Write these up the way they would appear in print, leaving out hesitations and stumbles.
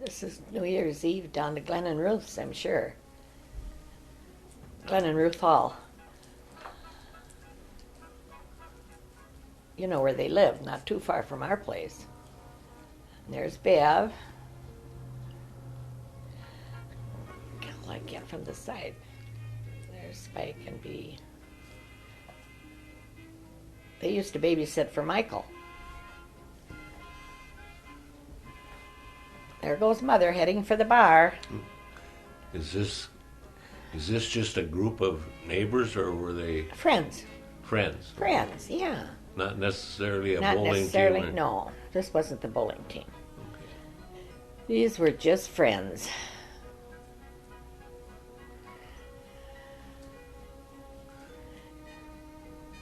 This is New Year's Eve down to Glenn and Ruth's, I'm sure. Glenn and Ruth Hall. You know where they live, not too far from our place. And there's Bev. I get from the side. There's Spike and Bee. They used to babysit for Michael. There goes Mother heading for the bar. Is this just a group of neighbors, or were they Friends. friends? Friends, yeah. Not necessarily a Not bowling necessarily, team? no. This wasn't the bowling team. Okay. These were just friends.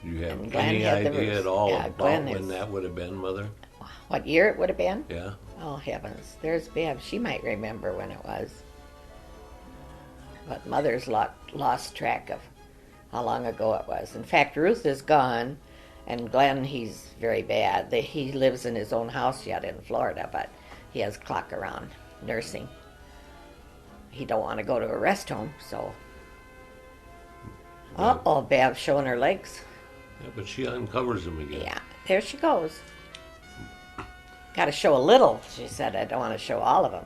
Do you have And Glenn any had the idea roof. at all Yeah, about Glenn when is- that would have been, Mother? What year it would have been? Yeah. Oh, heavens. There's Bev. She might remember when it was. But Mother's lost track of how long ago it was. In fact, Ruth is gone, and Glenn, he's very bad. He lives in his own house yet in Florida, but he has clock around nursing. He don't want to go to a rest home, so... Uh-oh, Bev's showing her legs. Yeah, but she uncovers them again. Yeah, there she goes. Got to show a little, she said. I don't want to show all of them.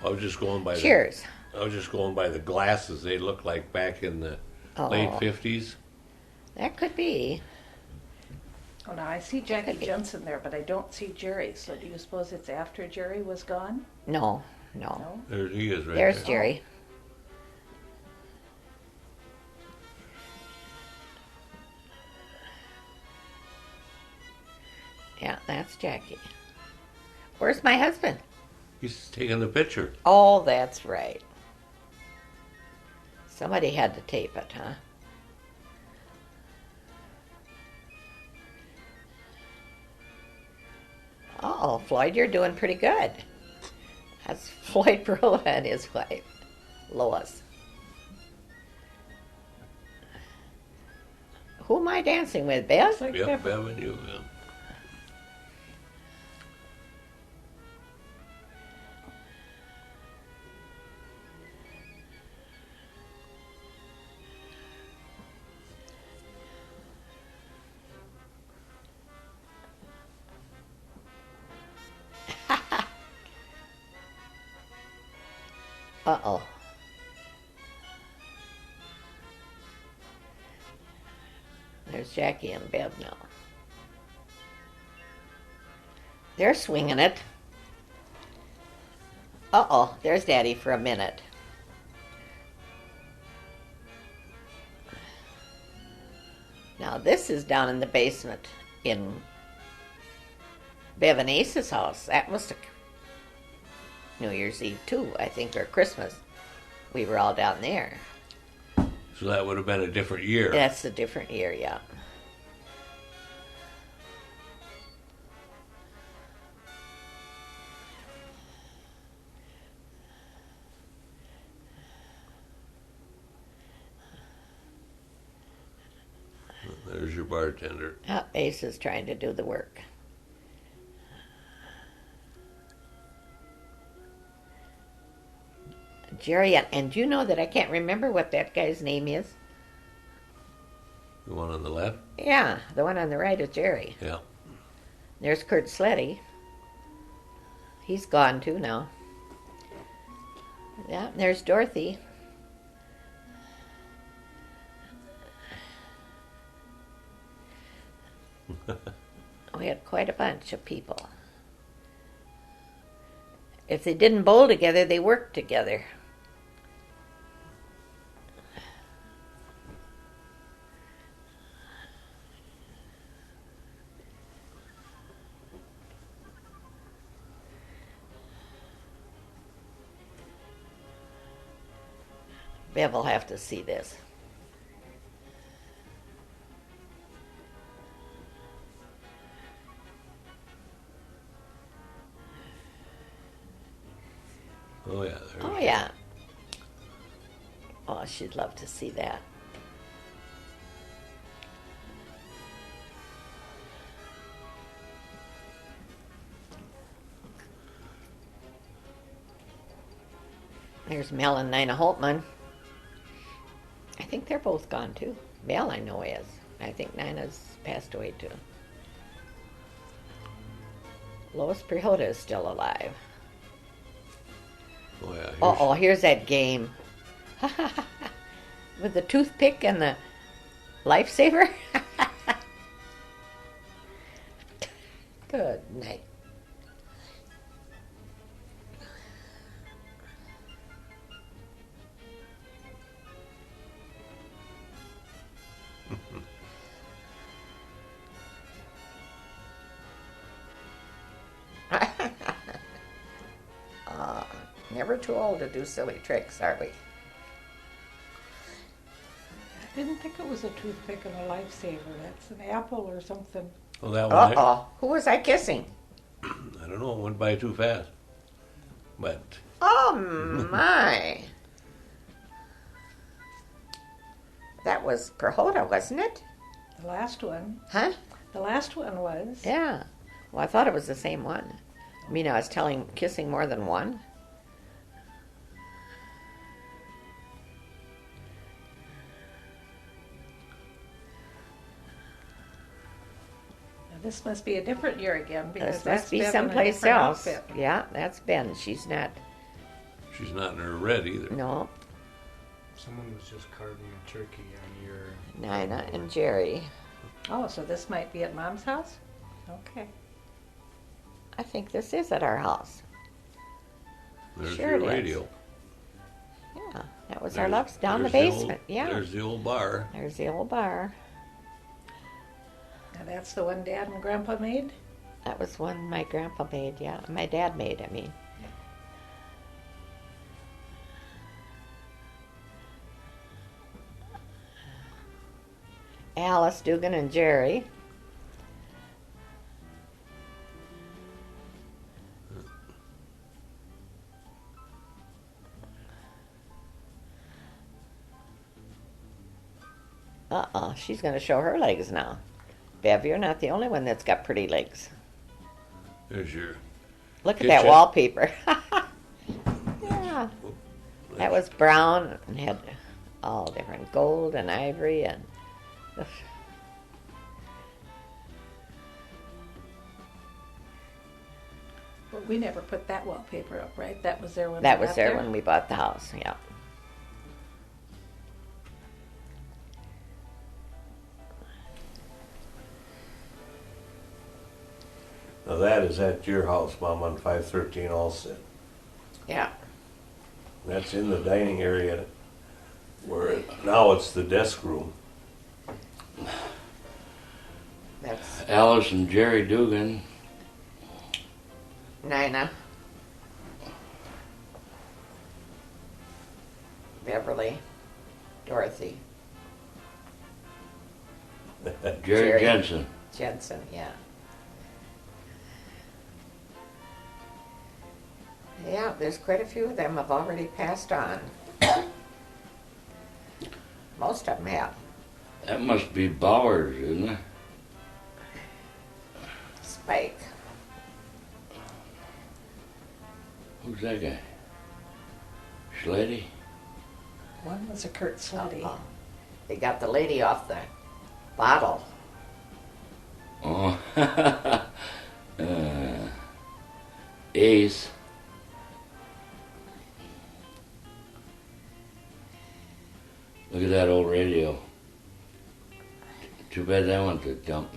I was just going by Cheers. I was just going by the glasses. They look like back in the late 50s. That could be. Oh, now I see Jackie Jensen there, but I don't see Jerry. So do you suppose it's after Jerry was gone? No. No? There he is right There's there. Jerry. Yeah, that's Jackie. Where's my husband? He's taking the picture. Oh, that's right. Somebody had to tape it, huh? Uh-oh, Floyd, you're doing pretty good. That's Floyd Perla and his wife, Lois. Who am I dancing with, Bev? Yep, Bev and you. Yeah. Uh-oh. There's Jackie and Bev now. They're swinging it. Uh-oh, there's Daddy for a minute. Now this is down in the basement in Bev and Ace's house. That must have New Year's Eve too, I think, or Christmas. We were all down there. So that would have been a different year. That's a different year, yeah. There's your bartender. Oh, Ace is trying to do the work. Jerry, and you know that I can't remember what that guy's name is? The one on the left? Yeah, the one on the right is Jerry. Yeah. There's Kurt Sleddy. He's gone too now. Yeah, there's Dorothy. We had quite a bunch of people. If they didn't bowl together, they worked together. Bev will have to see this. Oh, yeah. Oh, yeah. Oh, she'd love to see that. There's Mel and Nina Holtman. I think they're both gone too. Mel, I know, is. I think Nina's passed away too. Lois Prihoda is still alive. Oh yeah. Oh, here's that game. With the toothpick and the lifesaver. Good night. Never too old to do silly tricks, are we? I didn't think it was a toothpick and a lifesaver. That's an apple or something. Well, that one. Uh-oh. Who was I kissing? I don't know. It went by too fast. But Oh, my. That was Prihoda, wasn't it? The last one. Huh? The last one was. Yeah. Well, I thought it was the same one. I mean, I was kissing more than one. Now, this must be a different year again because This that's must be Bev in a someplace different else. outfit. Yeah, that's Ben. She's not. she's not in her red either. No. Someone was just carving a turkey on your. Nina and Jerry. Oh, so this might be at Mom's house? Okay. I think this is at our house. There's Sure your it is. radio. Yeah, that was our There's- loves down the there's basement. Yeah, There's the old bar. there's the old bar. Now that's the one Dad and Grandpa made? That was one my grandpa made. Yeah, my dad made. I mean. Alice, Dugan, and Jerry. Uh-uh, she's going to show her legs now. Bev, you're not the only one that's got pretty legs. There's your. Look at that Kitchen. wallpaper. Yeah, that was brown and had all different gold and ivory and. But we never put that wallpaper up, right? That was there when That we was got there when we bought the house. Yeah. Now that is at your house, Mom, on 513 Allston. Yeah. That's in the dining area where now it's the desk room. That's Alice and Jerry Dugan. Nina. Beverly. Dorothy. Jerry Jerry. Jensen. Jensen, yeah. Yeah, there's quite a few of them have already passed on. Most of them have. That must be Bowers, isn't it? Spike. Who's that guy? Schlady? One was a Kurt Slutty. Uh-uh. They got the lady off the bottle. Oh. Ace. Look at that old radio. Too bad that went to dump.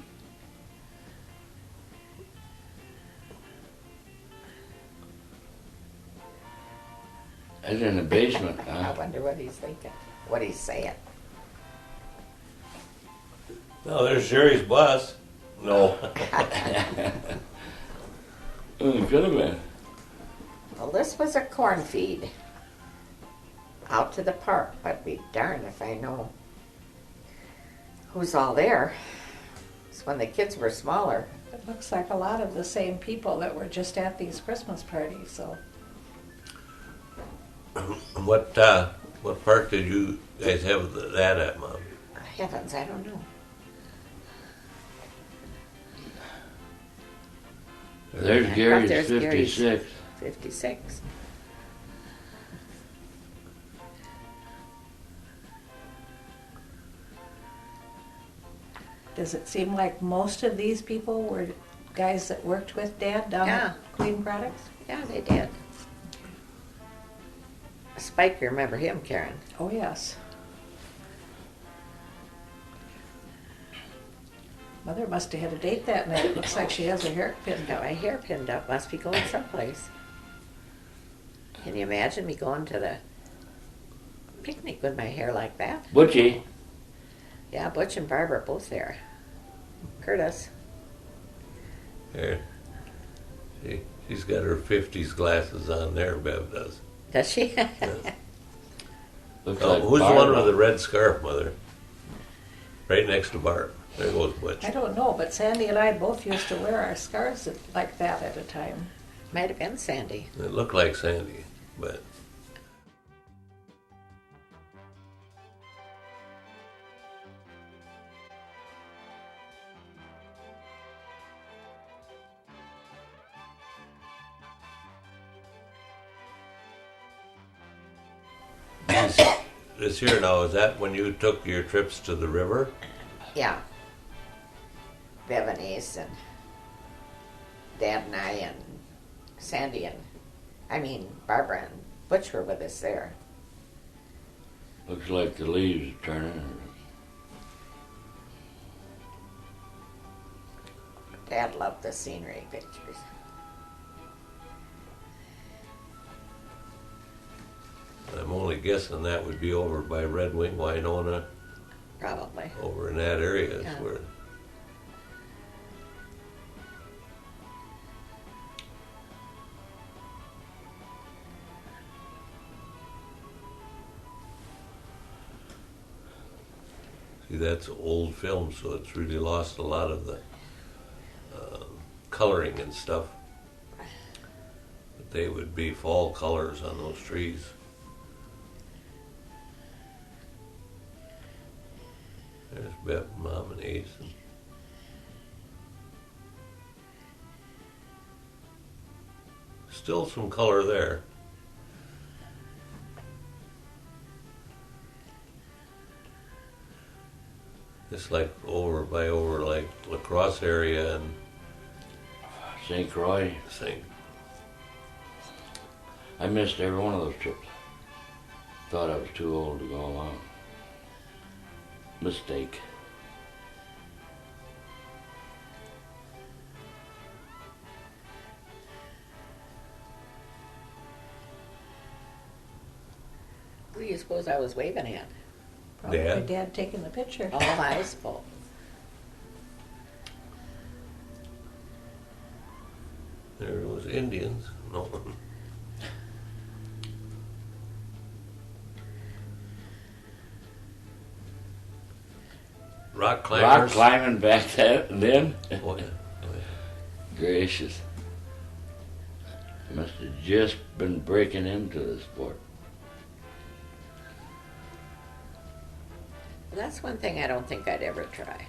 That's in the basement, I huh? wonder what he's thinking, what he's saying. No, there's Jerry's bus. No. It could have been. Well, this was a corn feed out to the park, but be darned if I know who's all there. It's when the kids were smaller. It looks like a lot of the same people that were just at these Christmas parties, so. What park did you guys have that at, Mom? Heavens, I don't know. There's I thought Gary's there's Gary's. 56. 56. Does it seem like most of these people were guys that worked with Dad down Yeah. at Clean Products? Yeah, they did. Spike, you remember him, Karen? Oh, yes. Mother must have had a date that night. It looks like she has her hair pinned Got up. my hair pinned up. Must be going someplace. Can you imagine me going to the picnic with my hair like that? Butchie. Yeah, Butch and Barbara both there. Curtis. Here. She's got her 50s glasses on there, Bev does. Does she? Looks Oh, like who's the one Barbara. with the red scarf, Mother? Right next to Bart. There goes Butch. I don't know, but Sandy and I both used to wear our scarves like that at a time. Might have been Sandy. It looked like Sandy, but this here now, is that when you took your trips to the river? Yeah. Bev and Ace and Dad and I and Sandy and, Barbara and Butch were with us there. Looks like the leaves are turning. Dad loved the scenery pictures. I'm only guessing that would be over by Red Wing, Winona, Probably. over in that area is Yeah. where. See, that's old film, so it's really lost a lot of the coloring and stuff. But they would be fall colors on those trees. There's Beth, Mom, and Ace. Still some color there. It's like over like La Crosse area and St. Croix. St. I missed every one of those trips. Thought I was too old to go along. Mistake. Who do you suppose I was waving at? Probably Dad? Dad taking the picture. Oh, I suppose. There was Indians. No. Rock Rock climbers. climbing back then? Oh, yeah. Gracious. Must have just been breaking into the sport. That's one thing I don't think I'd ever try.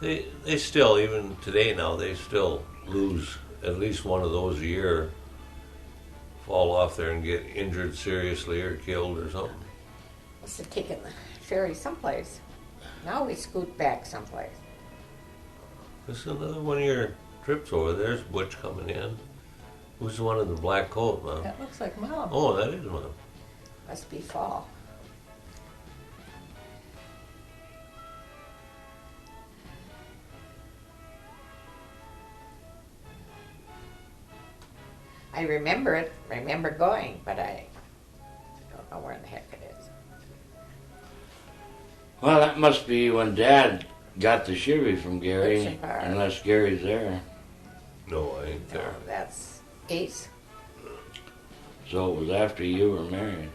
They still, even today now, they still lose at least one of those a year, fall off there and get injured seriously or killed or something. Must have taken the ferry someplace. Now we scoot back someplace. This is another one of your trips over. There's Butch coming in. Who's the one in the black coat, Mom? That looks like Mom. Oh, that is Mom. Must be fall. I remember it, remember going, but I don't know where in the heck it is. Well, that must be when Dad got the Chevy from Gary, That's a bar. unless Gary's there. No, I ain't No, there. that's Ace. So it was after you were married.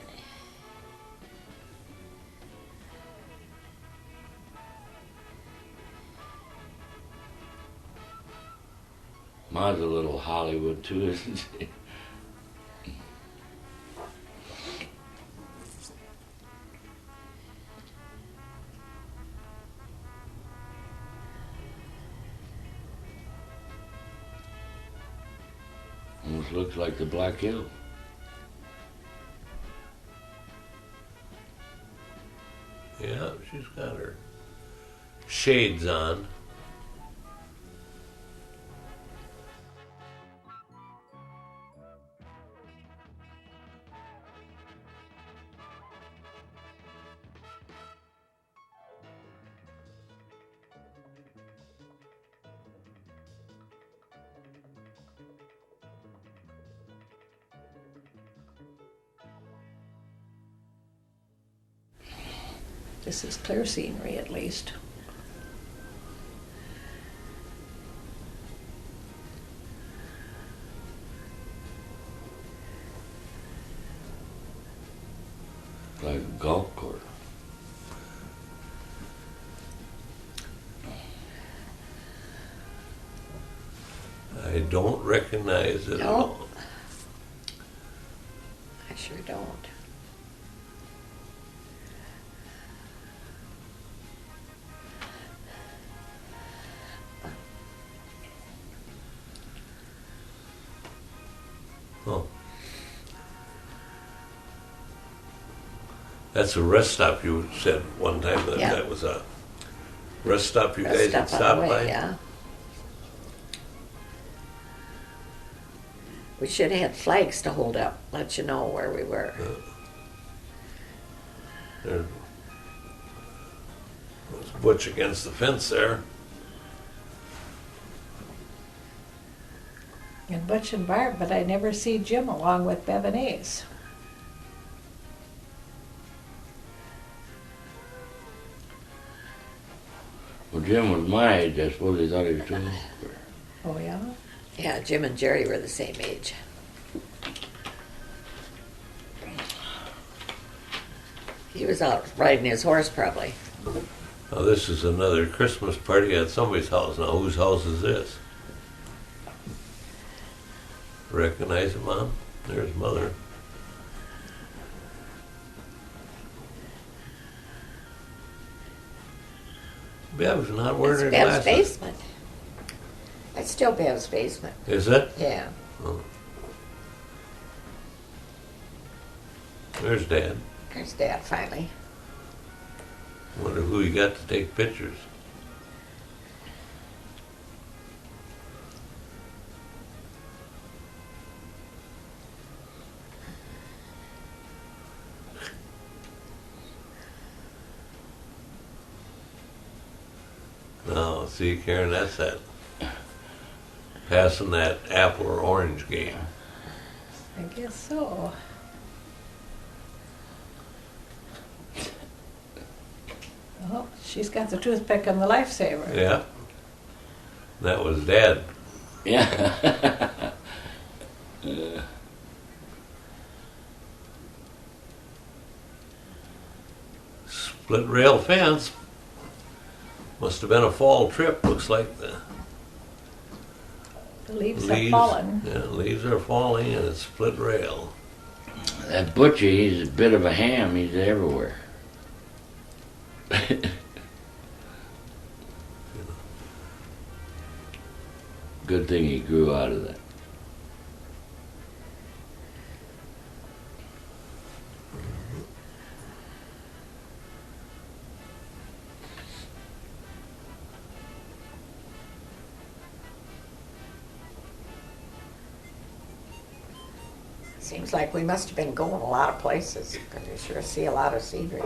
Ma's a little Hollywood too, isn't she? Almost looks like the Black Hill. shades on. This is clear scenery at least. Like a golf course. I don't recognize it at all. No, I sure don't. Oh. That's a rest stop you said one time that Yeah. that was a rest stop you Rest guys had stop on the stopped way, by? yeah. We should have had flags to hold up, let you know where we were. There was Butch against the fence there. And Butch and Barb, but I never see Jim along with Bev and Ace. Well, Jim was my age. I suppose he thought he was too old. Oh yeah? Yeah, Jim and Jerry were the same age. He was out riding his horse probably. Now this is another Christmas party at somebody's house. Now whose house is this? Recognize it, Mom? There's Mother. Bev's not wearing her It's Bev's glasses. basement. That's still Bev's basement. Is it? Yeah. Oh. There's Dad. There's Dad finally. Wonder who he got to take pictures. No, see, Karen, that's that passing that apple or orange game. I guess so. Oh, she's got the toothpick and the lifesaver. Yeah. That was Dad. Yeah. Split rail fence. Must have been a fall trip. Looks like the The leaves have fallen. Yeah, leaves are falling and it's split rail. That Butchie, he's a bit of a ham. He's everywhere. Good thing he grew out of that. Seems like we must have been going a lot of places because you sure see a lot of scenery.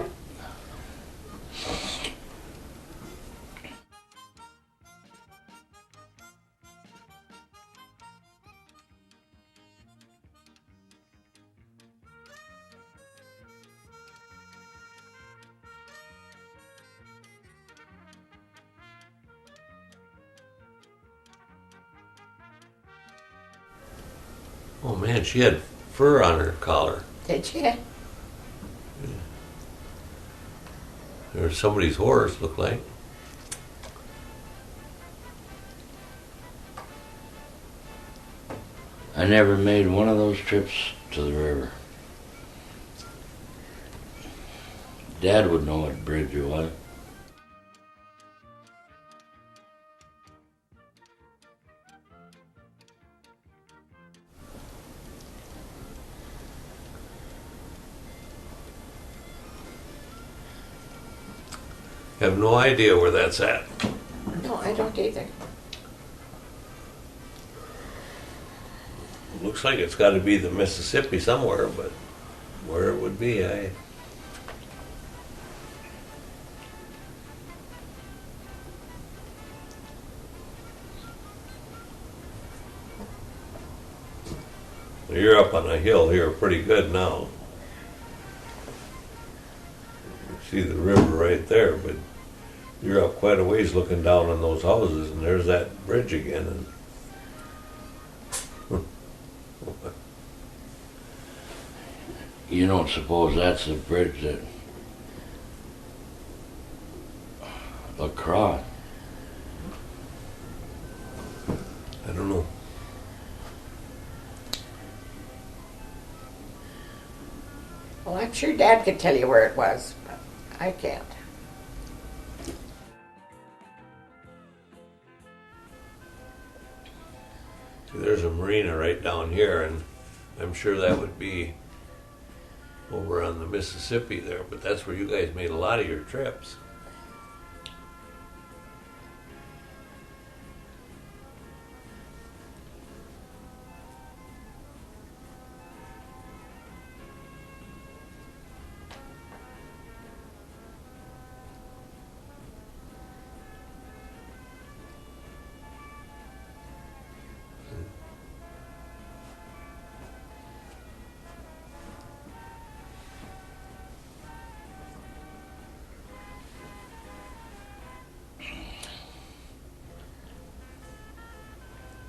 Oh man, she had fur on her collar. Did you? Or somebody's horse, looked like. I never made one of those trips to the river. Dad would know what bridge it was. Have no idea where that's at. No, I don't either. Looks like it's got to be the Mississippi somewhere, but where it would be, I. You're up on a hill here pretty good now. You see the river right there, but you're up quite a ways looking down on those houses, and there's that bridge again. And You don't suppose that's the bridge that across? I don't know. Well, I'm sure Dad could tell you where it was, but I can't. There's a marina right down here, and I'm sure that would be over on the Mississippi there, but that's where you guys made a lot of your trips.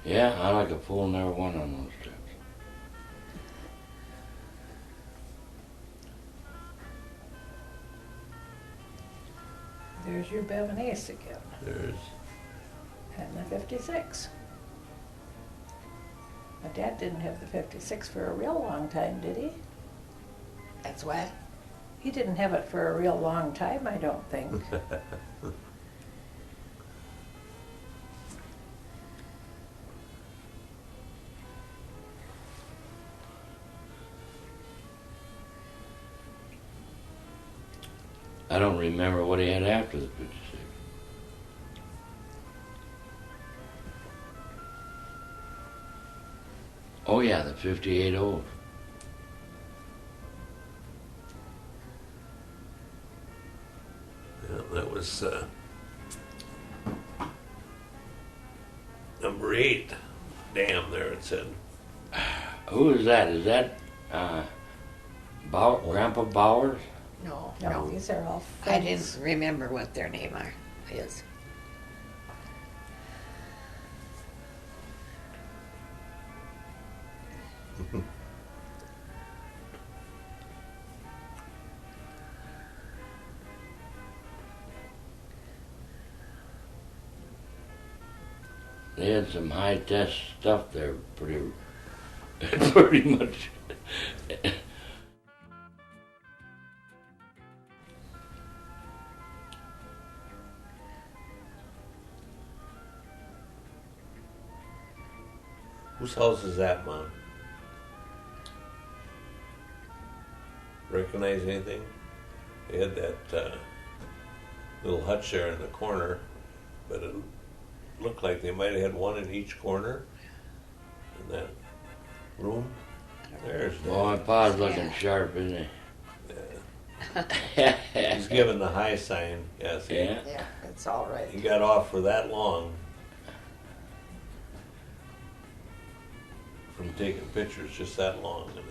Yeah, I like a fool never went on those trips. There's your Bevan Ace again, There's and the 56. My dad didn't have the 56 for a real long time, did he? That's what? He didn't have it for a real long time, I don't think. I don't remember what he had after the 56. Oh yeah, the 58 old. Yeah, that was number 8. Damn, there it said. Who is that? Is that Grandpa Bowers? No, No, no. these are all I friends. didn't remember what their name is. They had some high test stuff there, pretty much. Whose house is that, Mom? Recognize anything? They had that little hutch there in the corner, but it looked like they might have had one in each corner in that room. There's Well, my pa's looking sharp, isn't he? He's giving the high sign. Yes, Yeah. Yeah, it's all right. he got off for that long from taking pictures, just that long, and then.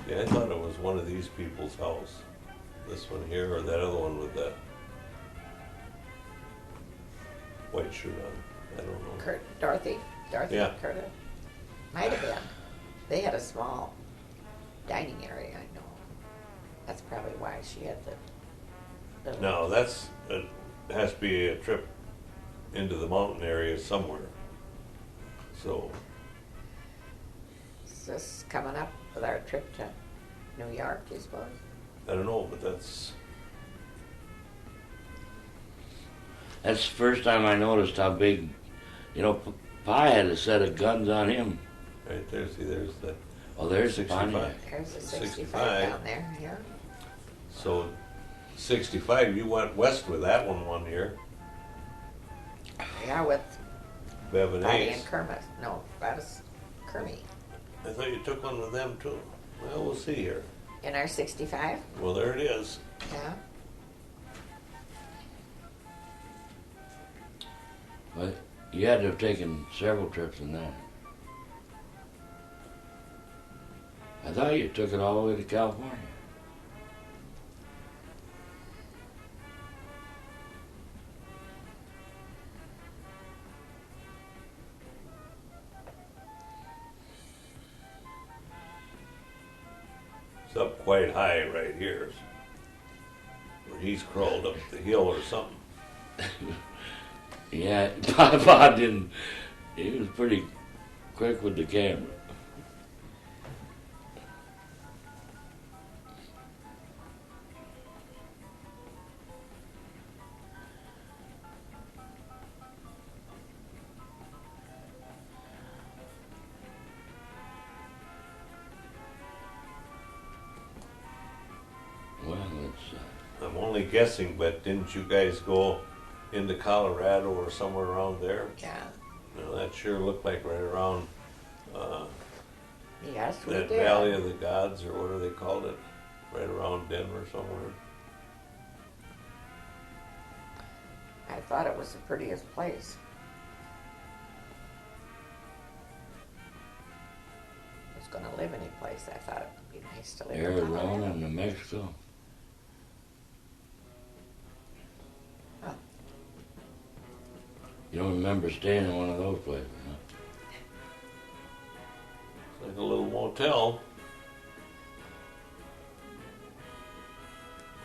Yeah, I thought it was one of these people's house. This one here, or that other one with that white shirt on. I don't know. Dorothy Yeah. and Curtis. Might have been. They had a small dining area, I know. That's probably why she had the little. No, that's it has to be a trip into the mountain area somewhere. So Is this coming up with our trip to New York, you suppose? I don't know, but that's That's the first time I noticed how big, Pa had a set of guns on him. right there. See, there's the Oh, there's 65. Pontiac. There's a 65 65. down there, yeah. So 65, you went west with that one year. Yeah, with Bev and Patty Ace. and Kermit. No, that was Kermit. I thought you took one with them too. Well, we'll see here. In our 65? Well, there it is. Yeah. But you had to have taken several trips in that. I thought you took it all the way to California. It's up quite high right here. Where he's crawled up the hill or something. Yeah, Papa didn't. He was pretty quick with the camera. Well, it's. I'm only guessing, but didn't you guys go into Colorado or somewhere around there? Yeah. No, that sure looked like right around Yes, we that did. Valley of the Gods, or what do they called it? Right around Denver somewhere. I thought it was the prettiest place. I was going to live any place. I thought it would be nice to live in Arizona Colorado. and New Mexico. Oh. You don't remember staying in one of those places, huh? It's like a little motel.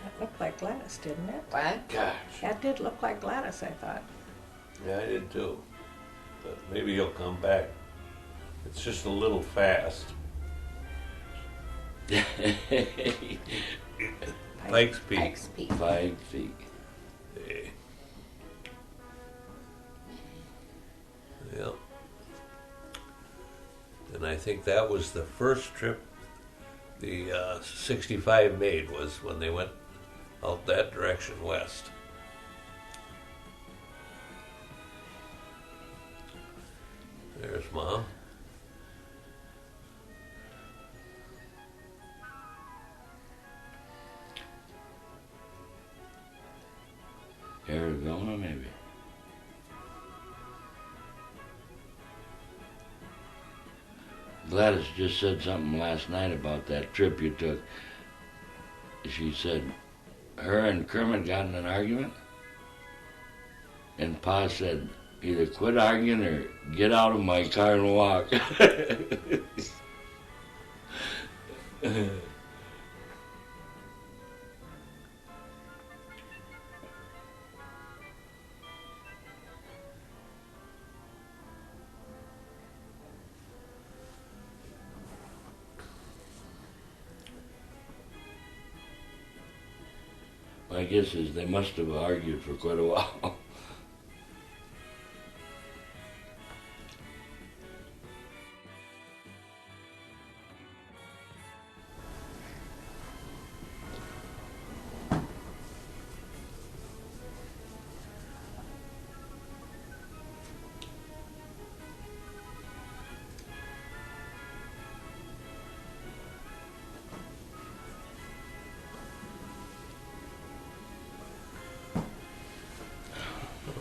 That looked like Gladys, didn't it? What? Gosh. That did look like Gladys, I thought. Yeah, I did too. But maybe he'll come back. It's just a little fast. Pikes Peak. Pikes Peak. 5 feet. Yeah. Yep. And I think that was the first trip the 65 made, was when they went out that direction west. There's Mom. Arizona, maybe. Gladys just said something last night about that trip you took. She said her and Kermit got in an argument, and Pa said, either quit arguing or get out of my car and walk. My guess is they must have argued for quite a while.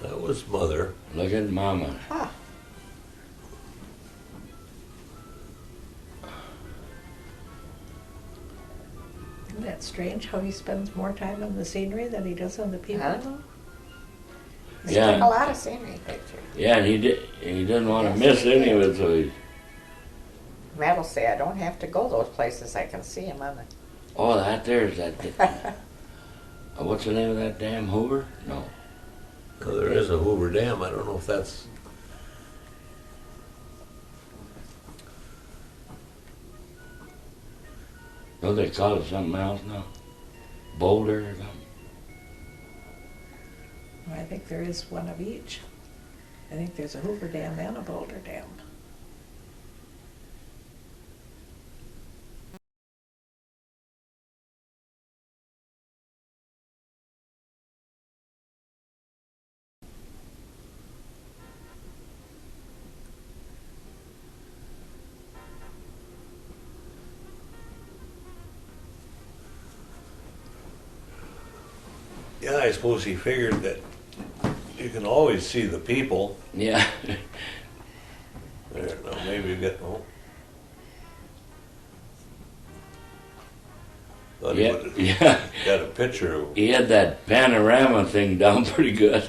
That was Mother. Look at Mama. Ah, Isn't that strange how he spends more time on the scenery than he does on the people? I don't know. He Yeah. took a lot of scenery pictures. Yeah, and he didn't want to miss any of it, so he. Matt will say, I don't have to go those places. I can see him on the... Oh, that there's that. What's the name of that dam? Hoover? No. Oh, there is a Hoover Dam. I don't know if that's. Don't they call it something else now? Boulder or something? I think there is one of each. I think there's a Hoover Dam and a Boulder Dam. Yeah, I suppose he figured that you can always see the people. Yeah. There, now maybe you get, oh. Thought he Yeah, would've yeah. got a picture of He had that panorama thing down pretty good.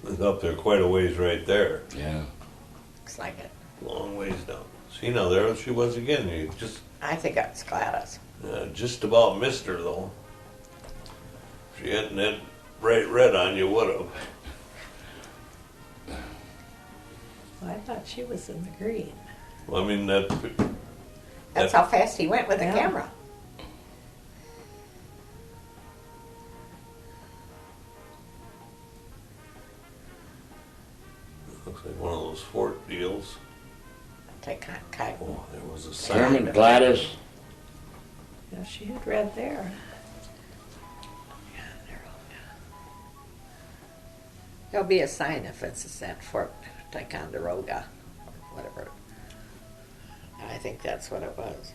it's up there quite a ways right there. Yeah. Looks like it. Long ways down. See, now there she was again. You I think that's Gladys. just about missed her though. If she hadn't had bright red on, you would have. Well, I thought she was in the green. Well, I mean That's how fast he went with the Yeah. camera. looks like one of those fort deals. Take Oh, there was a sign. Kermit Gladys. Yeah, she had red there. There'll be a sign if it's at Fort Ticonderoga or whatever. I think that's what it was.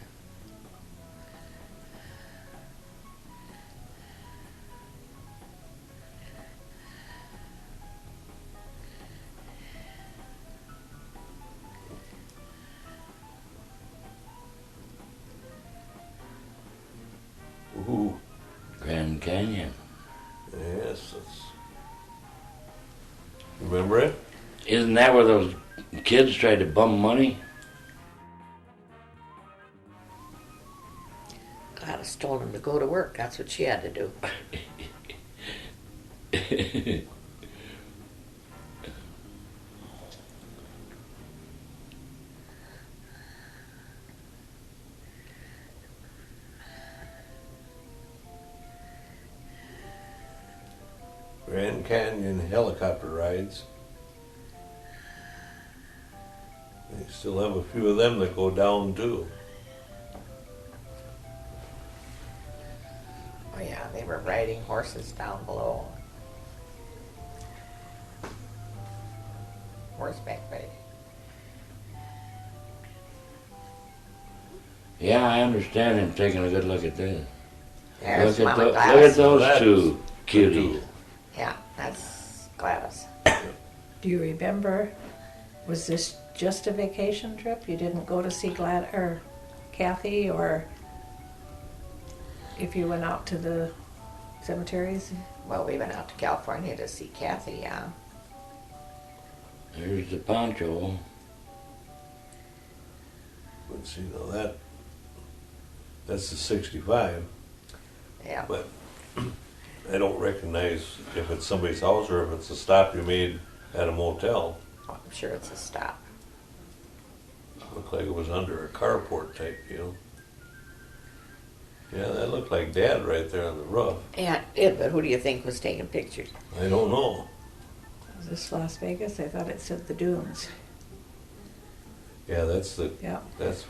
Ooh, Grand Canyon. yes. Remember it? Isn't that where those kids tried to bum money? Gladys told him to go to work. That's what she had to do. Grand Canyon helicopter rides. They still have a few of them that go down too. Oh yeah, they were riding horses down below. Horseback riding. Yeah, I understand him taking a good look at this. There's Look at, Mama look at Gladys. those That's two the cuties. two. Yeah, that's Gladys. Do you remember, was this just a vacation trip? You didn't go to see Kathy, or if you went out to the cemeteries? Well, we went out to California to see Kathy, yeah. There's the poncho. Let's see, now that's the 65. Yeah. But I don't recognize if it's somebody's house or if it's a stop you made at a motel. I'm sure it's a stop. Looked like it was under a carport type deal. Yeah, that looked like Dad right there on the roof. Yeah, it did, but who do you think was taking pictures? I don't know. Was this Las Vegas? I thought it said the dunes. Yeah, that's Yeah.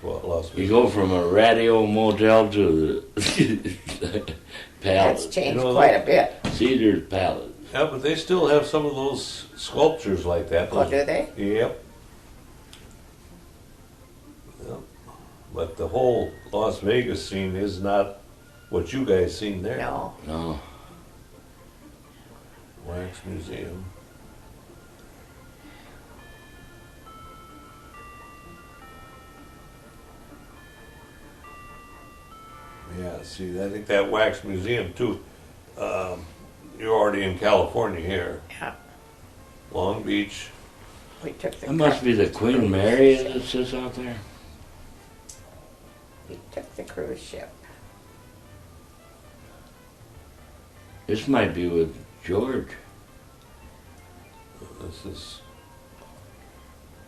what Las You Vegas. go from a radio motel to the That's palace. changed You know, quite a bit. Cedars Palace. Yeah, but they still have some of those sculptures like that. Oh, do they? Yep. Yep. But the whole Las Vegas scene is not what you guys seen there. No. No. Wax Museum. Yeah, see, I think that Wax Museum too. You're already in California here, Yeah. Long Beach. We took the That must be the Queen Mary that sits out there. We took the cruise ship. This might be with George. This is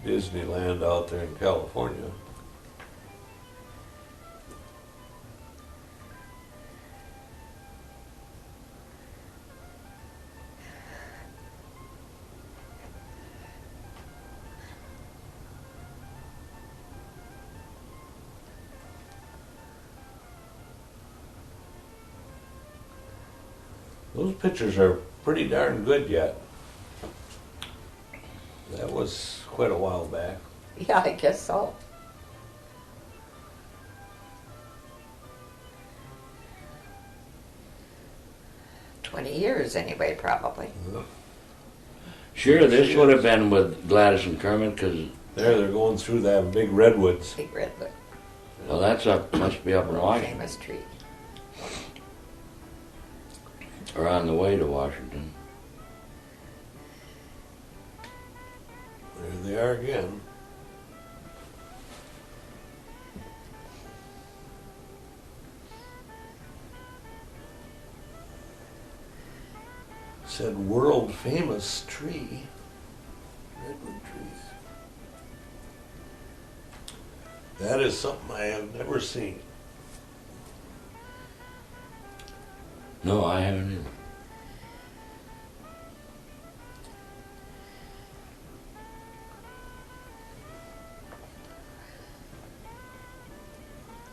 Disneyland out there in California. Those pictures are pretty darn good yet. That was was quite a while back. Yeah, I guess so. $20 anyway, probably. Sure, this would have been with Gladys and Kermit, because, They're going through that big redwoods. Big redwood, well, that's up, must be up in Washington, famous tree. or on the way to Washington. There they are again. Said world famous tree. Redwood trees. That is something I have never seen. No, I haven't either.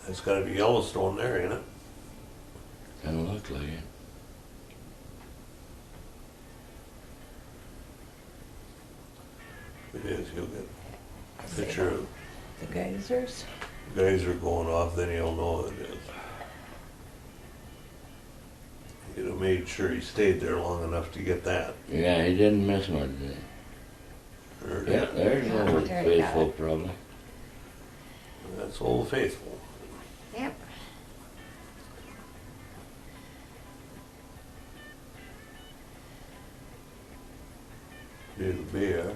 That's got to be Yellowstone there, ain't it? Kind of look like it. It is. You'll get a picture of The geysers. the geyser going off, then you'll know it is. He'd have made sure he stayed there long enough to get that. Yeah, he didn't miss one, did he? Heard Yeah, that? there's Yeah, Old there you Faithful, go. probably. That's Old Faithful. Yep. Little bear.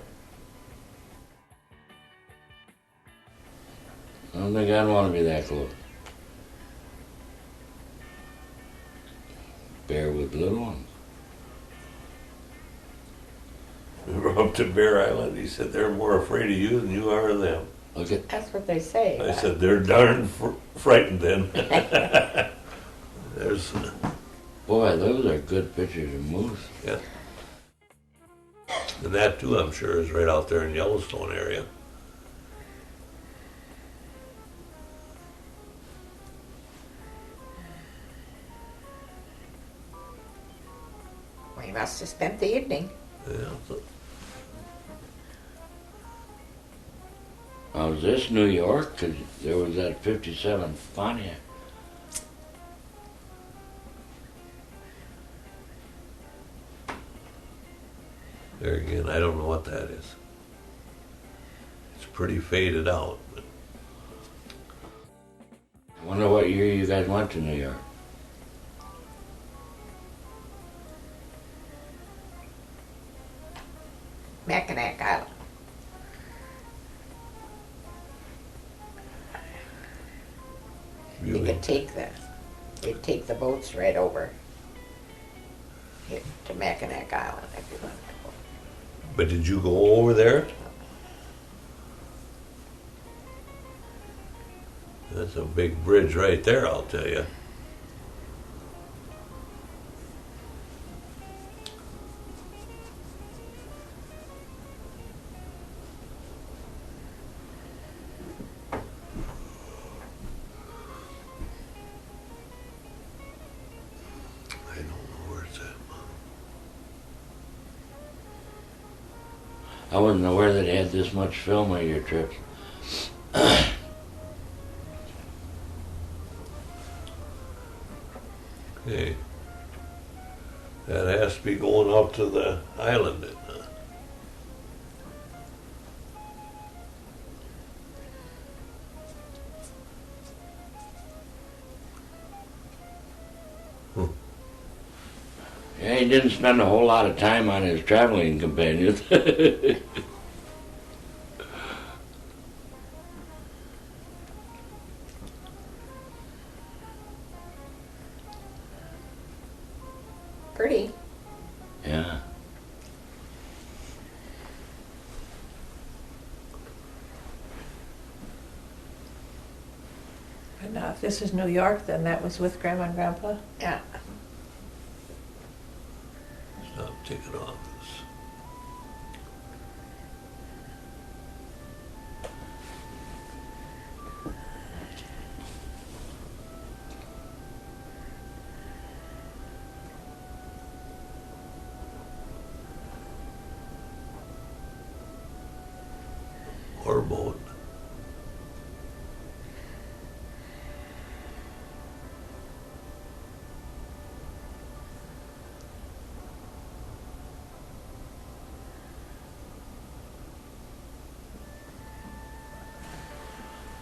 I don't think I'd want to be that close. Bear with little ones. We were up to Bear Island. He said they're more afraid of you than you are of them. Look at, That's what they say. I said they're darn frightened then. There's, boy, those are good pictures of moose. yeah. And that too, I'm sure, is right out there in Yellowstone area. We must have spent the evening. Yeah. So Now, was this New York? 'Cause there was that 57 Pontiac. there again, I don't know what that is. It's pretty faded out. But I wonder what year you guys went to New York. Mackinac Island. You really, could they'd take the boats right over here to Mackinac Island if you wanted to go. but did you go over there? That's a big bridge right there, I'll tell you. I don't know where it's at. I wasn't aware that they had this much film of your trips. Okay. That has to be going out to the island. Then, huh? Yeah, he didn't spend a whole lot of time on his traveling companions. Pretty. Yeah. And if this is New York, then that was with Grandma and Grandpa. Yeah. Stop taking off this. or boat.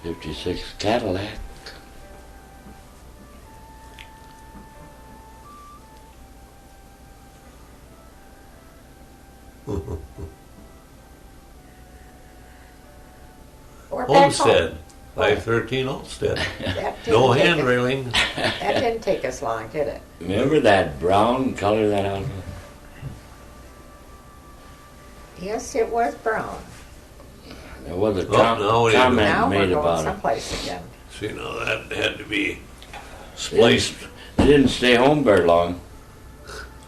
'56 Cadillac. We're back Homestead, home. 513 Olmsted. That didn't No take hand us- railing. That didn't take us long, did it? Remember that brown color that house was? Yes, it was brown. There was a now it is. comment Now we're made going about it. someplace again. See, now that had to be spliced. They didn't stay home very long.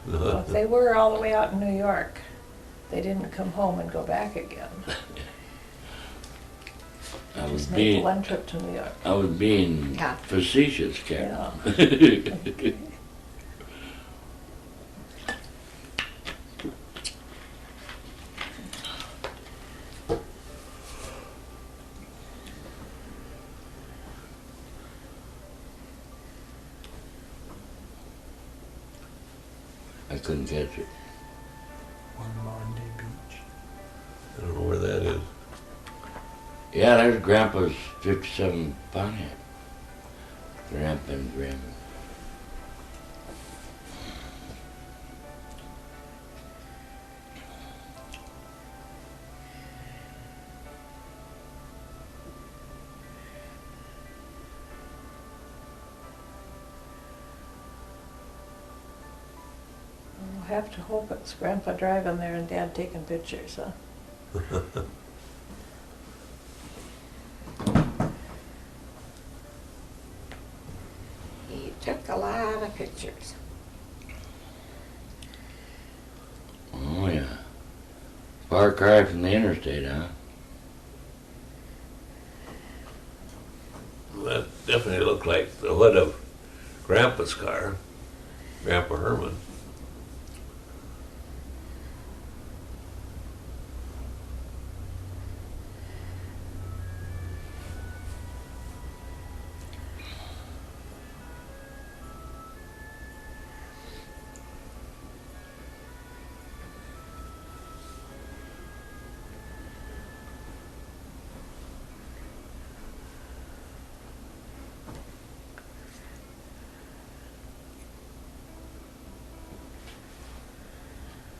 Well, if they were all the way out in New York, they didn't come home and go back again. I was Just made being one trip to New York. Yeah. facetious, Karen. Yeah. I couldn't catch it. On Monday Beach. I don't know where that is. Yeah, there's Grandpa's '57 Pontiac. Grandpa and Grandma. We'll have to hope it's Grandpa driving there and Dad taking pictures, huh? He took a lot of pictures. Oh yeah. Far cry from the interstate, huh? That definitely looked like the hood of Grandpa's car, Grandpa Herman.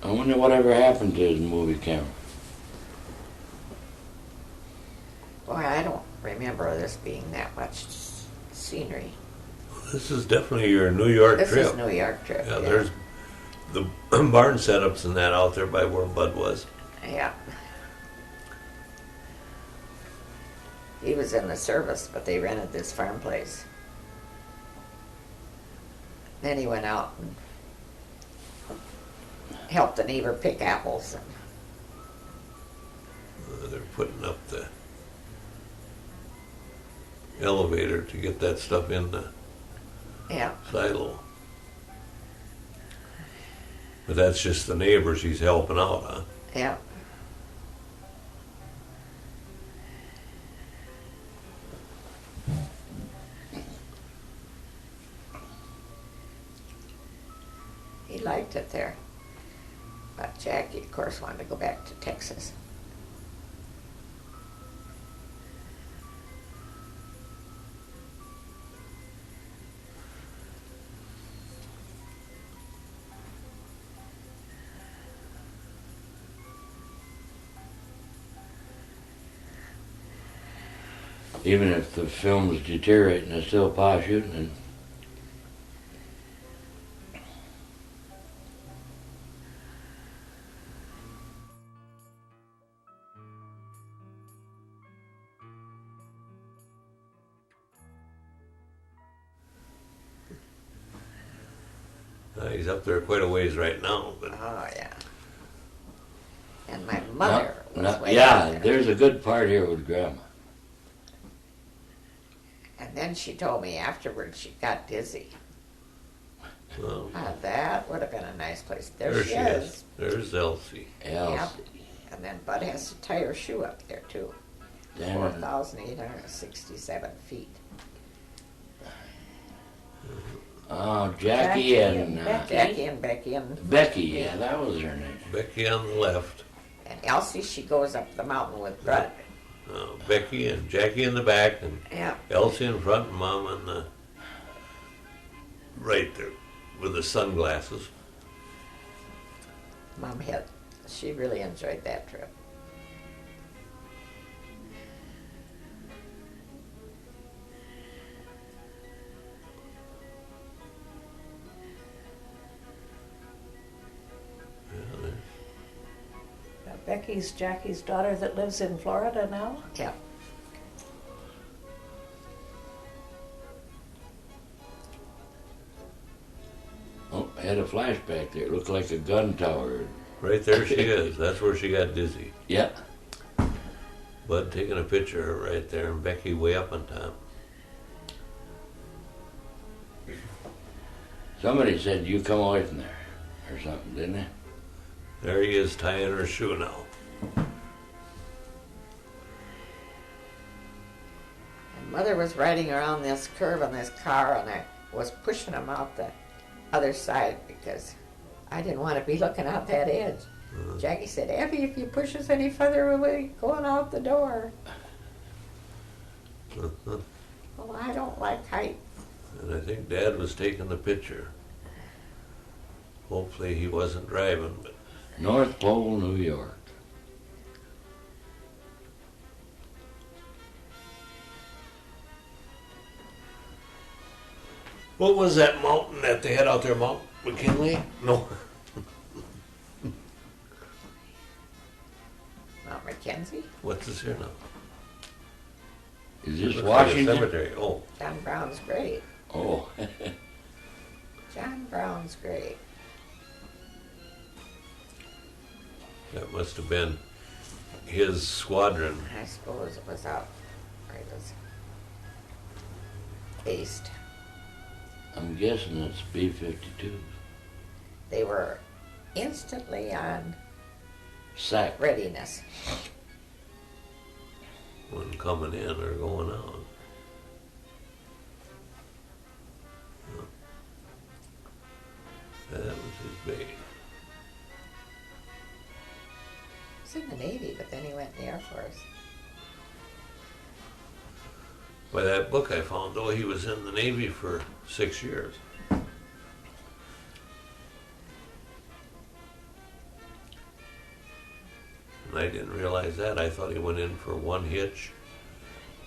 I wonder whatever happened to his movie camera. Boy, I don't remember this being that much scenery. This is definitely your New York This trip. is New York trip. Yeah, there's the barn setups and that out there by where Bud was. Yeah. He was in the service, but they rented this farm place. Then he went out and helped the neighbor pick apples. They're putting up the elevator to get that stuff in the Yeah. silo. But that's just the neighbors he's helping out, huh? Yeah. He liked it there. But Jackie, of course, wanted to go back to Texas. Even if the film's deteriorating, it's still Pa shooting it. He's up there quite a ways right now, but Oh, yeah. And my mother was way out Yeah, there. there's a good part here with Grandma. And then she told me afterwards she got dizzy. well, That would have been a nice place. there she is. There's Elsie. Else. Yeah. And then Bud has to tie her shoe up there, too. Dan, 4,867 feet. oh, Jackie Jackie and and Becky. Jackie and Becky and Becky, yeah, that was her name. Becky on the left, And Elsie, she goes up the mountain with Brett. Becky and Jackie in the back, and Yeah. Elsie in front, and Mom on the right there with the sunglasses. Mom had, she really enjoyed that trip. Yeah, there- Becky's Jackie's daughter that lives in Florida now. Yeah. Oh, I had a flashback there. It looked like a gun tower. Right there she is. That's where she got dizzy. Yeah. Bud taking a picture of her right there, and Becky way up on top. Somebody said you come away from there or something, didn't they? There he is tying her shoe now. And Mother was riding around this curve on this car, and I was pushing him out the other side because I didn't want to be looking out that edge. Jackie said, Abby, if you push us any further, we'll be going out the door. Well, I don't like height. And I think Dad was taking the picture. Hopefully he wasn't driving, but North Pole, New York. what was that mountain that they had out there, Mount McKinley? No. Mount Mackenzie. What's this here now? Is this Looks like a Washington? cemetery. Oh, John Brown's grave. Oh, John Brown's grave. that must have been his squadron. I suppose it was out where it was based. I'm guessing it's B-52. They were instantly on Sack. readiness. One coming in or going out. That was his base. He was in the Navy, but then he went in the Air Force. By that book I found, though, he was in the Navy for 6 years. And I didn't realize that. I thought he went in for one hitch,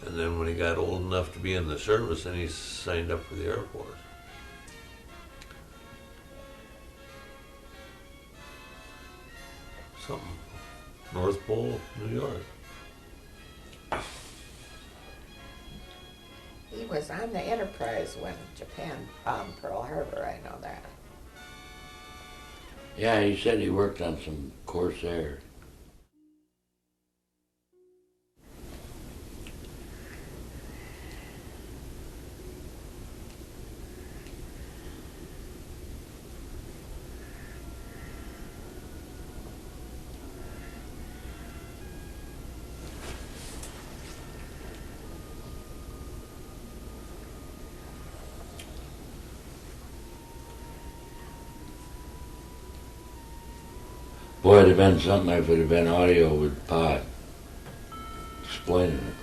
and then when he got old enough to be in the service, then he signed up for the Air Force. Something. North Pole, New York. He was on the Enterprise when Japan bombed Pearl Harbor, I know that. Yeah, he said he worked on some Corsair. Boy, it'd have been something if it had been audio with Pod explaining it.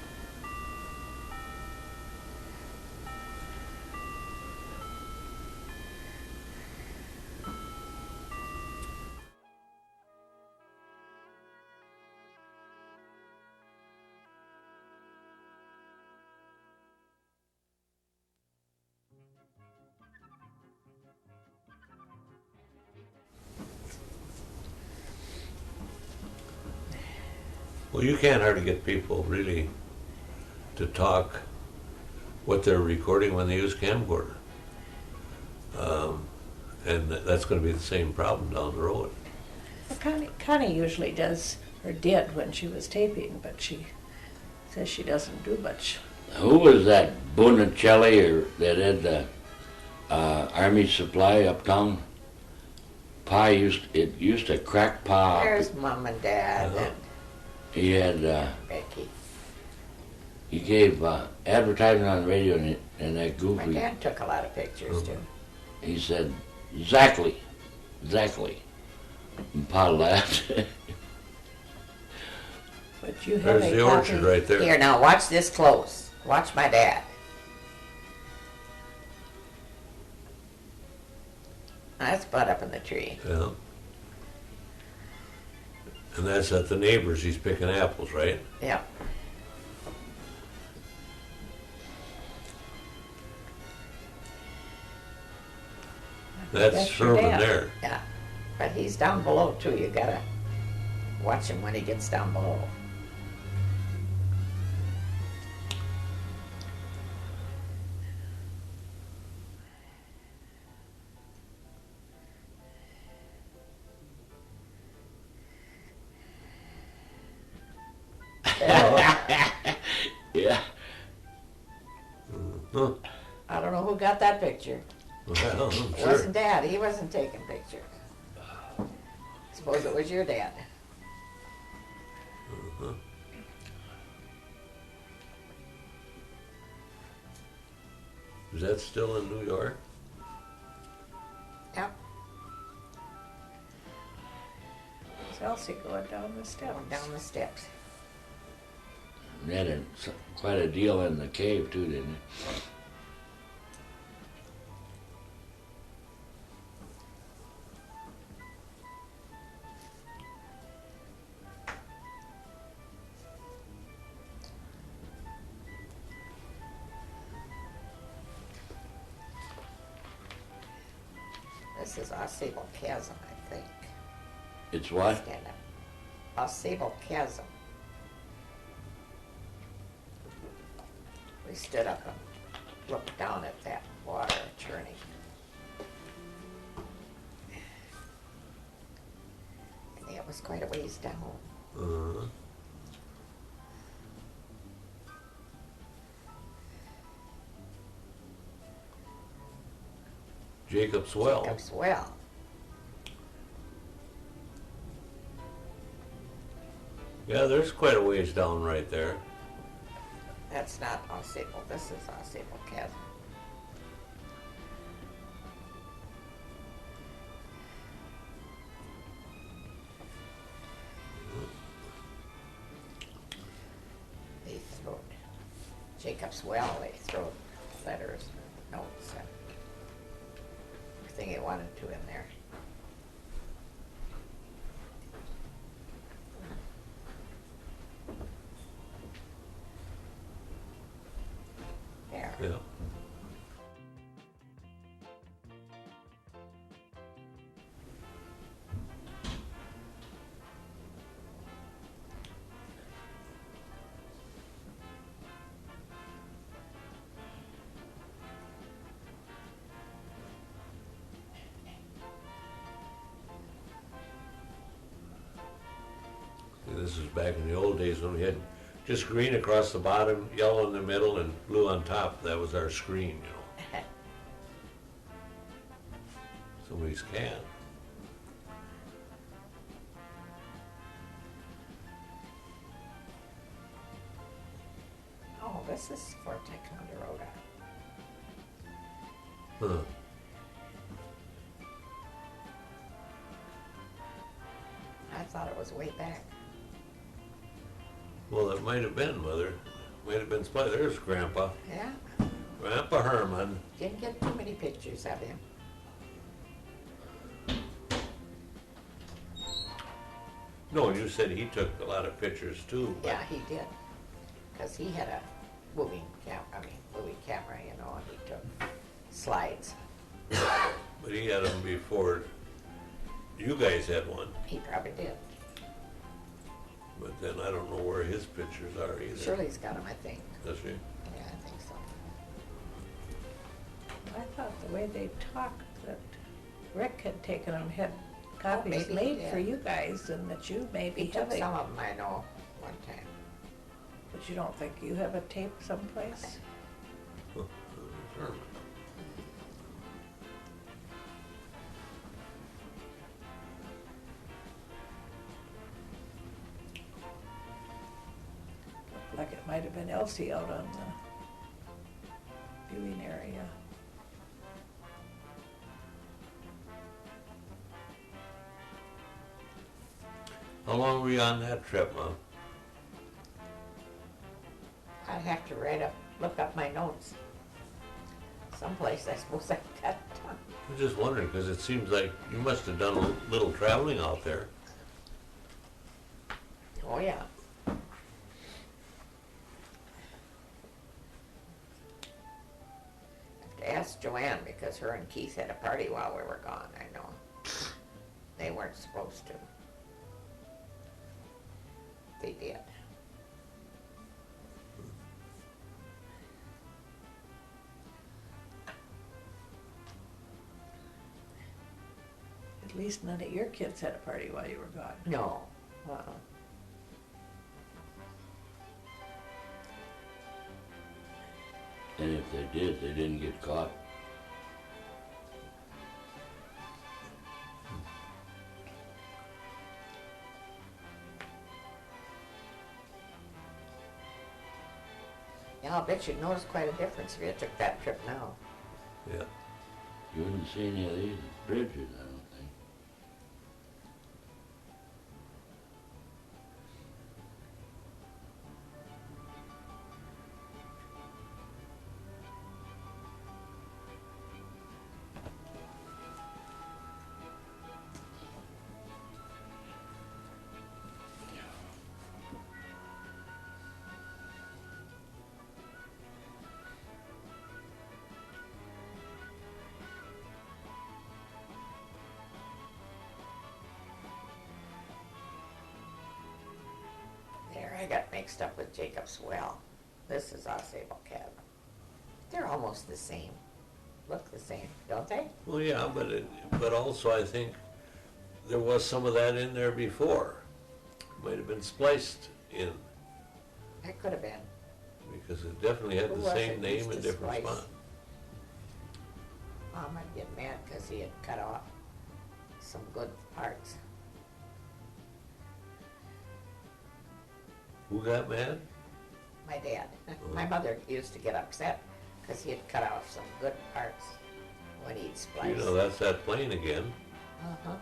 Well, you can't hardly get people really to talk what they're recording when they use camcorder. And that's going to be the same problem down the road. Well, Connie usually does, or did when she was taping, but she says she doesn't do much. Who was that Bonicelli or that had the Army Supply uptown? Pa used to crack Pa up. There's Mom and Dad and He had Becky. he gave advertising on the radio, and that My goofy, dad took a lot of pictures too. he said, exactly. And Pa laughed. But you have There's a the copy. orchard right there. Here, now watch this close. Watch my dad. That's Bud up in the tree. Yeah. And that's at the neighbors, he's picking apples, right? Yep. That's your Herman dad. there. Yeah. But he's down below too. You gotta watch him when he gets down below. Yeah. Huh. I don't know who got that picture. Well, I'm It sure. wasn't Dad. He wasn't taking pictures. Suppose it was your dad. Is that still in New York? Yep. It's Elsie going down the steps. Going down the steps. They had quite a deal in the cave too, didn't they? This is Osable Chasm, I think. It's what? Stand up. Osable Chasm. We stood up and looked down at that water churning. And it was quite a ways down. Uh-huh. Jacob's Well. Jacob's Well. Yeah, there's quite a ways down right there. That's not Osable. This is Osable Chasm. They threw Jacob's Well. They threw letters, notes, and everything they wanted to in there. There. Yeah. See, this is back in the old days when we had just green across the bottom, yellow in the middle, and blue on top. That was our screen, you know. Somebody's can. Oh, this is Fort Ticonderoga. Huh. I thought it was way back. Well, it might have been, Mother. Might have been split. There's Grandpa. Yeah, Grandpa Herman. didn't get too many pictures of him. No, you said he took a lot of pictures too. but- Yeah, he did. Because he had a moving camera, you know, and he took slides. But he had them before you guys had one. He probably did. But then I don't know where his pictures are either. Shirley's got him, I think. Does she? Yeah, I think so. I thought the way they talked that Rick had taken them, had copies maybe he made did. for you guys, and that you maybe He took have some a, of them, I know, one time. but you don't think you have a tape someplace? Huh, Herman. looked like it might have been Elsie out on the viewing area. How long were you on that trip, Mom? I have to look up my notes. Someplace I suppose I got done. I'm just wondering, because it seems like you must have done a little traveling out there. Oh, yeah. Have to ask Joanne because her and Keith had a party while we were gone, I know. They weren't supposed to. They did. At least none of your kids had a party while you were gone. No. And if they did, they didn't get caught. Yeah, I'll bet you'd notice quite a difference if you took that trip now. Yeah. You wouldn't see any of these bridges, I don't think. There, I got mixed up with Jacob's Well. This is Osable Cabin. They're almost the same. Look the same, don't they? Well, yeah, but also I think there was some of that in there before. Might have been spliced in, That could have been. because it definitely had Who the was same it name used and to different splice? spot. Mom would get mad because he had cut off some good parts. Who got mad? My dad. My mother used to get upset because he had cut off some good parts when he'd splice. You know, that's that plane again. Uh-huh.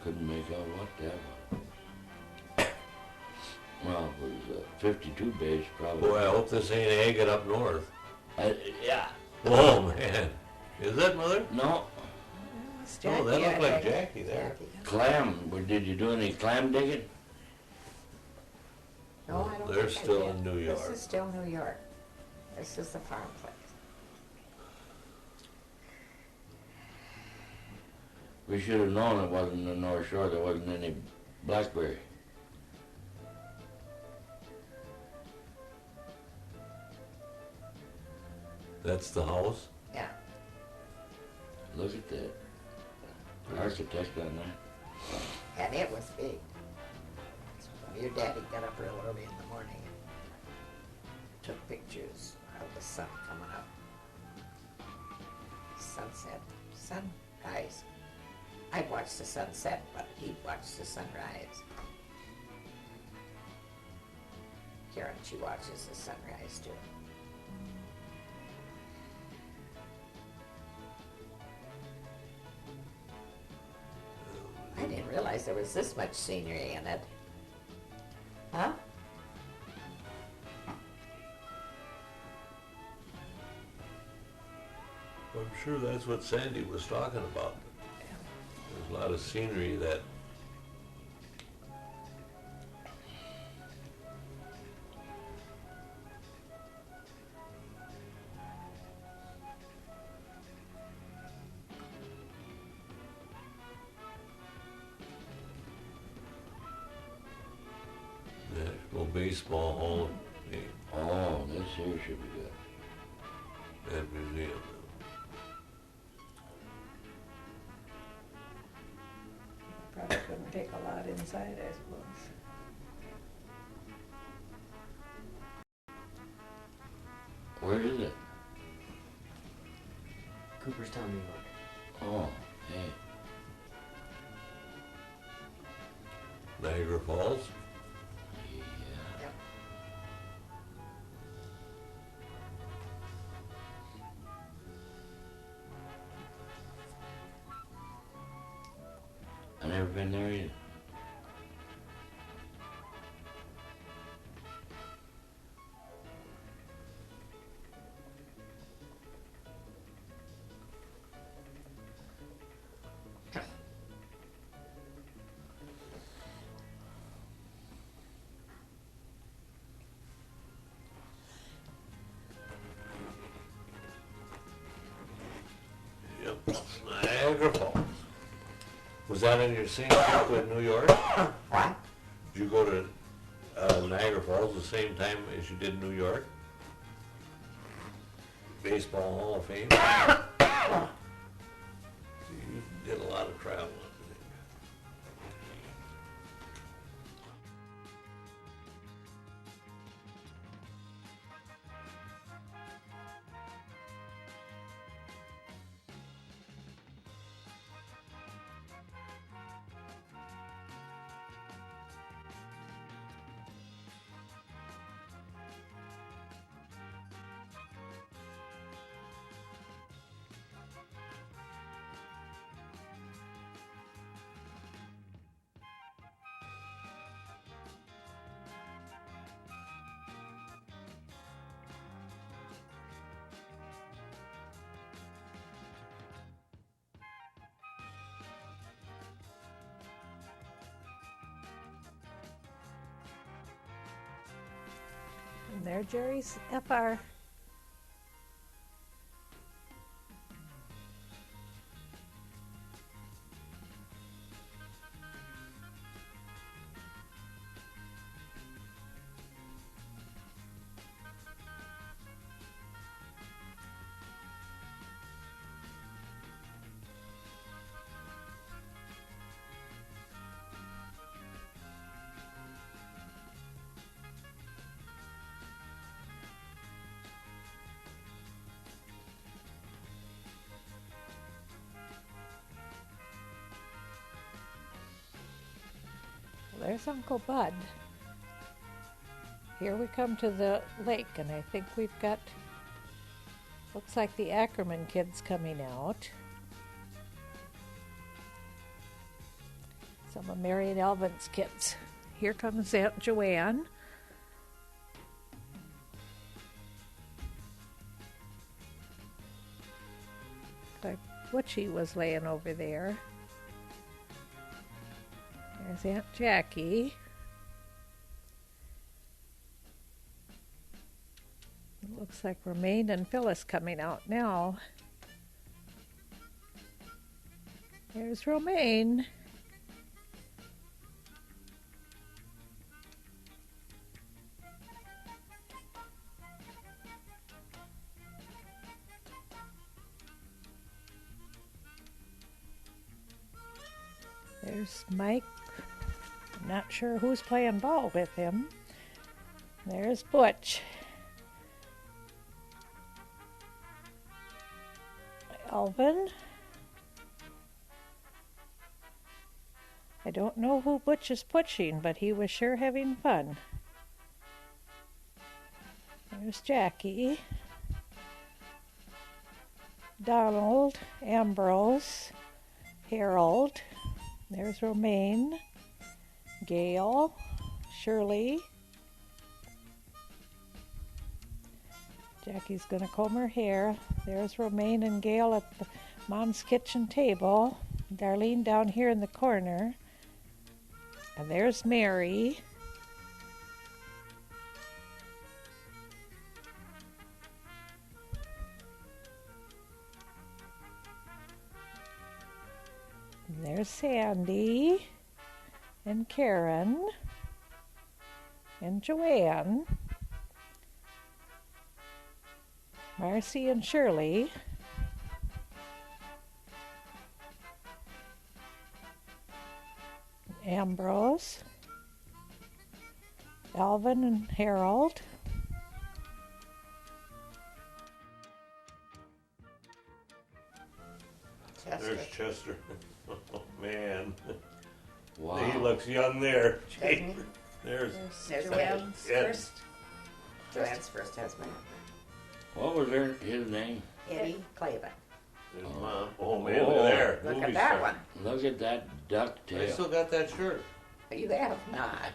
Couldn't make out what that was. Well, it was 52 base, probably. Boy, I hope this ain't Agate up north. Yeah. Oh, man. Is that, Mother? No, It's Oh, that Jackie, looked I like think. Jackie there. Jackie. clam. Did you do any clam digging? No, I don't They're think I still did. in New York. This is still New York. This is the farm place. We should have known it wasn't the North Shore. There wasn't any blackberry. That's the house? Yeah. Look at that architect on that. And it was big. Your daddy got up real early in the morning and took pictures of the sun coming up. Sunset, sunrise. I'd watch the sunset, but he'd watch the sunrise. Karen, she watches the sunrise too. I didn't realize there was this much scenery in it. Huh? I'm sure that's what Sandy was talking about. There's a lot of scenery that National Baseball Hall Oh, this here should be good. and Museum. Probably couldn't take a lot inside, I suppose. Where is it? Cooperstown, New York. Oh, hey. Niagara Falls. Yeah. I never been there either. Yep, Niagara Falls. Was that in your same trip with New York? What? Did you go to Niagara Falls the same time as you did New York? Baseball Hall of Fame? You did a lot of traveling. And there Jerry's FR. There's Uncle Bud. Here we come to the lake, and I think we've got, looks like the Ackerman kids coming out. Some of Mary and Alvin's kids. Here comes Aunt Joanne. Like Butchie was laying over there. There's Aunt Jackie. It looks like Romaine and Phyllis coming out now. There's Romaine. There's Mike. I'm not sure who's playing ball with him. There's Butch. Alvin. I don't know who Butch is pushing, but he was sure having fun. There's Jackie. Donald, Ambrose, Harold. There's Romaine, Gail, Shirley. Jackie's gonna comb her hair. There's Romaine and Gail at the Mom's kitchen table. Darlene down here in the corner. And there's Mary. And there's Sandy and Karen and Joanne, Marcy and Shirley, Ambrose, Alvin and Harold, There's Chester. Oh, man. Wow. He looks young there. Doesn't he? There's There's Joanne's Ed. first. Joanne's first husband, What was his name? Eddie Clavin. Mom. Oh man, look Oh. there. Look Movie at that star. one. Look at that I ducktail. still got that shirt. You have not.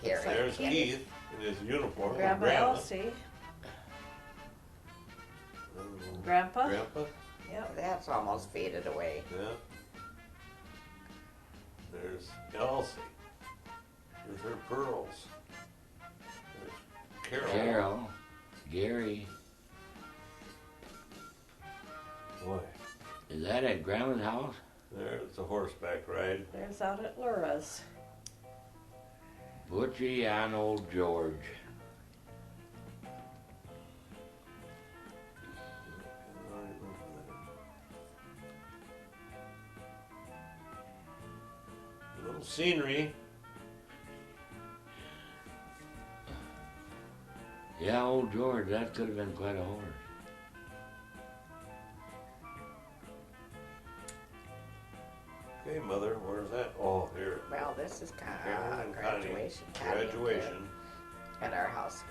Gary. There's Kenny. Keith in his uniform. with Grandma Elsie. Grandpa. Grandpa. Yep. That's almost faded away. Yeah. There's Elsie. There's her pearls. There's Carol. Carol. Gary. Boy, Is that at Grandma's house? there's a horseback ride. There's out at Laura's. Butchie and old George. Little scenery. Yeah, old George. That could have been quite a horse. Okay, Mother, where's that? Oh, here. Well, this is kind Karen of and Connie. graduation. Connie and Graduation. Karen At our house.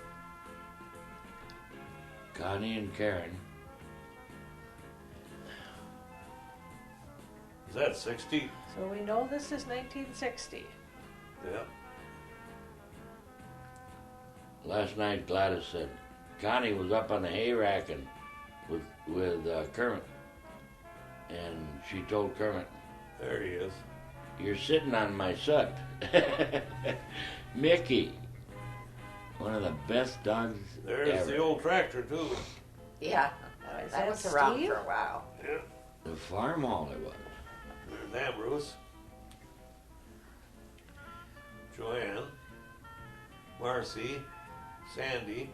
Connie and Karen. Is that 60? So we know this is 1960. Yeah. Last night Gladys said Connie was up on the hay rack and with Kermit, and she told Kermit, There he is. "You're sitting on my soot." Mickey, one of the best dogs There's ever. the old tractor, too. Yeah, Is that that was around Steve? for a while. Yeah. The farm hall it was. There's Ambrose. Joanne. Marcy. Sandy.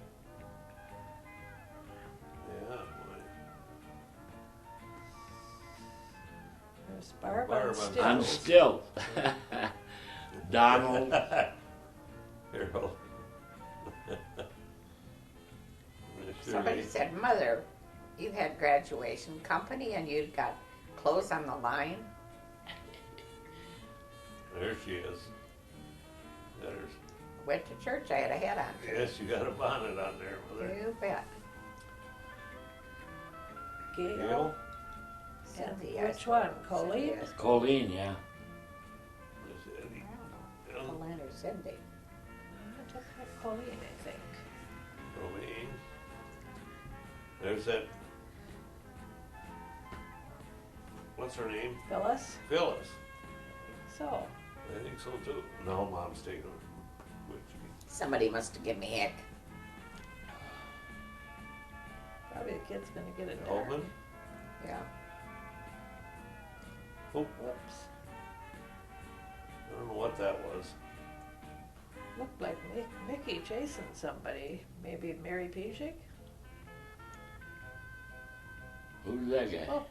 Yeah, boy. There's Barb Barb on on stilts. On stilts. Donald. Harold. Somebody said, Mother, you had graduation company and you'd got clothes on the line. There she is. There's, Went to church, I had a hat on. yes, you got a bonnet on there, Mother. You bet. Gail. Gail. Cindy, which one? Colleen? Cindy, Colleen, yeah. There's Eddie. I don't know. Colleen or Cindy. I took that Colleen, I think. Colleen. There's that. What's her name? Phyllis. Phyllis. So, I think so too. No, Mom's taking her. Somebody must have given me heck. probably the kid's gonna get it there. Altman. Yeah. Oh, Whoops. I don't know what that was. Looked like Mickey chasing somebody. Maybe Mary Pishik? Who's that guy? Oh.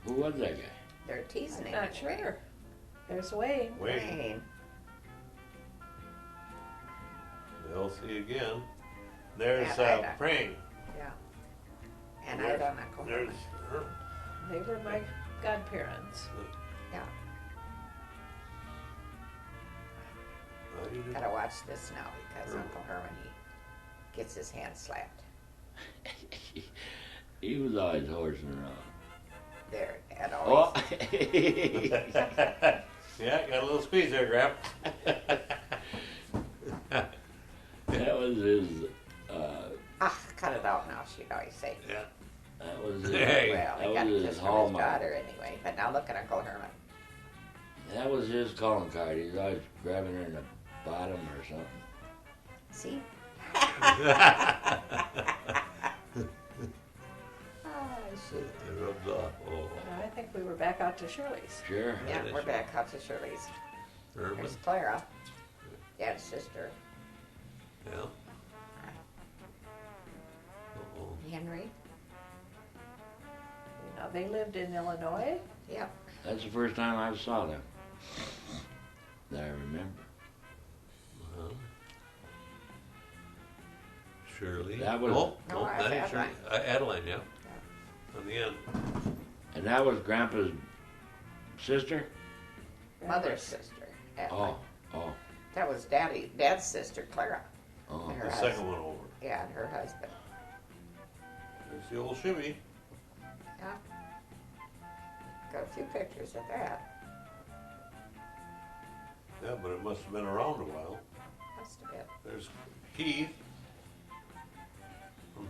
Who was that guy? They're teasing I'm him. not sure. There's Wayne. Wait, Wayne. Elsie again. There's Yeah, I know. Prang. Yeah. And I don't know. There's her. They were my godparents. Yeah. How do you do? Gotta watch this now because Uncle Herman, he gets his hand slapped. He was always horsing around. There, at Oh, always. Yeah, got a little squeeze there, Grap. that was his. Ah, cut it out now, she'd always say. Yeah. That was his. Hey. Well, he that got was this his from his hallmark. daughter anyway. But now look at Uncle Herman. That was his calling card. He's always grabbing her in the bottom or something. See? Ah, shoot. It rubs off. Oh, I think we were back out to Shirley's. Sure. Yeah, is we're she? back out to Shirley's. Herman. There's Clara, Dad's sister. Yeah. Uh-oh. Henry. You know, they lived in Illinois. Yep. That's the first time I saw them. That I remember. Uh-huh. Shirley. That was- Oh, No, no, I that have ain't Shirley. Adeline, yeah. On the end. And that was Grandpa's sister? Mother's sister. Ellen. Oh. That was Dad's sister, Clara. Oh. And her The husband. second one over. Yeah, and her husband. There's the old shimmy. Yeah. Got a few pictures of that. Yeah, but it must have been around a while. Must have been. There's Keith.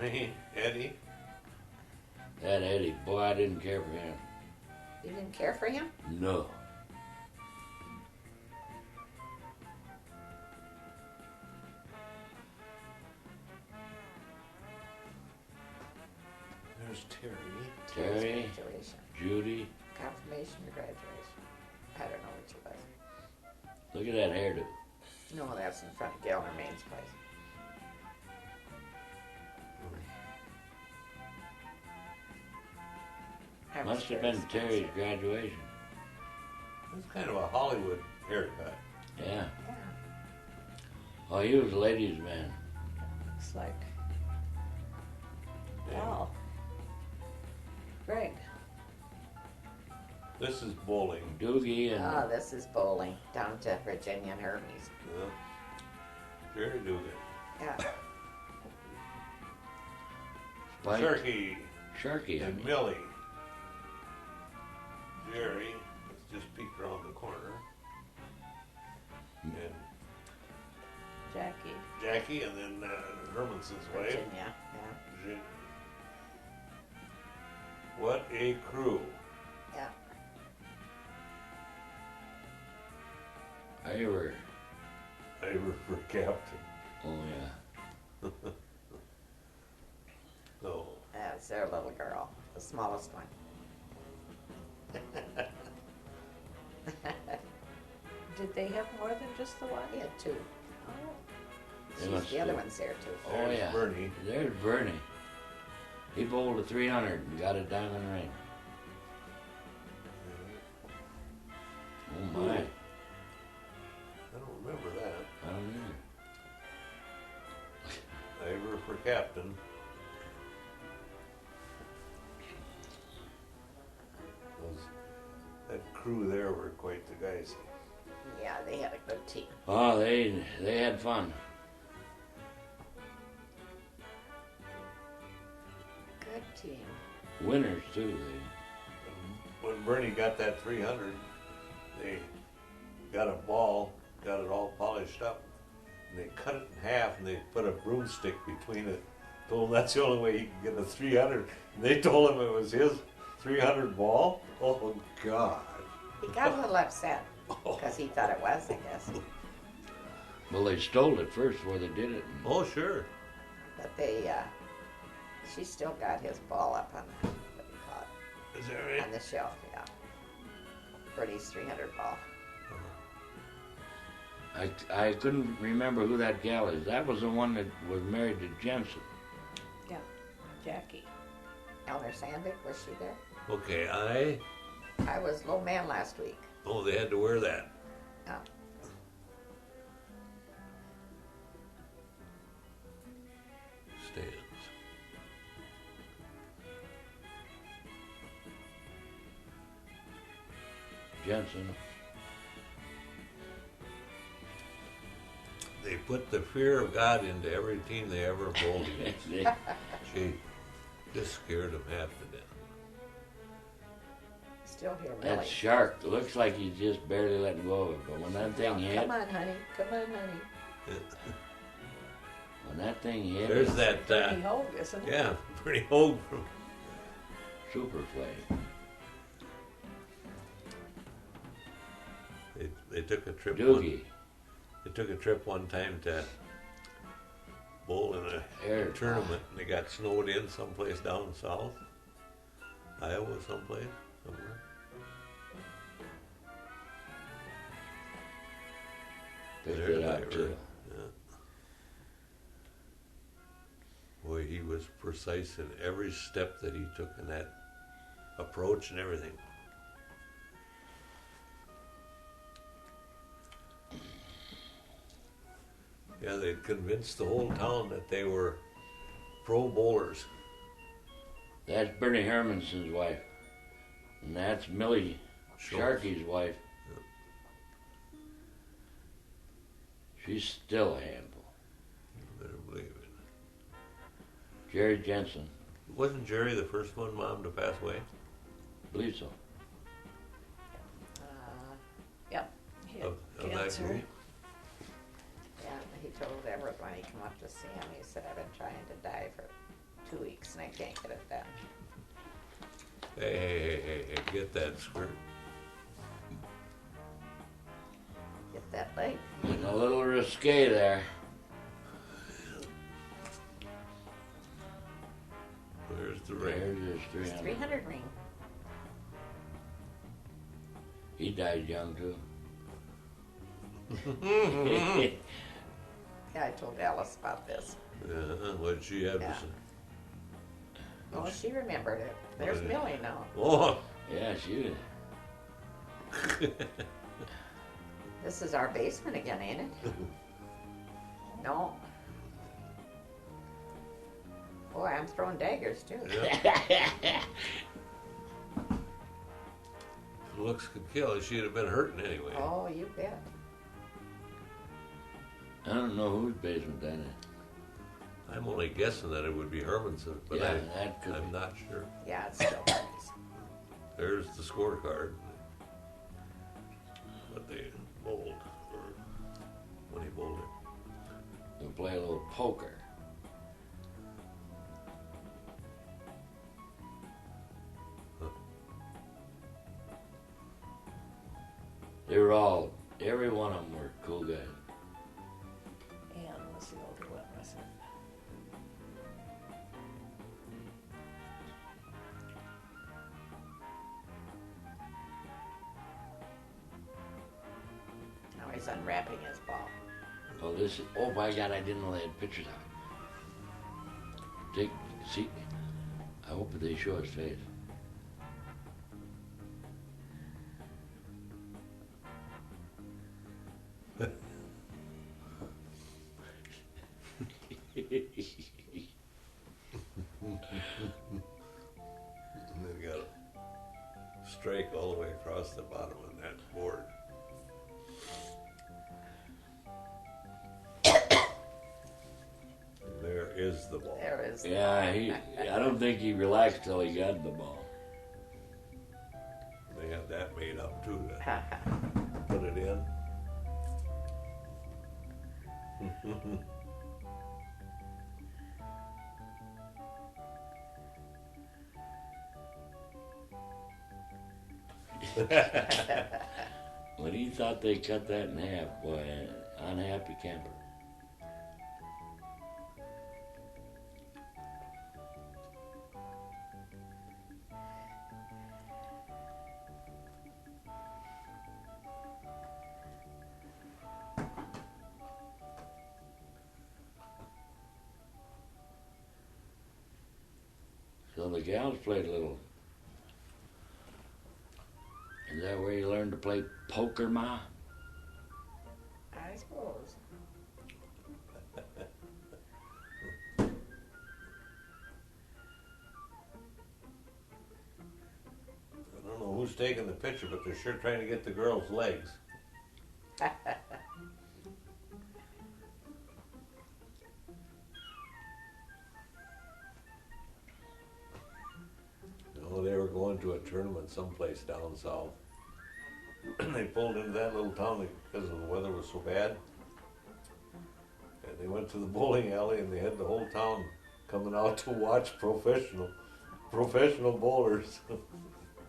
Me, Eddie. That Eddie, boy, I didn't care for him. You didn't care for him? No. There's Terry. Terry, Graduation. Judy, Confirmation or graduation. I don't know which it was. look at that hairdo. No, that's in front of Gail and Main's place. That was Must have very been expensive. Terry's graduation. It's kind of a Hollywood haircut. Yeah. Yeah, Oh, he was a ladies' man. looks like. Yeah. Wow. Greg. This is bowling. Doogie and Oh, this is bowling down to Virginia and Hermes. Jerry Dugan. Yeah. Spike, Sharky Sharky. I and mean. Millie. Jerry has just peeked around the corner. And Jackie. Jackie, and then Hermanson's wife. Virginia. Yeah. Virginia. What a crew. Yeah. Ivor. Ivor for captain. Oh yeah. So, That's their little girl, the smallest one. Did they have more than just the one? He had two. Oh, They She's, must the other have- one's there too. Oh there's yeah. Bernie. There's Bernie. He bowled a 300 and got a diamond ring. Oh my. I don't remember that. I don't know. Ivor for captain. That crew there were quite the guys. Yeah, they had a good team. Oh, they had fun. Good team. Winners too. When Bernie got that 300, they got a ball, got it all polished up, and they cut it in half and they put a broomstick between it. Told him that's the only way he could get a 300. And they told him it was his 300 ball. Oh God! He got a little upset because he thought it was, I guess. Well, they stole it first before they did it. Oh sure. But she still got his ball up on the, what do you call it, Is that right? on the shelf, yeah. Bernie's 300 ball. I couldn't remember who that gal is. That was the one that was married to Jensen. yeah, Jackie. Eleanor Sandvik, was she there? Okay, I was low man last week. Oh, they had to wear that. Oh. Stands. Jensen. They put the fear of God into every team they ever bowled against. She just scared them half to death. Still here, Millie. That shark looks like he's just barely letting go of it, but when that thing hit, Come on, honey. Come on, honey. when that thing hit, There's it, that, Bernie Hogue, isn't it? yeah, pretty old from super flag. they took a trip Doogie. they took a trip one time to bowl in a Air tournament and they got snowed in someplace down south. Iowa someplace, somewhere. Picked There's it up Ivor. too. Boy, he was precise in every step that he took in that approach and everything. Yeah, they'd convinced the whole town that they were pro bowlers. That's Bernie Hermanson's wife, and that's Millie Sharky's wife. She's still a handful. Better believe it. Jerry Jensen, Wasn't Jerry the first one mom to pass away? believe so. Yep. He had Of that cancer. group? Yeah, he told Everett when he came up to see him, he said, I've been trying to die for 2 weeks and I can't get it done. Hey, get that squirt. Get that leg. Getting a little risque there. There's the ring. There's his 300. 300 ring. He died young too. Yeah, I told Alice about this. What'd she have Yeah. to say? Oh, she remembered it. There's Okay. Millie now. Oh, Yeah, she did. This is our basement again, ain't it? No. Boy, I'm throwing daggers too. yeah. Looks could kill. She'd have been hurting anyway. Oh, you bet. I don't know whose basement that is. I'm only guessing that it would be Hermanson, but Yeah, that could I'm be. not sure. Yeah, it's still Hardy's. There's the scorecard. What they bowled, or when he bowled it. We'll play a little poker. They were all, every one of them were cool guys. And was the older one, wasn't it? Now he's unwrapping his ball. Oh, this, oh my God, I didn't know they had pictures of it. Take, see, I hope they show his face. And they've got a strike all the way across the bottom of that board. And there is the ball. There is. Yeah, I don't think he relaxed till he got the ball. They had that made up too to put it in. When he thought they cut that in half, boy, unhappy camper. So the gals played a little. Is that where you learned to play poker, Ma? I suppose. I don't know who's taking the picture, but they're sure trying to get the girl's legs. Oh, they were going to a tournament someplace down south. And they pulled into that little town because the weather was so bad. And they went to the bowling alley and they had the whole town coming out to watch professional bowlers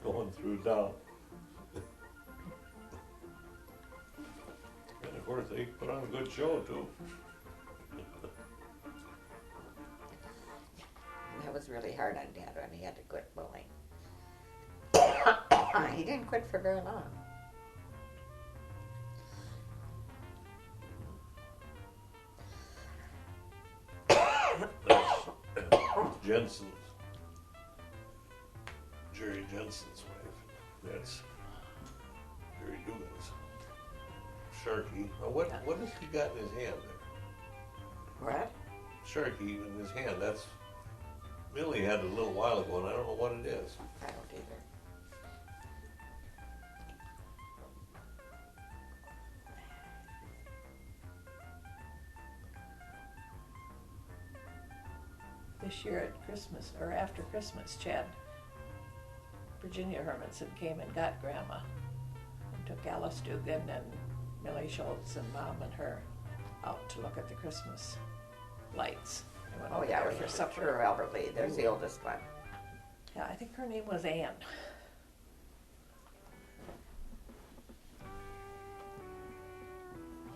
going through town. And of course they put on a good show too. That was really hard on Dad when he had to quit bowling. He didn't quit for very long. Jensen's, Jerry Jensen's wife. That's Jerry Dugan's. Sharky. Now what has he got in his hand there? What? Sharky in his hand. That's Millie had it a little while ago, and I don't know what it is. I don't either. This year at Christmas, or after Christmas, Virginia Hermanson came and got Grandma. And took Alice Dugan and Millie Schultz and Mom and her out to look at the Christmas lights. They went Oh over yeah, there we for were supper. sure Albert Lee. There's the oldest one. Yeah, I think her name was Anne.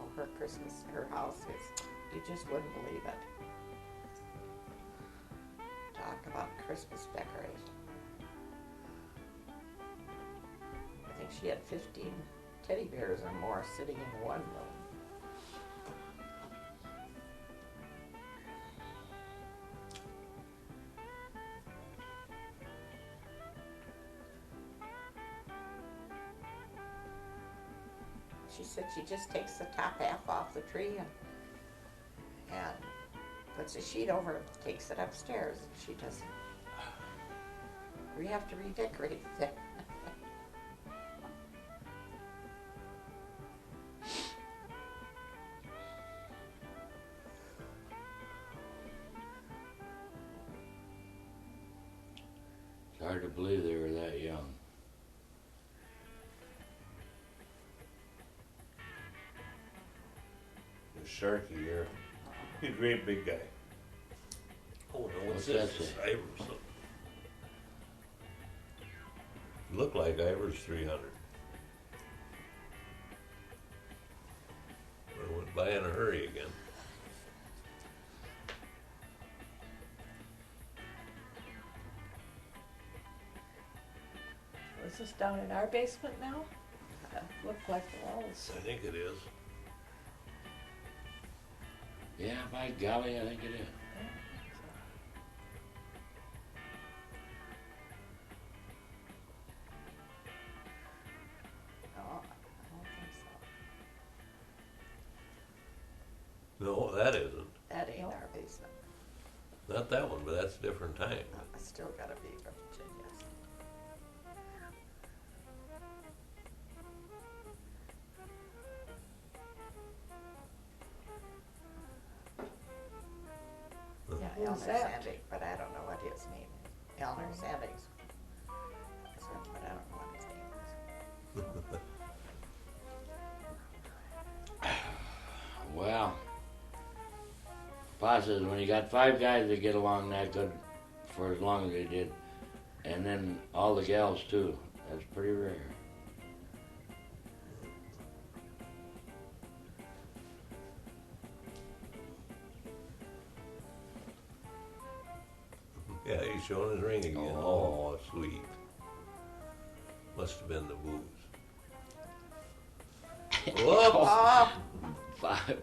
Oh, her Christmas, her house is, you just wouldn't believe it. Talk about Christmas decoration. I think she had 15 teddy bears or more sitting in one room. She said she just takes the top half off the tree and puts a sheet over it, takes it upstairs, and she doesn't. We have to redecorate it. It's hard to believe they were that young. The Sharky here. He's a great big guy. Oh, no, what's What's this? that It's say? Iverson. Looked like Iver's 300. But it went by in a hurry again. Is this down in our basement now? Looked like the walls. I think it is. Yeah, by golly, I think it is. No, I don't think so. No, that isn't. That ain't our basement. Not that one, but that's a different time. I still gotta be from Virginia. Yeah, Who's Elmer that? Sandig, but I don't know what his name is. Elmer Sandig's. But I don't know what his name is. Well, Pa says when you got 5 guys that get along that good for as long as they did, and then all the gals too, that's pretty rare. Yeah, he's showing his ring again. Oh. Oh, sweet. Must have been the booze. Whoops! Oh,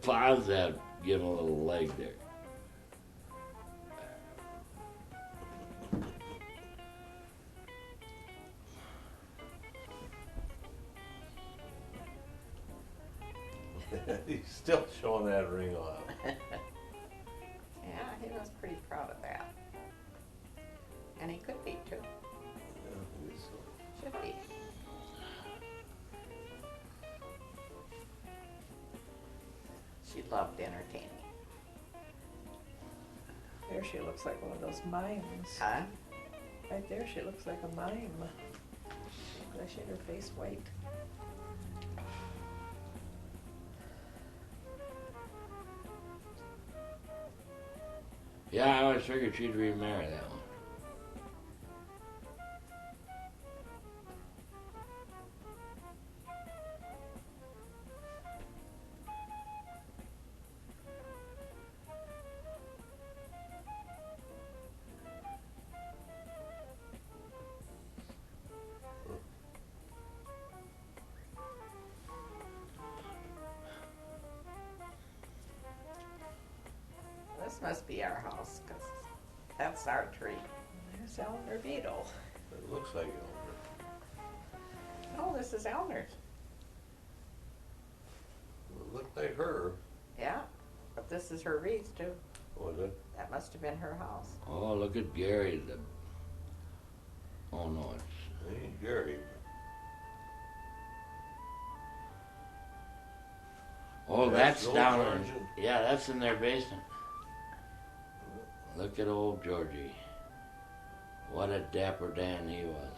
Pa's that give him a little leg there. He's still showing that ring off. yeah, he was pretty proud of that. And he could be too. Should be. She loved entertaining. There she looks like one of those mimes. Huh? Right there she looks like a mime. I shade her face white. Yeah, I always figured she'd remarry that one. This must be our house, 'cause that's our tree. There's Eleanor Beadle. It looks like Elmer. Oh, this is Elmer's. It looked like her. Yeah, but this is her wreath too. Was it? That must have been her house. Oh, look at Gary. Oh no, it's It ain't Gary. oh That's that's Joe down Sargent. in, yeah, that's in their basement. Look at old Georgie. What a dapper Dan he was.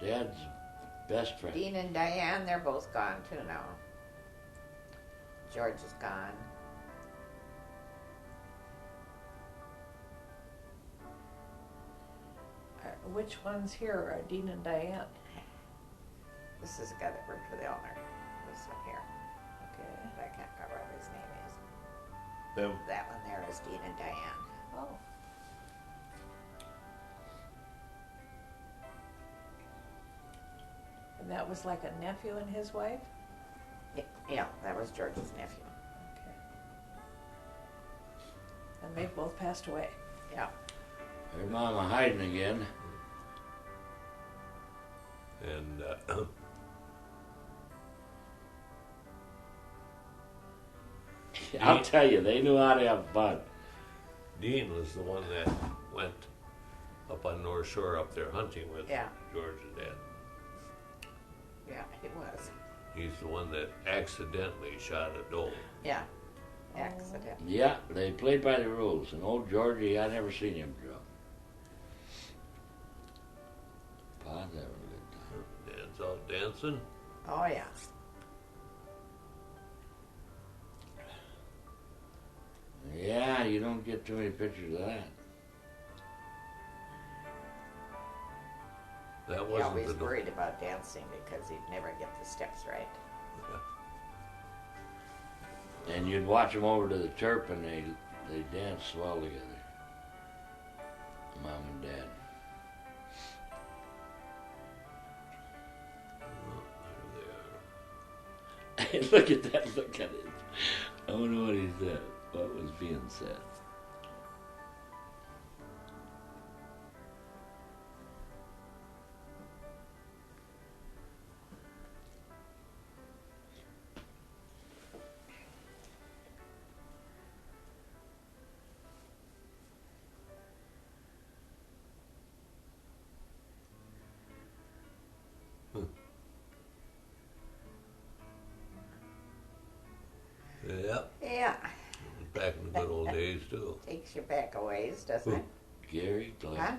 Dad's best friend. Dean and Diane, they're both gone too now. George is gone. Which ones here are Dean and Diane? This is the guy that worked for the owner. This one here. Okay. But I can't remember what his name is. Them. That one there is Dean and Diane. Oh. And that was like a nephew and his wife? Yeah, that was George's nephew. Okay. And they've both passed away. Yeah. There's Mama hiding again. And I'll tell you, they knew how to have fun. Dean was the one that went up on North Shore up there hunting with Yeah. George and Dad. Yeah, he was. He's the one that accidentally shot a doe. Yeah. Accident. Yeah, they played by the rules. And old Georgie, I never seen him drunk. Pa, that was a good time. Dad's out dancing. Oh, yeah. Yeah, you don't get too many pictures of that. That He wasn't always the doe. worried about dancing because he'd never get the steps right. And you'd watch them over to the Terp and they danced well together. Mom and Dad. Oh, there Look at that, look at it. I wonder what he said, what was being said. they are. Yep. Yeah. Back in the good old days too. Takes you back a ways, doesn't it? Gary, Glenn. Huh?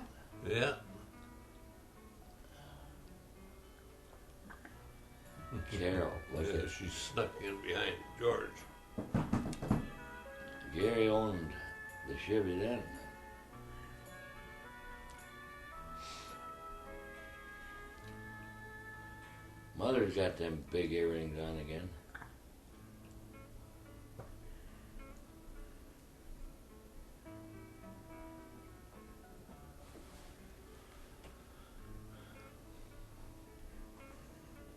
Yeah. Carol, look Yeah, at she snuck in behind George. Gary owned the Chevy then. Mother's got them big earrings on again.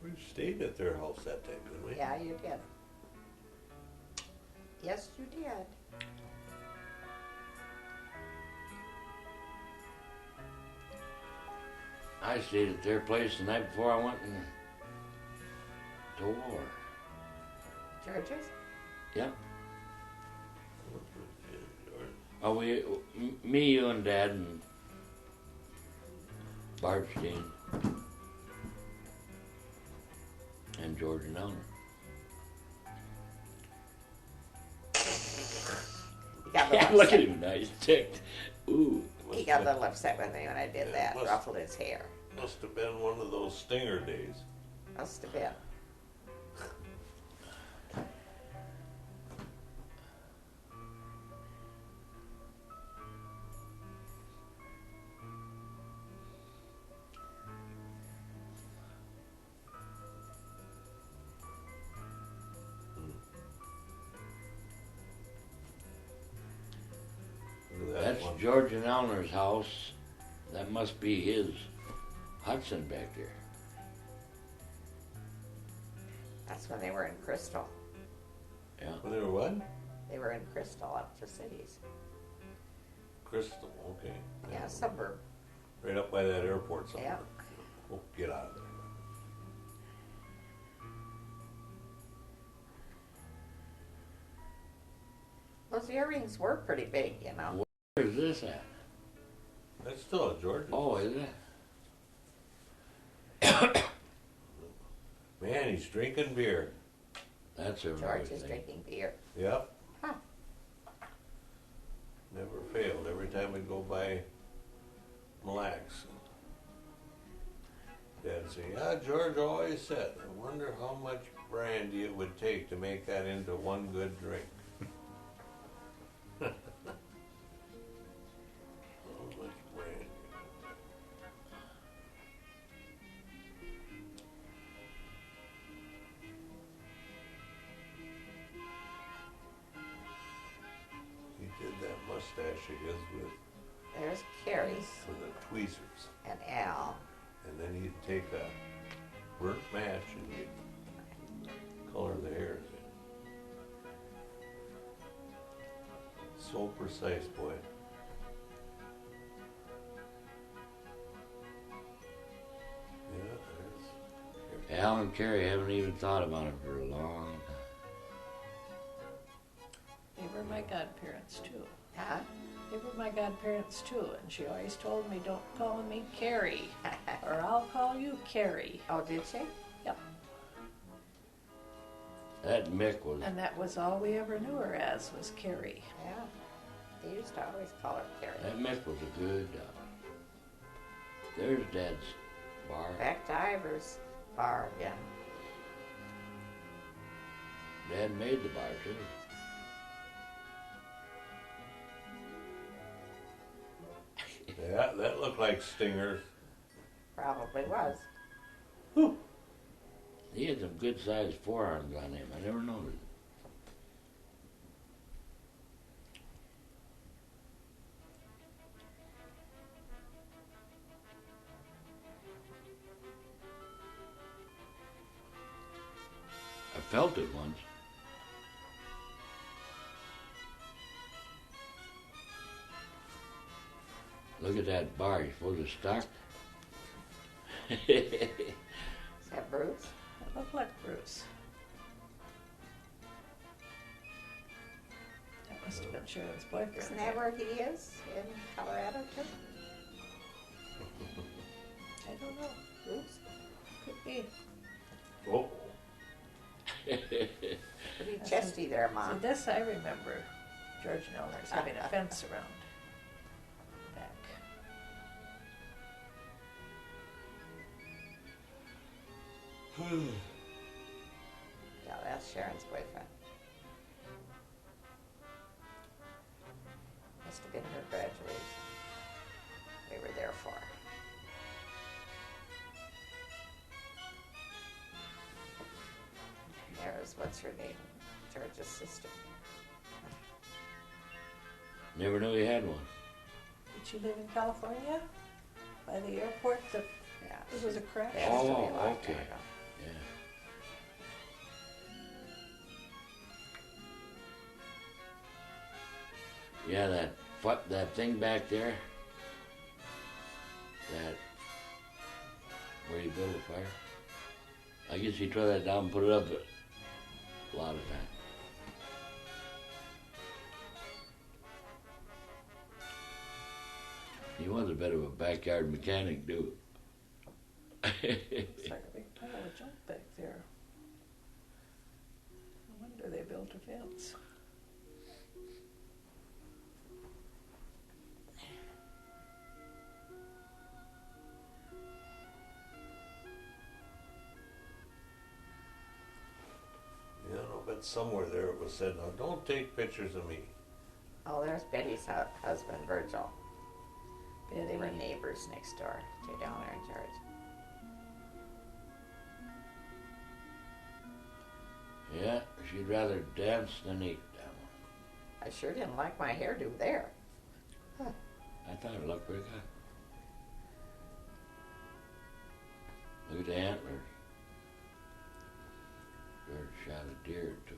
We stayed at their house that time, didn't we? Yeah, you did. Yes, you did. I stayed at their place the night before I went to war. George's? Yep. Yeah, George. Oh, me, you, and Dad, and Barb Steen, and George and Eleanor. He got a Yeah, little look at upset. him now. He's ticked. Ooh. He got a little upset with me when I did that, must- ruffled his hair. Must have been one of those stinger days. Must have been. Look at that That's one. George and Eleanor's house. That must be his Hudson back there. That's when they were in Crystal. Yeah. Well, they were what? They were in Crystal up to cities. Crystal, okay. Yeah, suburb. Right up by that airport somewhere. Yeah. Oh, get out of there. Those earrings were pretty big, you know. Where's this at? That's still a Georgia. Oh, is it? Man, he's drinking beer. That's a George is rare thing. drinking beer. Yep. Huh. Never failed. Every time we go by Mille Lacs, Dad'd say, "Yeah, George always said, I wonder how much brandy it would take to make that into one good drink." How much brandy? He did that mustache of his There's Carrie with the tweezers. and Al. And then he'd take a burnt match and he'd color the hairs in. So precise, boy. Yeah, there's. Al and Carrie haven't even thought about it for a long time. They were my godparents too. Huh? They were my godparents too, and she always told me, don't call me Carrie, or I'll call you Carrie. Oh, did she? Yep. That Mick was, And that was all we ever knew her as, was Carrie. Yeah. They used to always call her Carrie. that Mick was a good there's Dad's bar. Back to Iver's bar again. Dad made the bar too. Yeah, that looked like stingers. Probably was. He had some good sized forearms on him. I never noticed. I felt it once. Look at that bar. You supposed to stuck? Is that Bruce? That looked like Bruce. That must have been Sharon's boyfriend. Isn't that where he is? In Colorado too? I don't know. Bruce? Could be. Oh, Pretty chesty there, See, Mom. this I remember. George and Eleanor's having a fence around back. Yeah, that's Sharon's boyfriend. Must have been her graduation. We were there for. There's, what's her name? George's sister. Never knew he had one. Did she live in California? By the airport that Yeah. it was a crash? Passed Oh, away a long okay. time ago. Yeah. Yeah, that thing back there. That where you build a fire. I guess he tore that down and put it up a lot of times. He was a bit of a backyard mechanic, dude. It's like a big pile of junk back there. No wonder they built a fence. yeah, no, but somewhere there it was said, "Now don't take pictures of me." Oh, there's Betty's husband, Virgil. They were Betty. neighbors next door to Downer and George. Yeah, she'd rather dance than eat that one. I sure didn't like my hairdo there. I thought it looked pretty good. Look at the antlers. George shot a deer or two.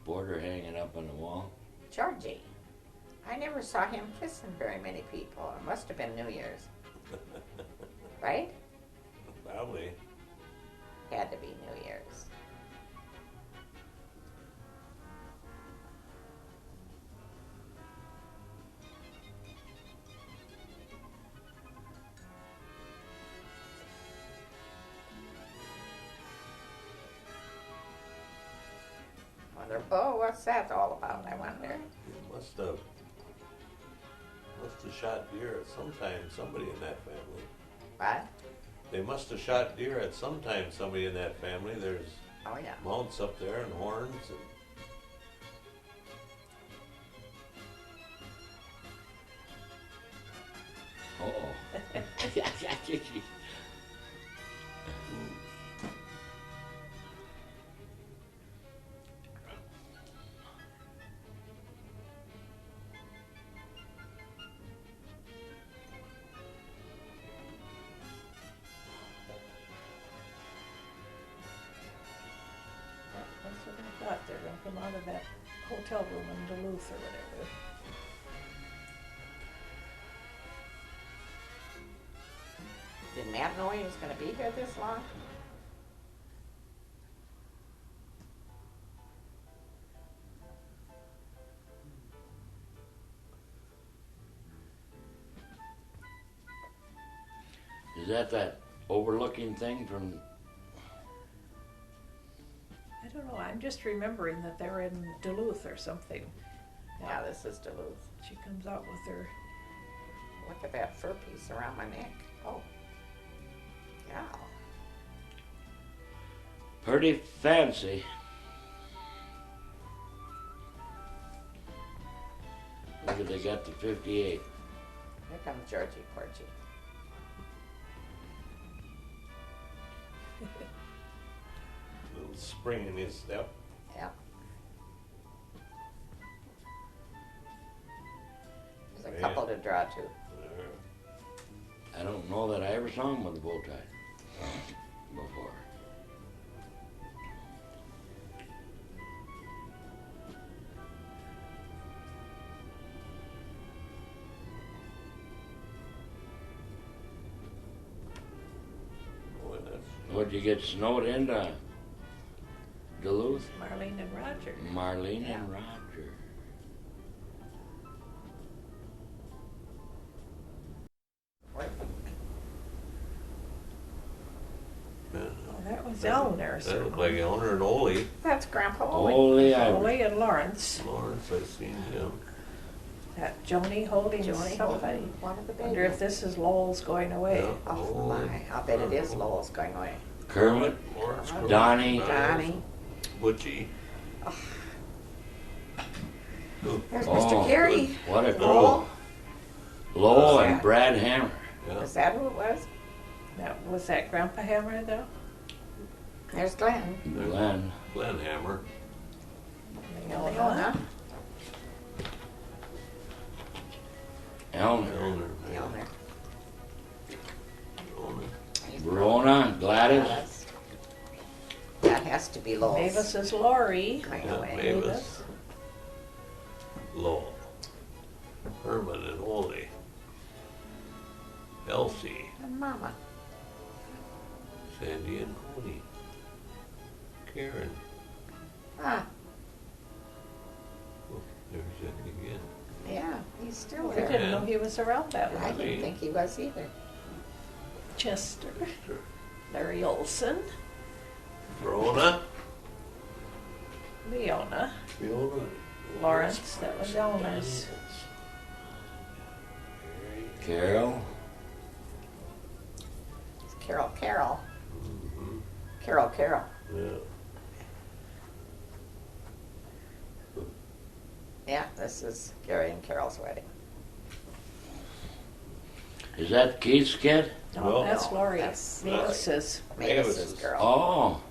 Sporter hanging up on the wall. Georgie. I never saw him kissing very many people. It must have been New Year's. Right? Probably. Had to be New Year's. wonder, oh, what's that all about, I wonder. Must have shot deer at some time, somebody in that family. What? They must have shot deer at some time, somebody in that family. There's Oh, yeah. mounts up there and horns. And Uh-oh. That's what I thought. They're gonna come out of that hotel room in Duluth or whatever. Did Matt know he was going to be here this long? Is that overlooking thing from? I don't know. I'm just remembering that they're in Duluth or something. Yeah, this is Duluth. She comes out with her. Look at that fur piece around my neck. Oh. Yeah. Pretty fancy. Look at they got the 58. Here comes Georgie Porgy. little spring in his step. Yep. There's a couple to draw to. I don't know that I ever saw him with a bow tie before. Boy, that's What'd you get snowed into? Duluth? Marlene and Roger. Marlene Yeah. and Roger. yeah. Oh, that was Eleanor. That looked like Eleanor and Ole. That's Grandpa Ole. Holy Ole Ivory. and Lawrence. Lawrence, I seen him. That Joni holding Joni somebody. holding one of the babies. Wonder if this is Lowell's going away. Yeah. Oh my, I'll bet it is Lowell's going away. Kermit. Lawrence, Donnie. Donnie. Butchie. There's Oh, Mr. Gary. good. What a Lowell. cool. Lowell Yeah. and Brad Hammer. Yeah. Is that who it was? Was that Grandpa Hammer though? There's Glenn. Glenn. Glenn Hammer. Leona. Elmer. Eleanor. Eleanor. Eleanor. Verona. Gladys. Gladys. That has to be Lowell's. Mavis is Lori. Going Yeah, away. Mavis. Lowell. Herman and Ole. Elsie. And Mama. Sandy and Cody. Karen. Ah, Oh, there's Sandy again. yeah, he's still I there. didn't know he was around that I long. didn't think he was either. Chester. Sure. Larry Olson. Verona. Leona. Fiona. Lawrence. That was Eleanor's. Carol. It's Carol. Mm-hmm. Carol. Yeah. Yeah, this is Gary and Carol's wedding. Is that Keith's kid? No, Well, that's Lori. that's Mavis's. Mavis's Mavis's. girl. Oh,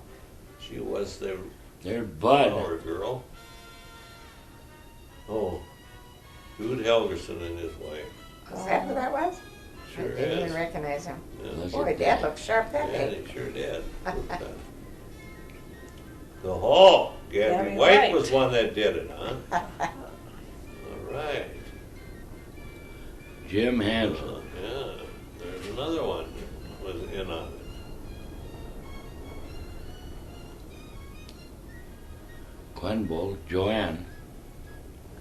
She was the they're Bud. flower girl. Oh, Jude Helgerson and his wife. Is that who that was? Sure I didn't is. even recognize him. Yeah. Look Boy, at Dad that. looked sharp that Yeah, day. they sure did. The Hall. Gabby Gabby White White. was one that did it, huh? All right. Jim Hansen. Yeah. There's another one that was in on it. Quenville. Joanne.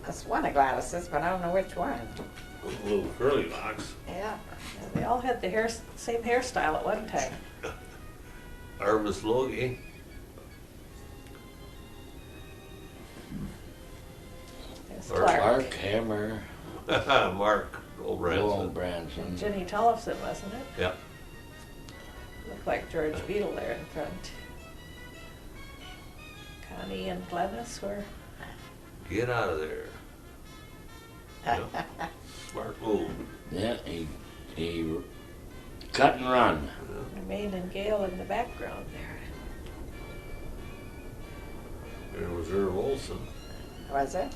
That's one of Gladys's, but I don't know which one. Little curly locks. Yeah. They all had the same hairstyle at one time. Arvis Logie. Clark Hammer, Mark Old Branson. Branson. Jenny Tollefson, wasn't it? Yeah. Looked like George Beadle there in front. Connie and Glennis were. Get out of there. Yeah. Smart move. Yeah, he cut and run. Remain and Gale in the background there. There was Irv Olson. Was it?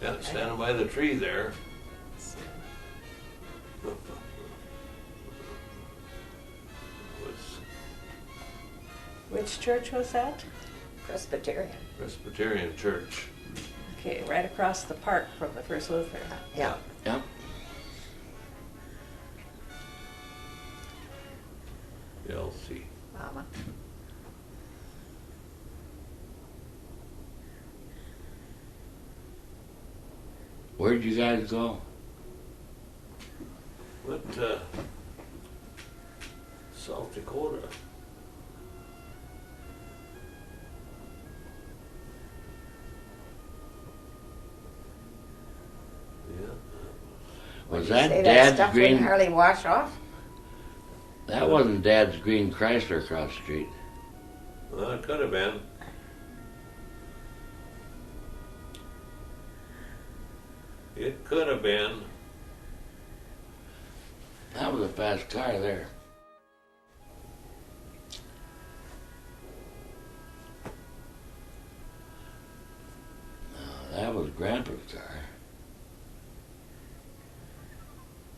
Yeah, standing by the tree there. Was Which church was that? Presbyterian. Presbyterian Church. Okay, right across the park from the First Lutheran. Yeah. Yep. LC. Mama. Where'd you guys go? Went South Dakota. Yeah. Was Say that that Dad's stuff green? wouldn't hardly wash off? That wasn't Dad's green Chrysler across the street. Well, it could have been. It could have been. That was a fast car there. No, that was Grandpa's car.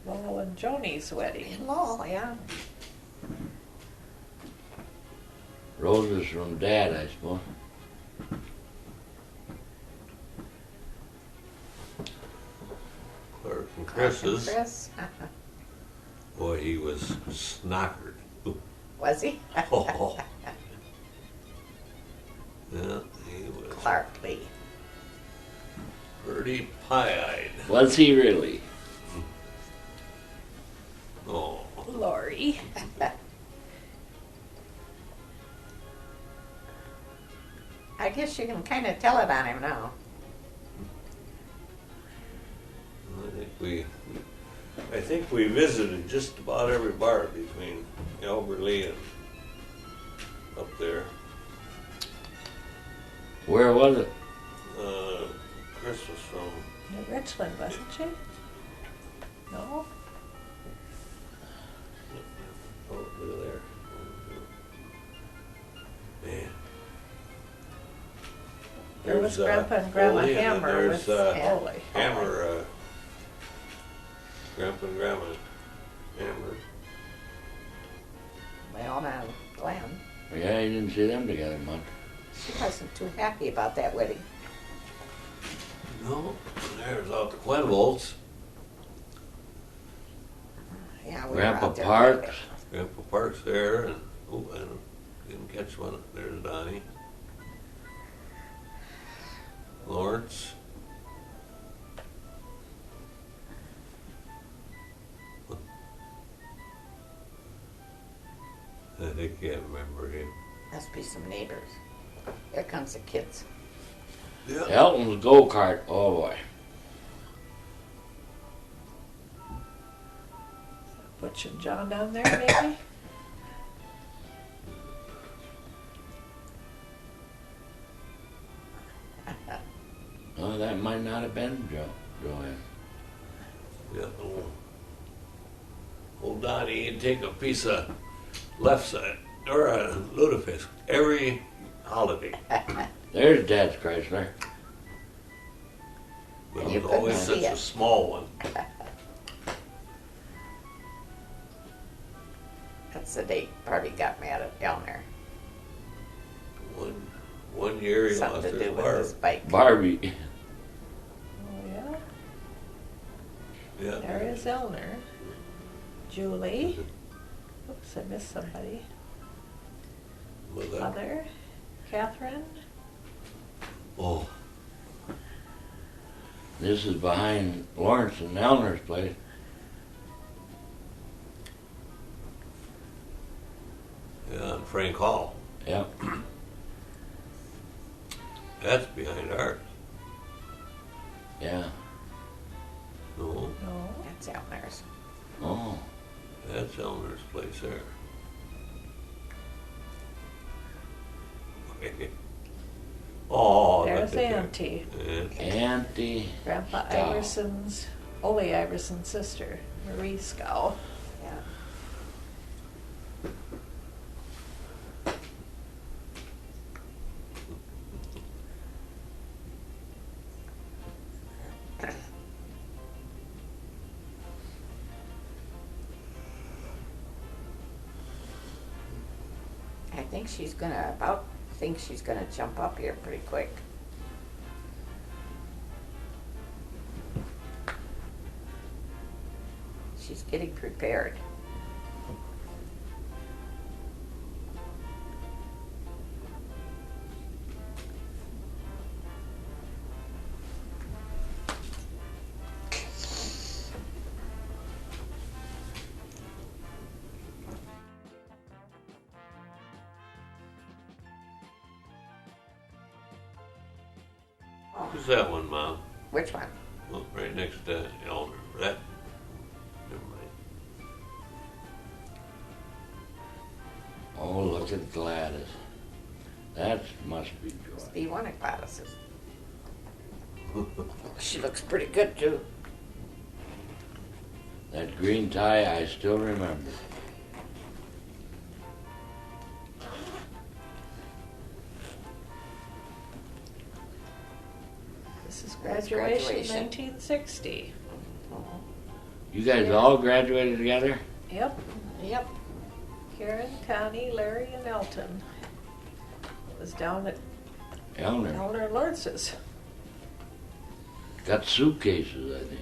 Lowell and Joni's wedding. In Lowell, yeah. Roses from Dad, I suppose. Clark and Chris's. Chris. Boy, he was snockered. Was he? Oh. Yeah, he was Clark Lee. pretty pie-eyed. Was he really? Oh, Lori. I guess you can kind of tell it on him now. I think we visited just about every bar between Elberly and up there. Where was it? Chris was from New Richland, wasn't she? No? over there. Man. There was There's, Grandpa and Grandma Ole, and then Hammer with there's, Ole. Hammer, Grandpa and Grandma Hammer. Well, now, Glenn, Yeah, you didn't see them together much. she wasn't too happy about that wedding. No, there's out the Quenvolts. Yeah, we Grandpa were out there. Parks. Grandpa Park's there, and I didn't catch one. There's Donnie. Lawrence. I can't remember him. Must be some neighbors. Here comes the kids. Yeah. Elton's go-kart. Oh boy. Butch and John down there, maybe? Oh, that might not have been Joanne. Yeah, old Donnie, he'd take a piece of left side, or a lutefisk, every holiday. There's Dad's Chrysler. But You it was couldn't always see such a it. small one. That's the date Barbie got mad at Elmer. One year he Something lost to do his with barb. his bike. Barbie. Oh, yeah? Yeah. There is Elner. Julie. Oops, I missed somebody. Mother. Mother. Catherine. Oh, This is behind Lawrence and Elner's place. yeah, and Frank Hall. Yep. That's behind ours. Yeah. No, No. That's Elmer's. Oh. that's Elmer's place there. Oh, There's look at Auntie. that. Auntie. Grandpa Scow. Iverson's, Ole Iverson's sister, Marie Scow. Yeah. I think she's gonna jump up here pretty quick. She's getting prepared. Who's that one, Mom? Which one? Well, right next to Elmer. That. Never mind. Oh, look at Gladys. That must be Must Joy. be one of Gladys's. She looks pretty good too. That green tie I still remember. This is That's graduation, graduation. 1960. You guys all graduated together? Yep. Yep. Karen, Connie, Larry, and Elton. It was down at Elmer. Elmer Lortz's. Got suitcases, I think.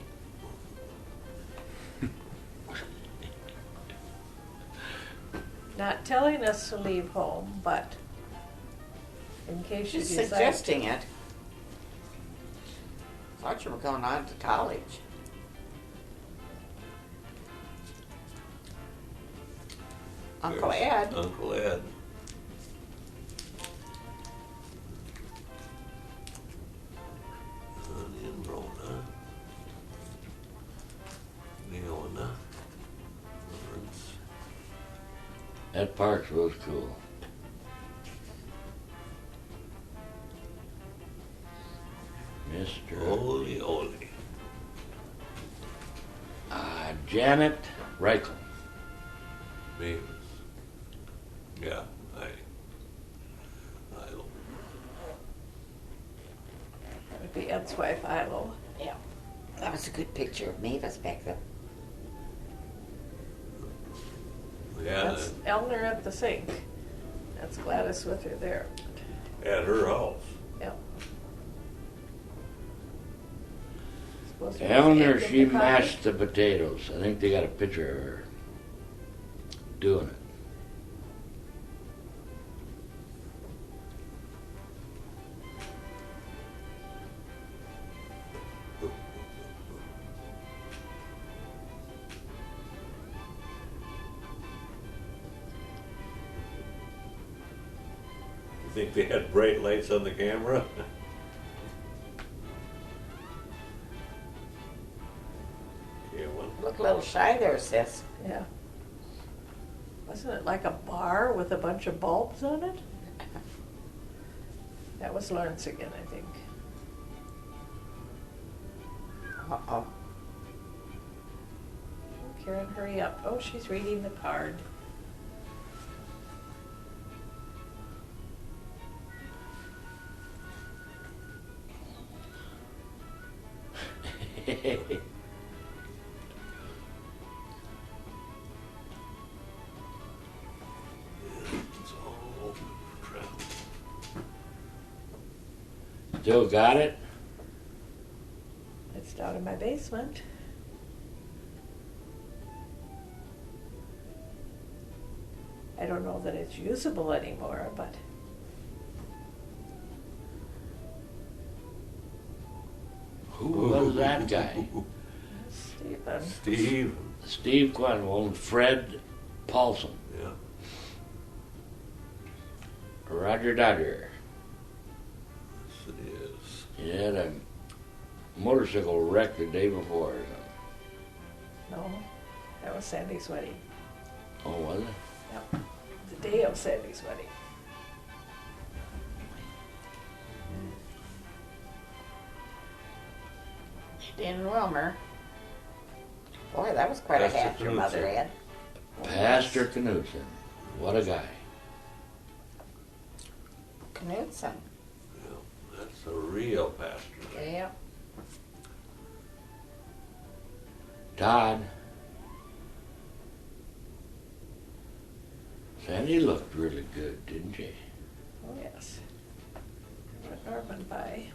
Not telling us to leave home, but in case you She's decide. suggesting it. Thought you were going on to college. Uncle There's Ed. Uncle Ed. And Rona. Leona. Lawrence. That park was cool. Mr. Holy, holy. Janet Reichel. Mavis. Yeah, I don't. That would be Ed's wife, Ilo. Yeah. That was a good picture of Mavis back then. Yeah, That's Elmer at the sink. That's Gladys with her there. at her house. Yep. Supposed to be Eleanor, making she the coffee. mashed the potatoes. I think they got a picture of her doing it. You think they had bright lights on the camera? Okay, one. Look a little shy there, sis. Yeah. Wasn't it like a bar with a bunch of bulbs on it? That was Lawrence again, I think. Uh-oh. Karen, hurry up. Oh, she's reading the card. It's all open for travel. Still got it? It's down in my basement. I don't know that it's usable anymore, but Who was that guy? Stephen. Steve. Steve Quenville and Fred Paulson. Yeah. Roger Dodger. Yes, it is. Yeah, the motorcycle wreck the day before or something. No, that was Sandy's wedding. Oh, was it? Yep. The day of Sandy's wedding. In Wilmer. Boy, that was quite a Pastor hat your mother Knudsen. had. Pastor Knudsen. What a guy. Knudsen. Yeah, that's a real pastor. Yeah. Todd. Sandy looked really good, didn't she? Oh, yes. Went Norman by.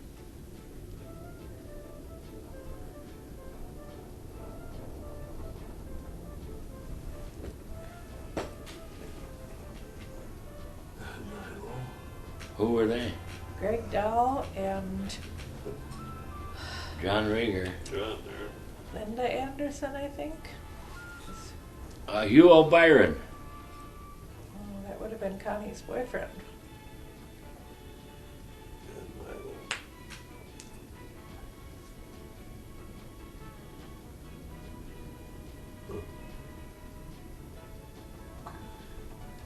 Who were they? Greg Dow and John Rieger. John there. Linda Anderson, I think. Hugh O'Byron. Oh, that would have been Connie's boyfriend. And Milo.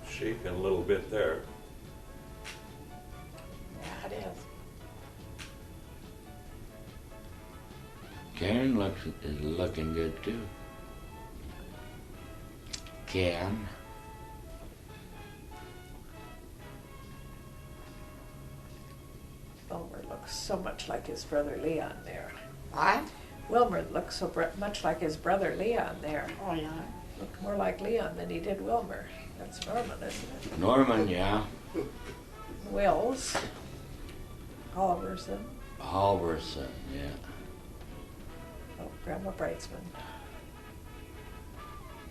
Shaking a little bit there. Yeah, it is. Karen is looking good too. Ken. Wilmer looks so much like his brother Leon there. What? Wilmer looks so much like his brother Leon there. Oh, yeah. Looked more like Leon than he did Wilmer. That's Norman, isn't it? Norman, yeah. Wills. Halverson. Halverson, yeah. Oh, Grandma Brightsman.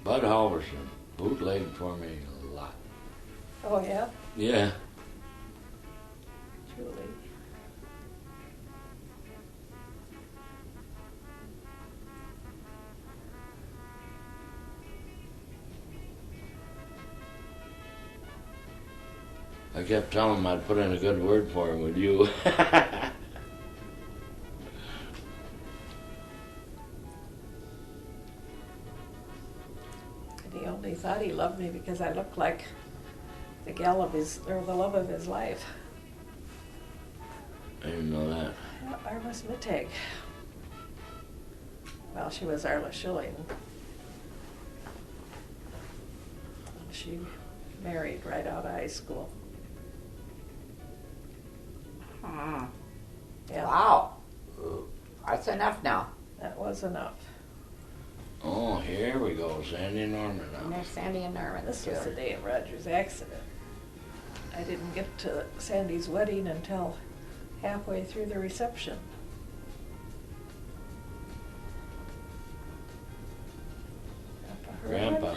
Bud Halverson bootlegged for me a lot. Oh, yeah? Yeah. Julie. I kept telling him I'd put in a good word for him with you. And he only thought he loved me because I looked like the gal of his, or the love of his life. I didn't know that. Yeah, Armis Mittag. Well, she was Arla Schilling. And she married right out of high school. Hmm. Yeah, Wow. That's enough now. that was enough. Oh, here we go, Sandy and Norman And now. there's Sandy and Norman, This too. was the day of Roger's accident. I didn't get to Sandy's wedding until halfway through the reception. Herman Grandpa.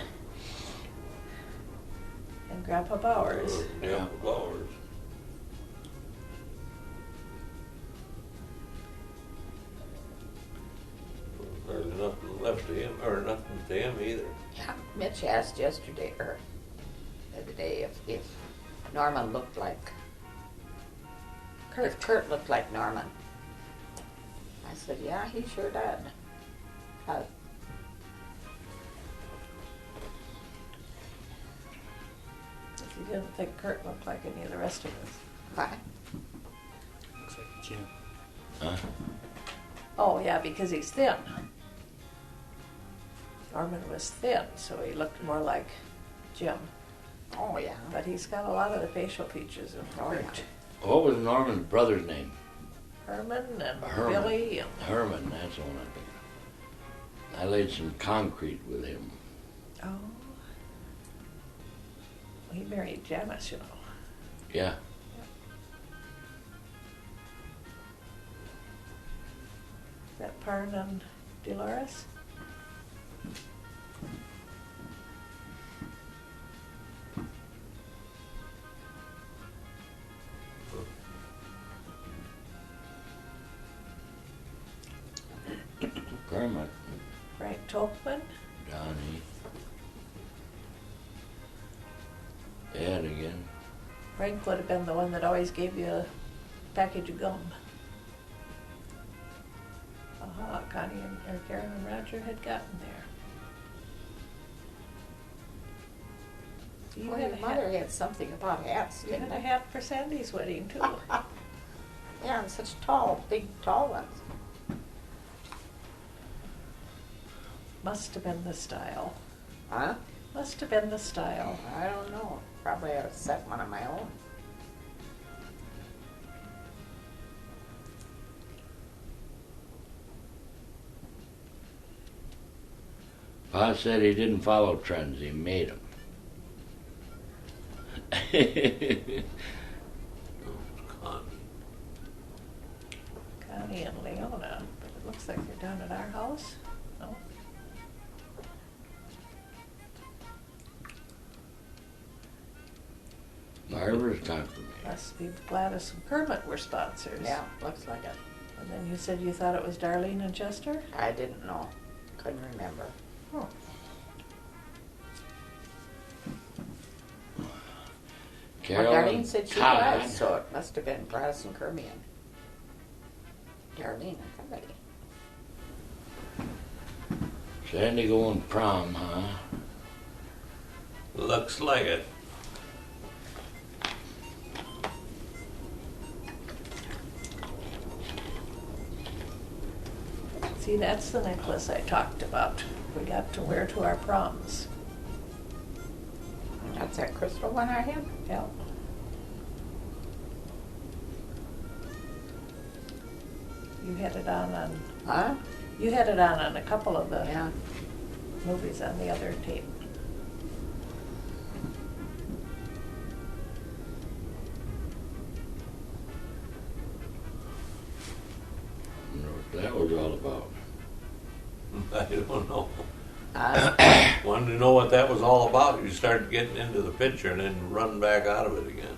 And Grandpa Bowers. Yeah, flowers. There's nothing left to him, or nothing to him either. Yeah, Mitch asked yesterday, or the other day, if Norman looked like, if Kurt looked like Norman. I said, yeah, he sure did. Because He didn't think Kurt looked like any of the rest of us. what? Looks like Jim. Huh? Oh, yeah, because he's thin. Norman was thin, so he looked more like Jim. Oh, yeah. But he's got a lot of the facial features of Oh, Kurt. yeah. What was Norman's brother's name? Herman and Herman. Billy and Herman, that's the one I think. I laid some concrete with him. oh, well, he married Janice, you know. Yeah. Is that Parn and Dolores? Kermit, Frank Tolkman? Johnny. Ed again. Frank would have been the one that always gave you a package of gum. Connie or Karen and Roger had gotten there. You Well, had your a mother hat. had something about hats, You didn't had a you? hat for Sandy's wedding too. Yeah, and such tall, big, tall ones. Must have been the style. Huh? Must have been the style. I don't know. Probably I set one of my own. Pa said he didn't follow trends, he made them. Connie. Connie and Leona, but it looks like they're down at our house. No? Barbara's confirmation. Must be Gladys and Kermit were sponsors. Yeah, looks like it. And then you said you thought it was Darlene and Chester? I didn't know. Couldn't remember. Oh. Carol Well, Darlene and said she Todd. was, so it must have been Gladys and Kermit. Darlene and somebody. Sandy going prom, huh? Looks like it. See, that's the necklace I talked about. We got to wear to our proms. That's that crystal one I had? Yeah. You had it on Huh? you had it on a couple of the Yeah. movies on the other tape. I wonder what that was all about. I don't know. Uh, Wanted to know what that was all about. You started getting into the picture and then run back out of it again.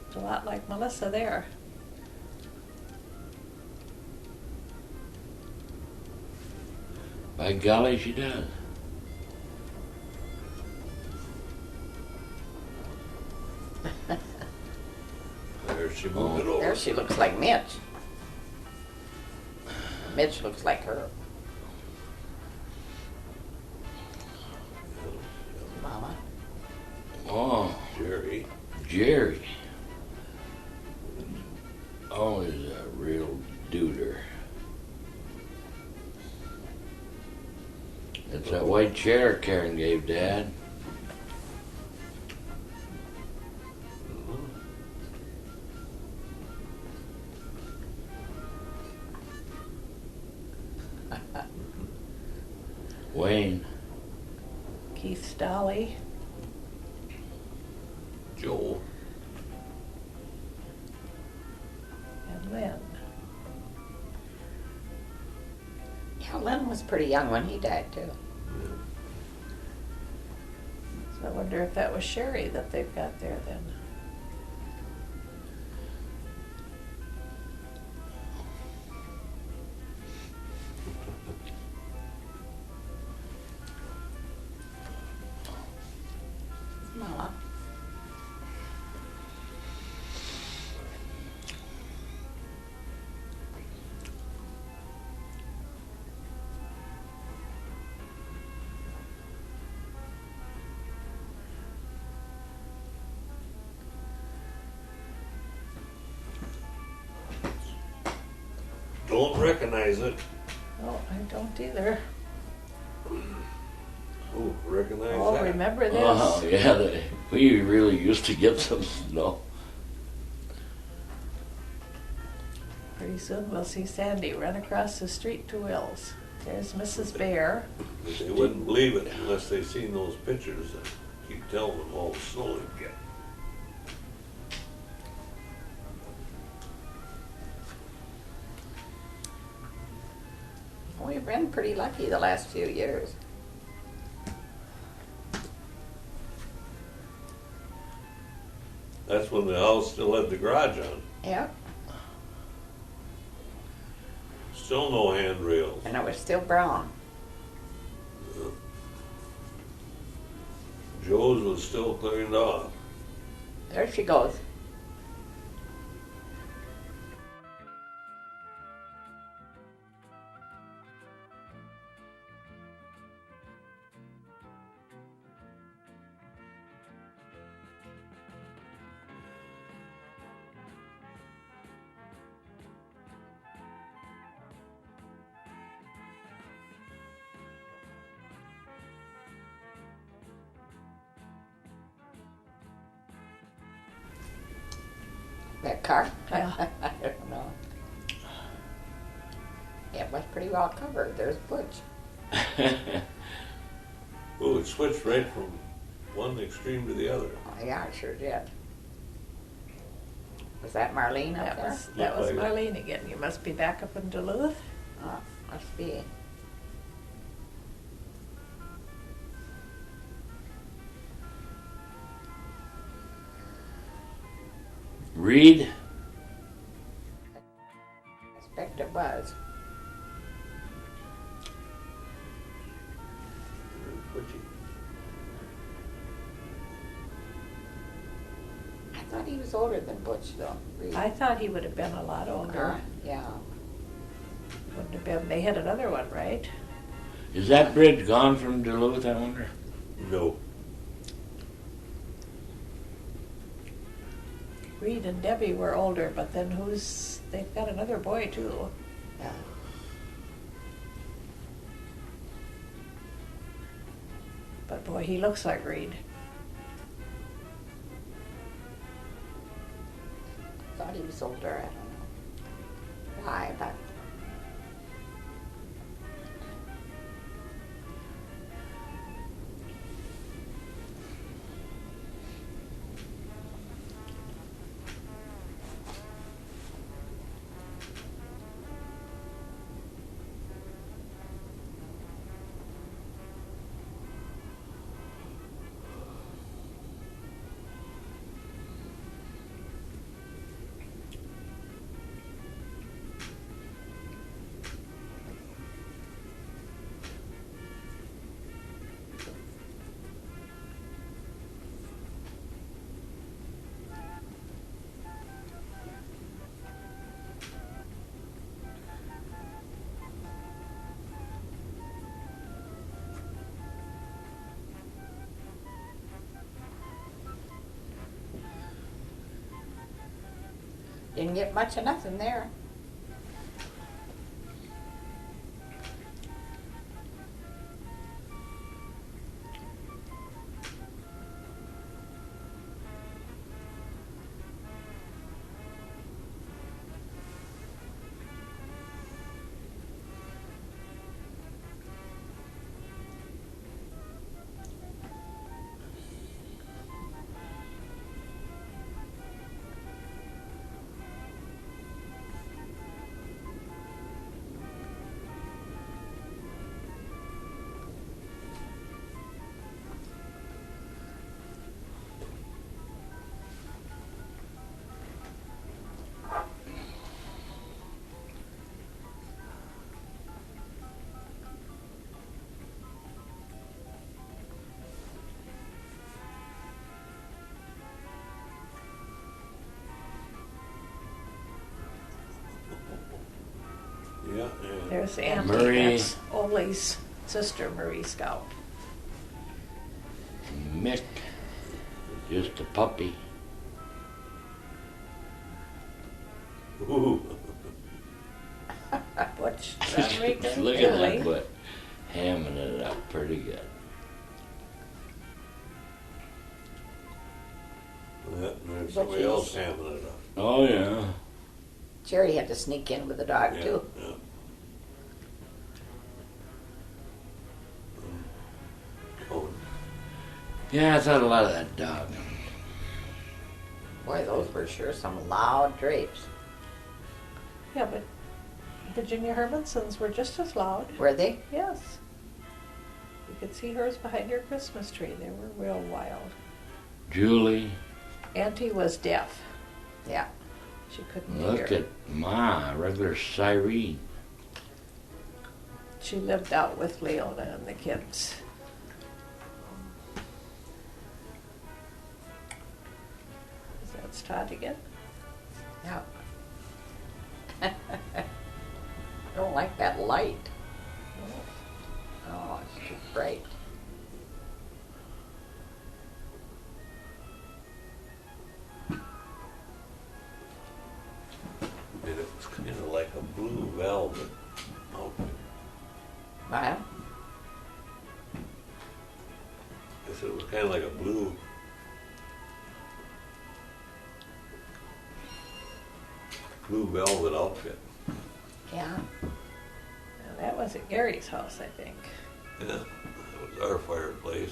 It's a lot like Melissa there. By golly, she does. There she moved it over. there she looks like Mitch. Mitch looks like her. Mama. Oh, Jerry. Jerry. Always a real duder. It's that white chair Karen gave Dad. Mhm. Wayne. Keith's dolly. Joel. And Lynn. Yeah, Len was pretty young when he died, too. So I wonder if that was Sherry that they've got there then. Mama. Don't recognize it. Oh, I don't either. Oh, recognize Oh, that. remember this? Oh, yeah, we really used to get some snow. Pretty soon we'll see Sandy run across the street to Will's. There's Mrs. Bear. But they wouldn't believe it unless they seen those pictures that keep telling them all the snow they get. We've been pretty lucky the last few years. That's when the house still had the garage on. Yeah, Still no handrails. and it was still brown. Joe's was still cleaned off. There she goes. That car? Yeah. I don't know. It was pretty well covered. There's Butch. Oh, it switched right from one extreme to the other. Oh, yeah, it sure did. Was that Marlene up That there? was Looked like it. Marlene again. You must be back up in Duluth. Oh, must be. Reed? I expect it was. Butchie. I thought he was older than Butch, though. Reed. I thought he would have been a lot older. Yeah. Wouldn't have been. They had another one, right? Is that bridge gone from Duluth, I wonder? No. Reed and Debbie were older, but then they've got another boy too. Yeah. But boy, he looks like Reed. Thought he was older. I don't know why, but didn't get much of nothing there. Yeah, yeah. There's Auntie. Marie. That's Ole's sister, Marie Scout. Mick, just a puppy. Ooh. Butch, Rodriguez, Look at Italy. that butt. Hamming it up pretty good. That, and there's somebody else hamming it up. Oh, yeah. Jerry had to sneak in with the dog, Yeah, too. yeah. Cone. Yeah, I thought a lot of that dog. Boy, those were sure some loud drapes. Yeah, but Virginia Hermanson's were just as loud. Were they? Yes. You could see hers behind your Christmas tree. They were real wild. Julie, Auntie was deaf. Yeah. She couldn't look hear. at Ma, regular siren. She lived out with Leona and the kids. It's Todd again. Yeah. I don't like that light. Oh, it's too bright. And it was kind of like a blue velvet outfit. What? I said it was kind of like a blue velvet outfit. Yeah. Now, that was at Gary's house, I think. Yeah, that was our fireplace.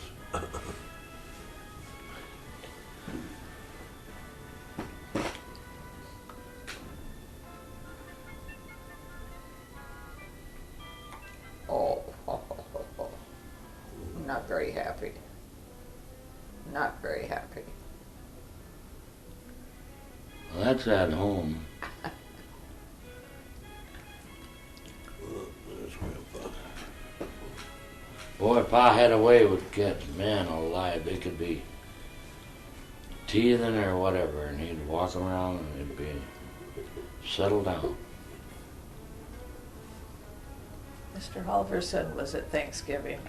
Oh, not very happy. Not very happy. Well, that's at home. There's Grandpa. Boy, if I had a way with kids, man alive, they could be teething or whatever, and he'd walk around and it'd be settled down. Mr. Halverson was at Thanksgiving.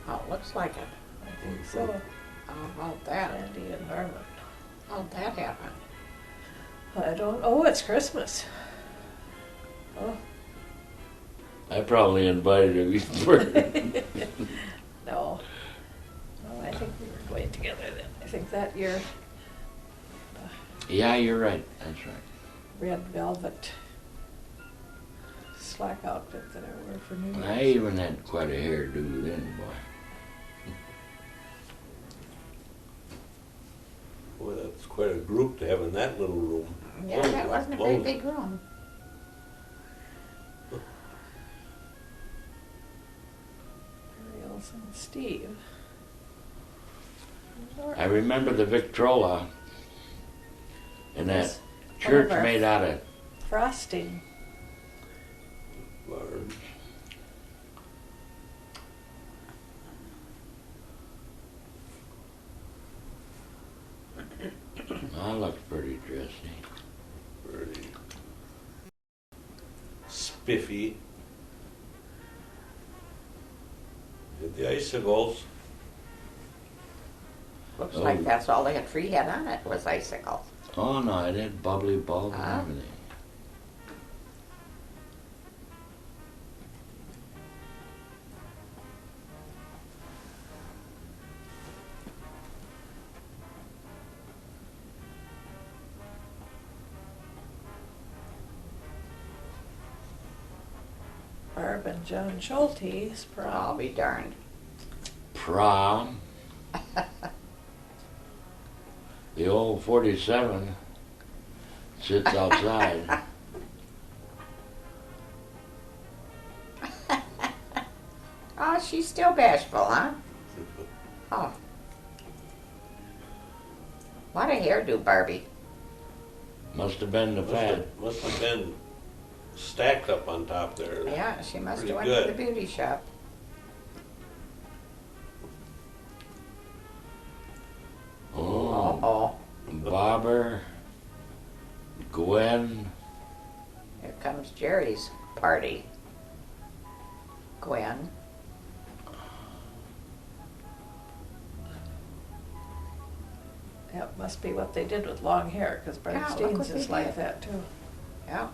Oh, it looks like it. I think so. How about that? Andy and Norman. How'd that happen? I don't know. It's Christmas. Oh. I probably invited him first. No. No, I think we were going together then. I think that year, Yeah, you're right. That's right. red velvet slack outfit that I wore for New Year's. I even had quite a hairdo then, boy. Boy, that's quite a group to have in that little room. Yeah, that wasn't a very big room. Ariel's and Steve. I remember the Victrola in that Yes. church One of our made out of frosting. Large. that looks pretty dressy. Pretty spiffy. Did the icicles. Looks Oh. like that's all they had free had on it was icicles. Oh no, it had bubbly balls Huh? and everything. Barb and John Schulte's I'll prom. be darned. Prom. The old 47 sits outside. Oh, she's still bashful, huh? Oh. What a hairdo, Barbie. Must have been the fat. Must have been stacked up on top there. Yeah, she must Pretty have went to the good. beauty shop. Oh, Oh, Bobber, Gwen. here comes Jerry's party. Gwen. That must be what they did with long hair, because Yeah, look Bernstein's what is they like did. that too. Yeah.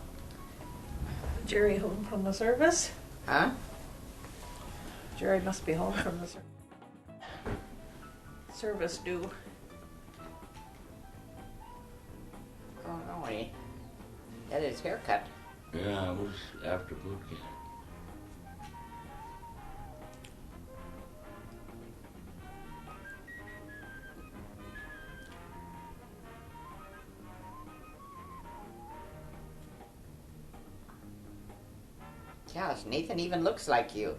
Jerry home from the service? Huh? Jerry must be home from the service due. Oh, no, he had his hair cut. Yeah, it was after boot camp. Gosh, Nathan even looks like you.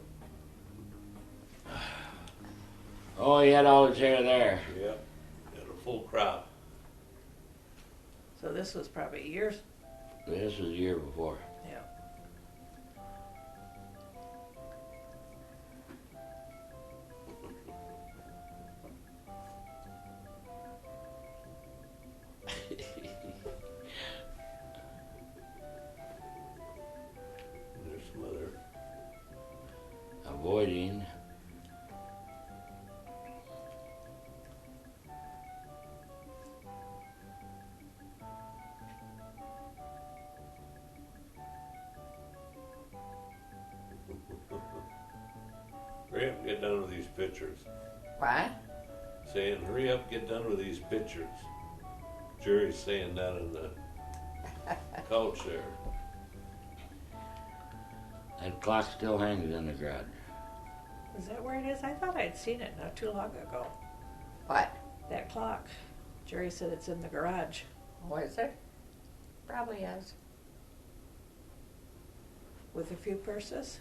Oh, he had all his hair there. Yep. Got a full crop. So this was probably years. This was the year before. Yeah. Hurry up and get done with these pictures. What? Saying, hurry up, get done with these pictures. Jerry's saying down in the couch there. That clock still hangs in the garage. Is that where it is? I thought I'd seen it not too long ago. What? That clock. Jerry said it's in the garage. Oh, is it? Probably is. With a few purses.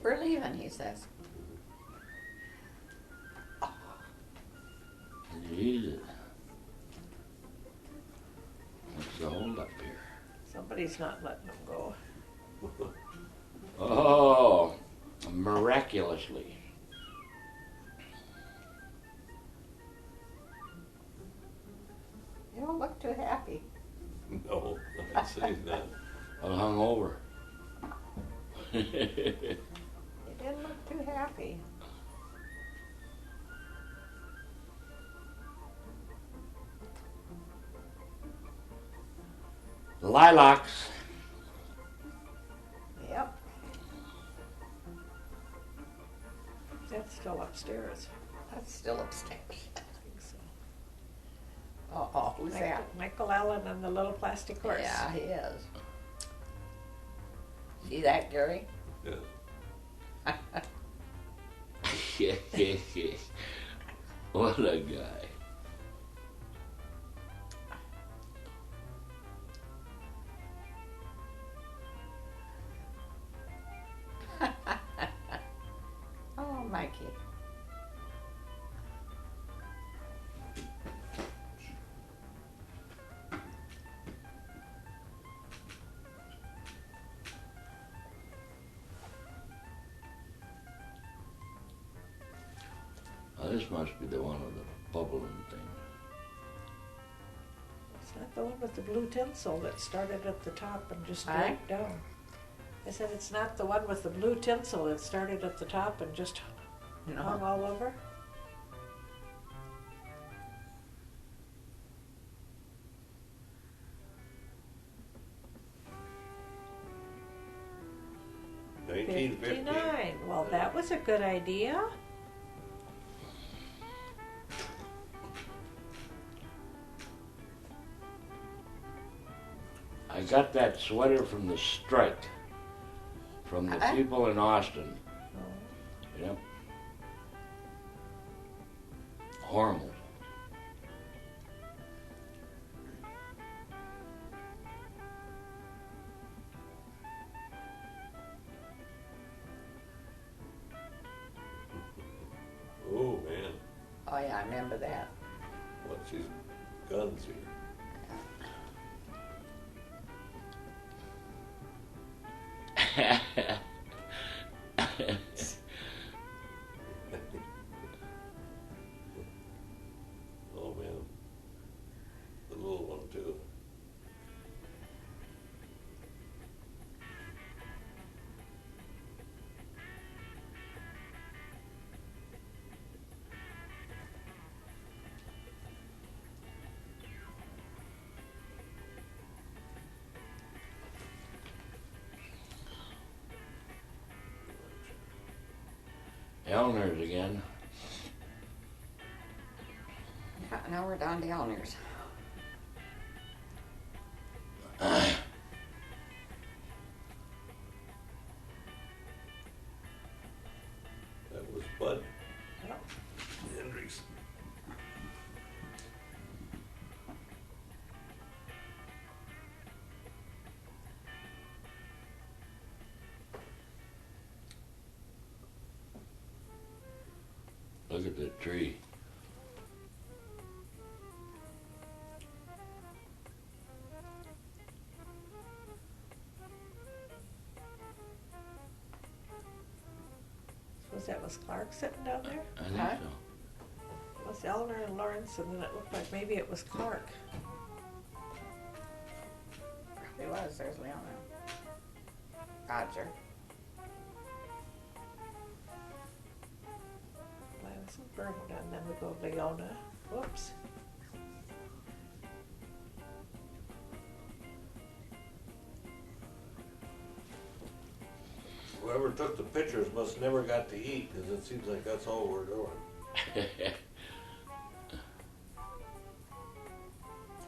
We're leaving, he says. Jesus. What's the hold up here? Somebody's not letting them go. Oh, miraculously. You don't look too happy. No, I'd say not. I'm hungover. You didn't look too happy. Lilacs. Yep. That's still upstairs. That's still upstairs. I think so. Oh, who's that? Michael Allen and the little plastic horse. Yeah, he is. See that, Gary? Yeah. What a guy. Oh, Mikey. Oh, this must be the one with the bubbling thing. It's not the one with the blue tinsel that started at the top and just Huh? dragged down. I said it's not the one with the blue tinsel that started at the top and just hung all over. $19.50. Well, that was a good idea. I got that sweater from the strike. From the people in Austin. Yep. Horrible. Oh, man. Oh, yeah, I remember that. What's these guns here? Oh, man. The little one, too. Elner's again. Yeah, now we're down to Elner's. That was Bud Yep. Hendricks. Look at the tree. Suppose that was Clark sitting down there? I think Huh? so. It was Eleanor and Lawrence, and then it looked like maybe it was Clark. Probably was. There's Leona. Roger. Gladys and Bermuda, and then we go Leona. Whoops. Whoever took the pictures must never got to eat, because it seems like that's all we're doing.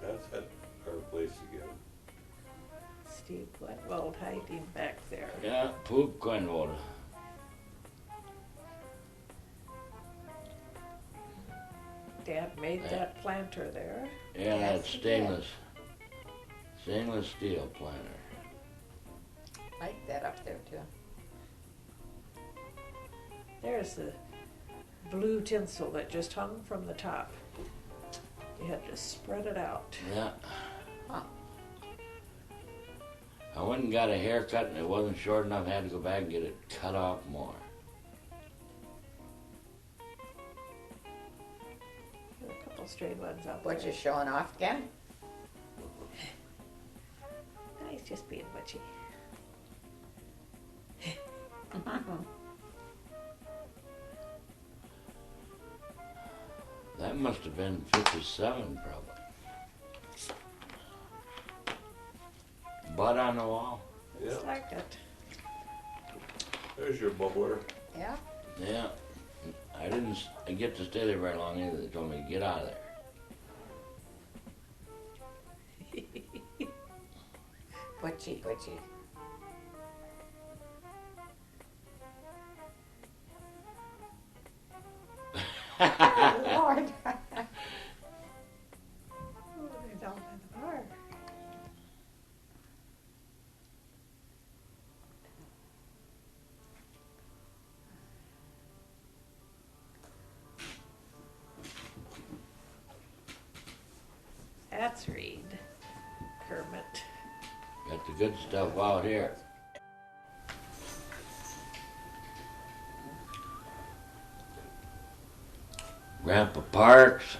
That's at our place again. Steve Glenwald hiding back there. Ja, poep kan worden. Dad made that planter there. Yeah, Yes, that's he did. stainless steel planter. Like that up there too. There's the blue tinsel that just hung from the top. You had to spread it out. Yeah. Huh. I went and got a haircut and it wasn't short enough. I had to go back and get it cut off more. There are a couple straight ones out What, there. you showing off again? No, he's just being witchy. That must have been 57 probably. Butt on the wall. Yeah, Looks like it. there's your bubbler. Yeah. Yeah. I didn't get to stay there very long either. They told me to get out of there. Butchie, butchie. Lord. Oh, they're down by the bar. That's Reed. Kermit. Got the good stuff out here. Grandpa Parks,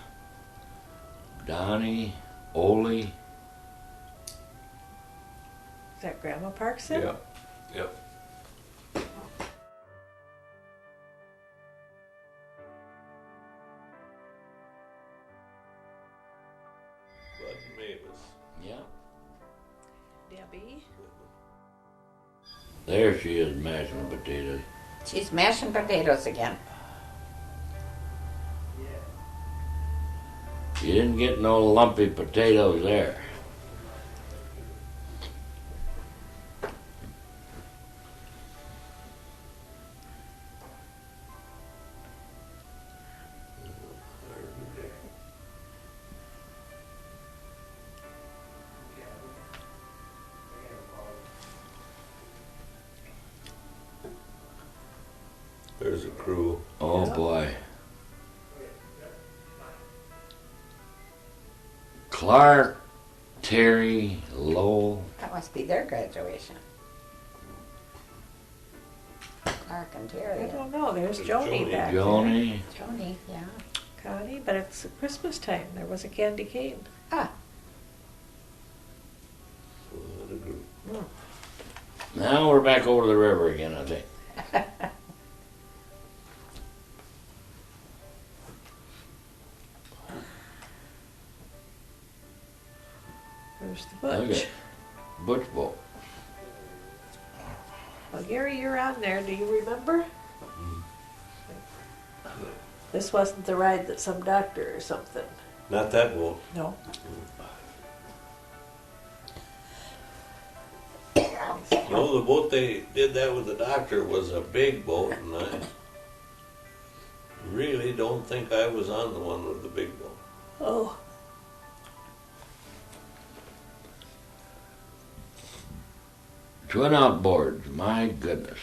Donnie, Ole. Is that Grandma Parkson? Yep. Bud and Mavis. Yeah. Debbie. There she is mashing potatoes. She's mashing potatoes again. You didn't get no lumpy potatoes there. There's a crew. Oh Yeah. boy. Clark, Terry, Lowell. That must be their graduation. Clark and I Terry. don't know. There's There's Joni Joni. back Joni. Joni, yeah. there. Connie, but it's Christmas time. There was a candy cane. Ah, What a group. Now we're back over the river again, I think. There's the Look Butch. at Butch boat. Well, Gary, you're on there. Do you remember? This wasn't the ride that some doctor or something. Not that boat. No. No, the boat they did that with the doctor was a big boat, and I really don't think I was on the one with the big boat. Oh, Twin outboards, my goodness.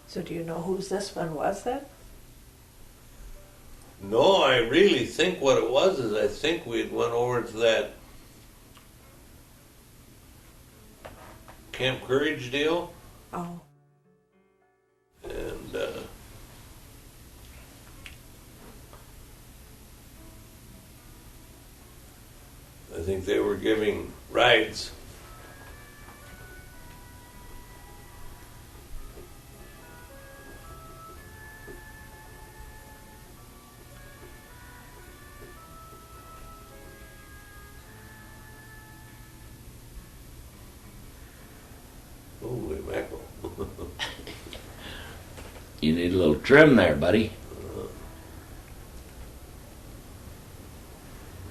so do you know whose this one was then? No, I really think what it was is I think we had went over to that Camp Courage deal, Oh, and I think they were giving rides. You need a little trim there, buddy.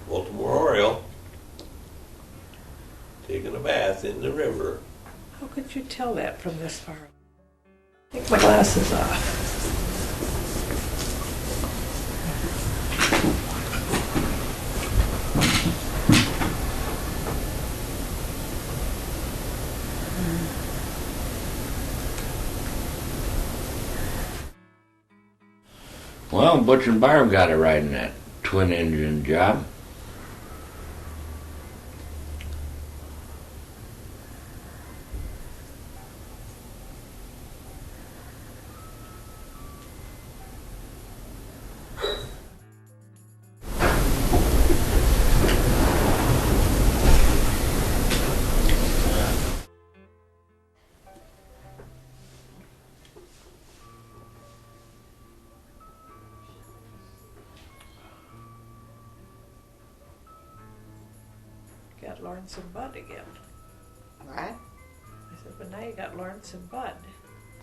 Baltimore Oriole taking a bath in the river. How could you tell that from this far? Take my glasses off. Well, Butch and Barb got it right in that twin engine job. Got Lawrence and Bud again. What? I said, but now you got Lawrence and Bud.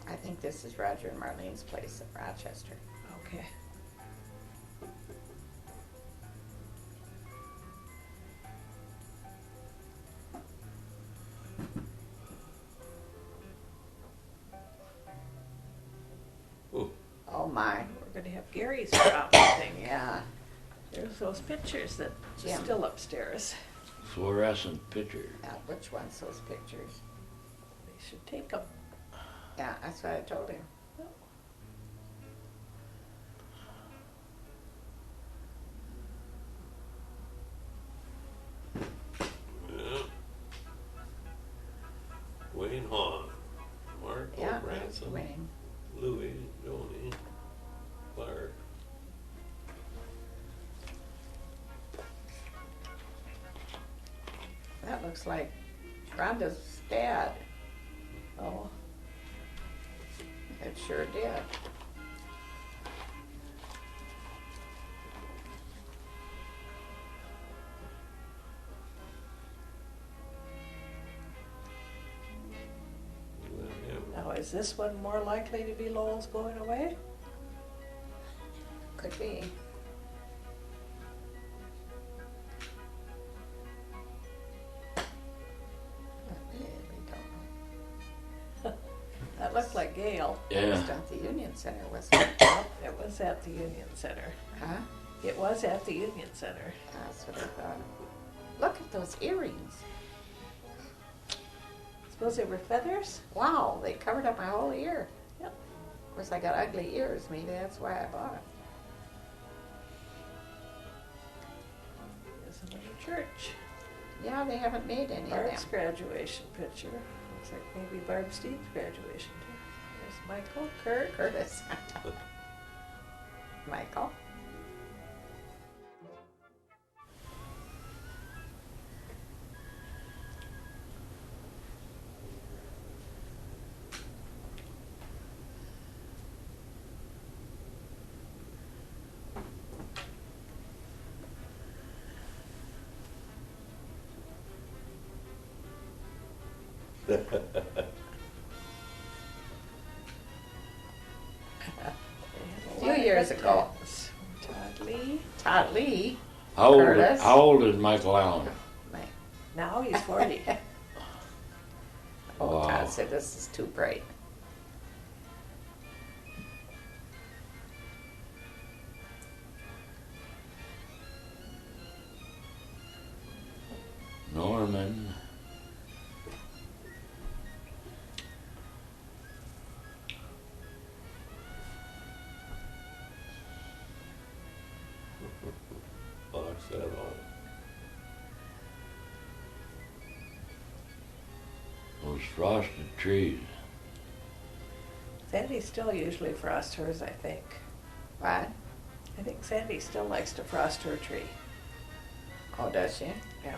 I think this is Roger and Marlene's place in Rochester. Okay. Ooh, Oh my. We're going to have Gary's prom thing. Yeah. There's those pictures that are Jim. still upstairs. Fluorescent picture. Yeah, which one's those pictures? They should take them. Yeah, that's what I told him. yeah. Wayne Hahn, Mark Yeah, Branson, Wayne. Louis, Joni, Clark. That looks like Rhonda's dad. Oh, It sure did. now is this one more likely to be Lowell's going away? Could be. I really don't know. That looked like Gail. It Yeah. was at the Union Center, wasn't it? It was at the Union Center. Huh? It was at the Union Center. That's what I thought. Look at those earrings. Suppose they were feathers? Wow, they covered up my whole ear. Yep. Of course, I got ugly ears. Maybe that's why I bought them. There's another church. Yeah, they haven't made any of Barb's them. graduation picture. Looks like maybe Barb Steve's graduation too. There's Michael, Kurt. Curtis. Michael. A few years ago. Todd Lee. Todd Lee. How Curtis. old is Michael Allen? Now he's 40. Oh, Wow. Todd said this is too bright. Norman. Box that on. Those frosted trees. Sandy still usually frosts hers, I think. What? I think Sandy still likes to frost her tree. Oh, does she? Yeah.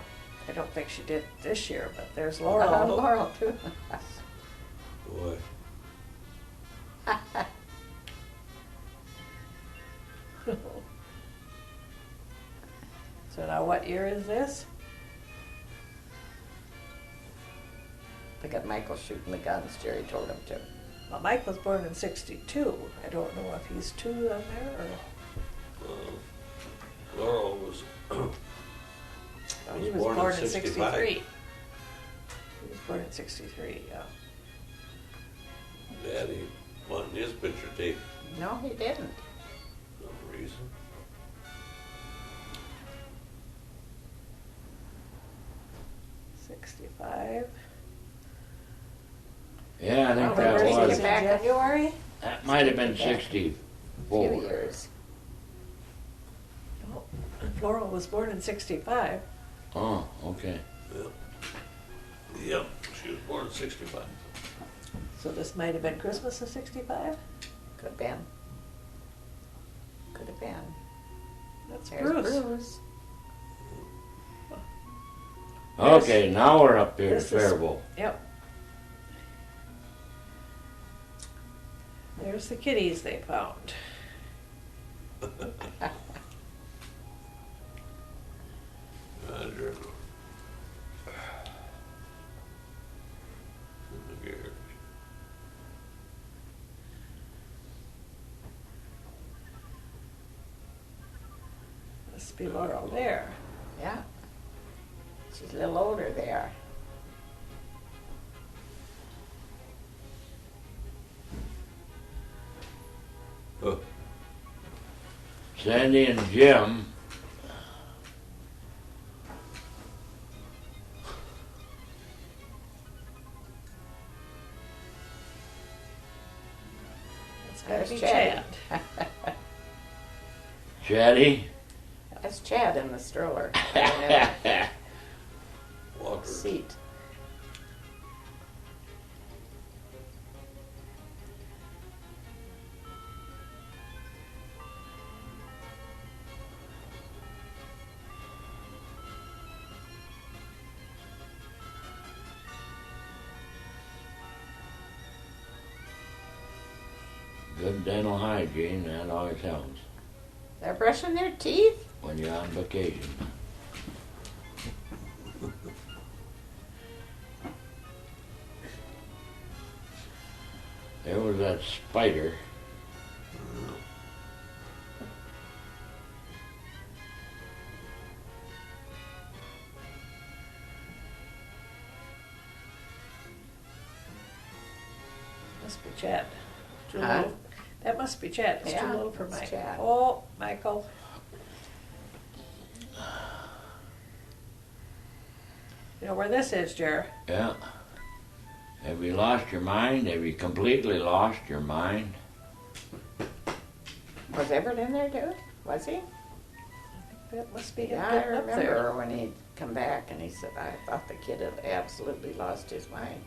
I don't think she did this year, but there's Laurel. Laurel. Laurel, too. Boy, So now what year is this? Look at Michael shooting the guns Jerry told him to. Well, Mike was born in 62. I don't know if he's 2 on there or. Laurel was He was born born in in 65. 63. He was born in 63, yeah. Daddy wanted his picture taken No, he didn't. for some reason. '65. Yeah, I think Oh, that did he was. get back in February? That might have been Few 64. years. Oh, and Floral was born in 65. Oh, okay. Yep, she was born in 65. So this might have been Christmas of 65. Could have been. Could have been. That's There's Bruce. Bruce. Okay, now we're up here to This is- Faribault. Yep. There's the kitties they found. Roger. In the garage. Must be Laurel there. Yeah. She's a little older there. Oh, Sandy and Jim. It's gotta There's be Chad. Chad. Chatty. That's Chad in the stroller. Walker. Seat. Good dental hygiene, that always helps They're brushing their teeth? when you're on vacation. There was that spider. Must be Chad. Too Huh? little. That must be Chad. It's Yeah, too little for it's Mike. Chad. Oh, Michael. You know where this is, Jer? Yeah. Have you lost your mind? Have you completely lost your mind? Was Everett in there too? Was he? That must be him Yeah, I getting up there. remember when he'd come back and he said, I thought the kid had absolutely lost his mind.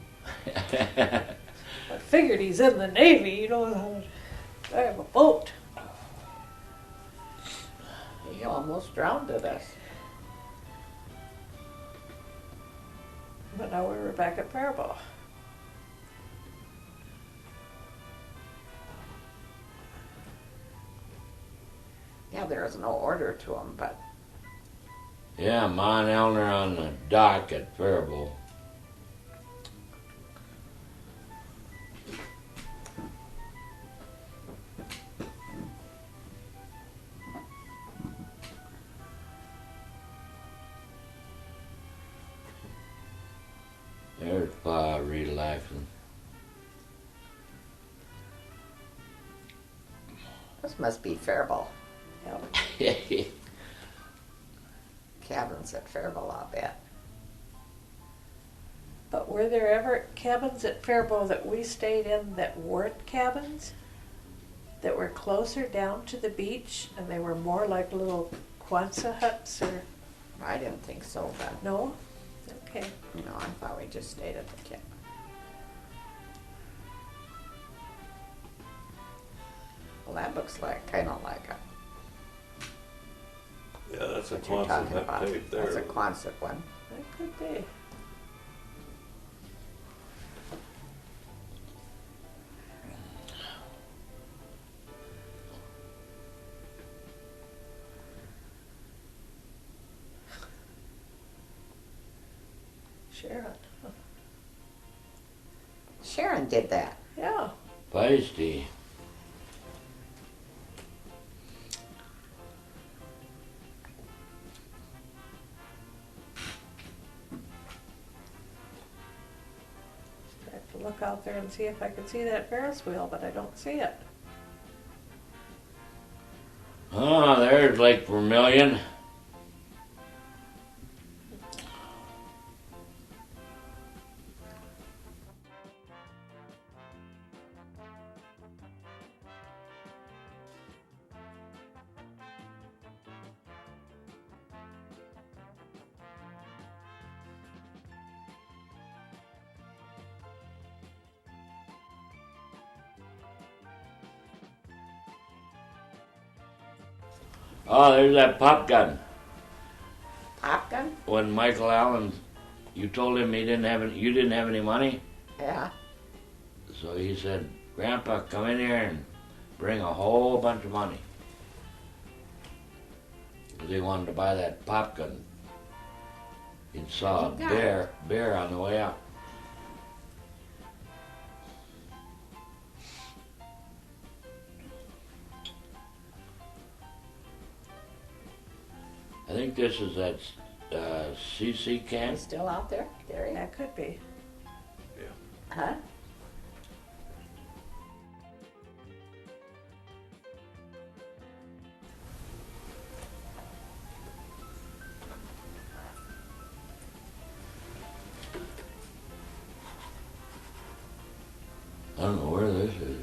I figured he's in the Navy, you know. I have a boat. He almost drowned us. But now we were back at Faribault. Yeah, there was no order to him, but Yeah, Ma and Elner on the dock at Faribault. There's Pa relaxing. this must be Faribault. Yep. Cabins at Faribault, I'll bet. But were there ever cabins at Faribault that we stayed in that weren't cabins? That were closer down to the beach and they were more like little Quonset huts or I didn't think so, but no? Okay. no, I thought we just stayed at the cabin. Well, that looks like kind of like a Yeah, that's a what you're Quonset talking hut about. tape That's a there. Quonset one. That could be. Sharon. Sharon did that. Yeah. Feisty. I have to look out there and see if I can see that Ferris wheel, but I don't see it. Oh, there's Lake Vermilion. Oh, there's that pop gun. Pop gun? When Michael Allen, you told him you didn't have any money, Yeah. so he said, "Grandpa, come in here and bring a whole bunch of money." 'Cause he wanted to buy that pop gun. He saw a He got bear on the way out. I think this is that CC He's camp. still out there, Gary? That could be. Huh? I don't know where this is.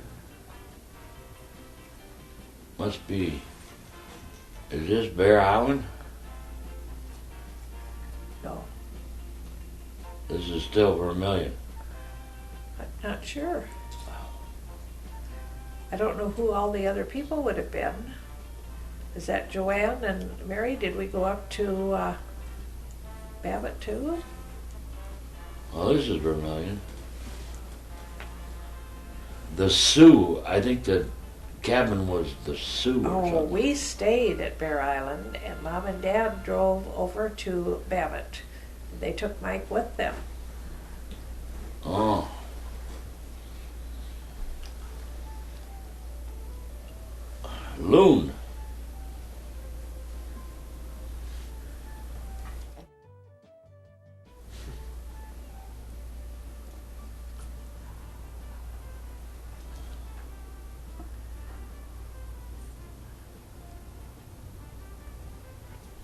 Must be. Is this Bear Island? No, This is still Vermilion. I'm not sure. I don't know who all the other people would have been. Is that Joanne and Mary? Did we go up to Babbitt too? Oh, this is Vermilion. The Sioux. I think the cabin was the Sioux or Oh, something. we stayed at Bear Island, and Mom and Dad drove over to Babbitt. They took Mike with them. Oh. Loon.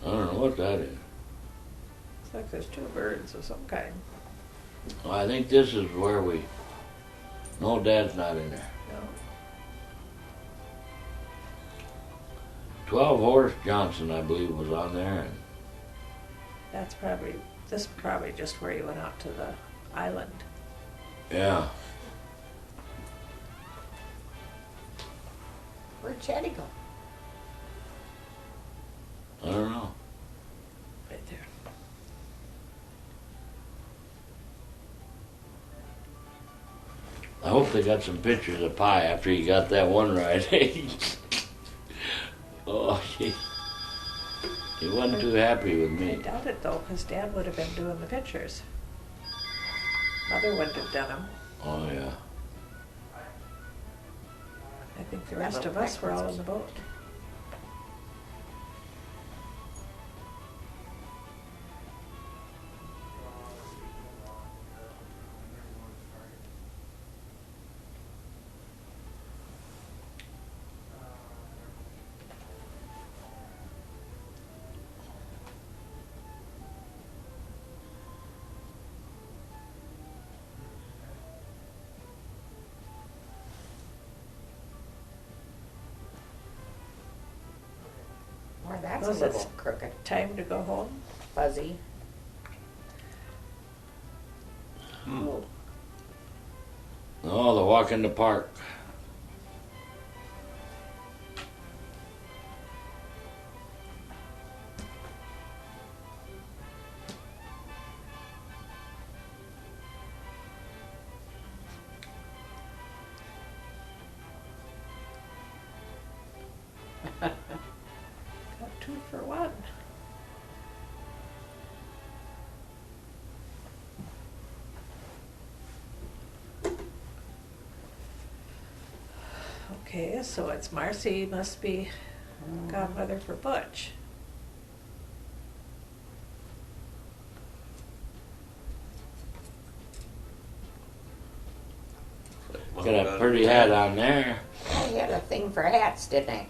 I don't know what that is. Looks like there's two birds of some kind. Well, I think this is where we. No, Dad's not in there. No. 12 Horse Johnson, I believe, was on there. And That's probably, this is probably just where you went out to the island. yeah. Where'd Chatty go? I don't know. Right there. I hope they got some pictures of Pie after he got that one right. Oh, he wasn't too happy with I me. doubt it though, because Dad would have been doing the pictures. Mother wouldn't have done them. Oh, yeah. I think the rest of us were all in the boat. Or that's Was a it- little crooked. Time to go home. Fuzzy. Oh, Oh, the walk in the park. got 2 for 1. Okay, so it's Marcy must be godmother for Butch. Mom Got a got pretty it. hat on there. I had a thing for hats, didn't I?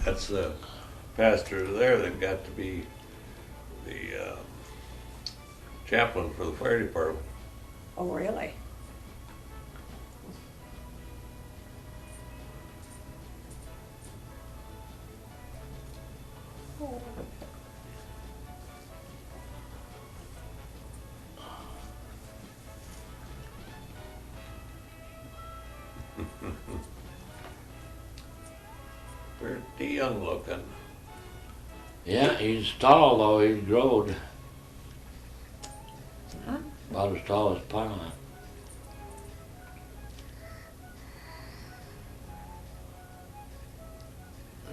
That's the pastor there that got to be the chaplain for the fire department. Oh, really? Pretty young looking. Yeah, he's tall though. He's growed. Huh? About as tall as Pa.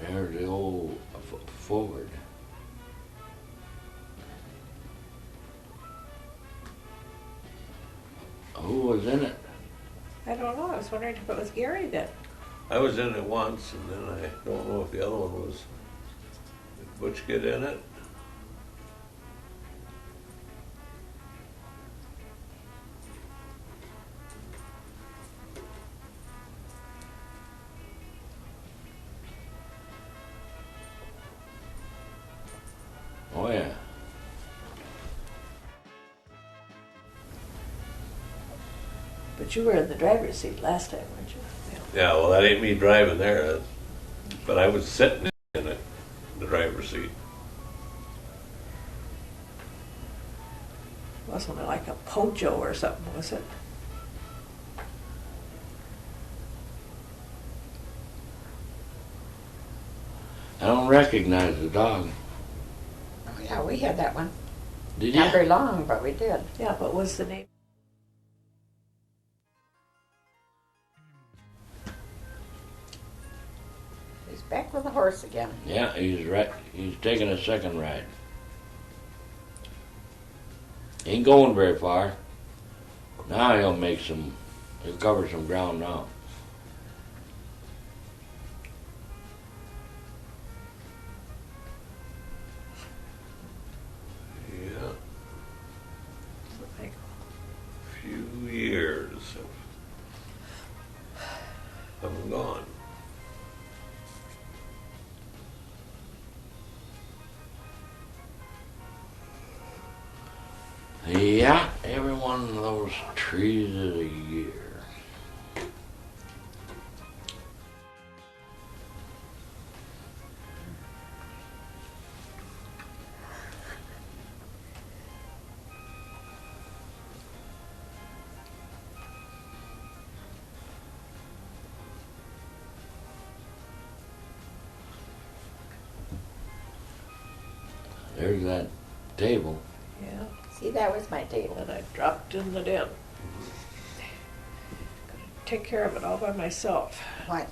There's the old forward. Who was in it? I don't know. I was wondering if it was Gary then. I was in it once, and then I don't know if the other one was. Did Butch get in it? Oh yeah. But you were in the driver's seat last time, weren't you? Yeah, well, that ain't me driving there, but I was sitting in it, the driver's seat. Wasn't it like a Pojo or something, was it? I don't recognize the dog. Oh, yeah, we had that one. Did Not you? very long, but we did. Yeah, but was the name? He's back with the horse again. Yeah, he's right. He's taking a second ride. Ain't going very far. Now he'll make some. He'll cover some ground now. Yeah, Like, few years of I'm gone. Yeah, every one of those trees is a year. There's that table. yeah, See, that was my table. and I dropped in the den. Take care of it all by myself. What?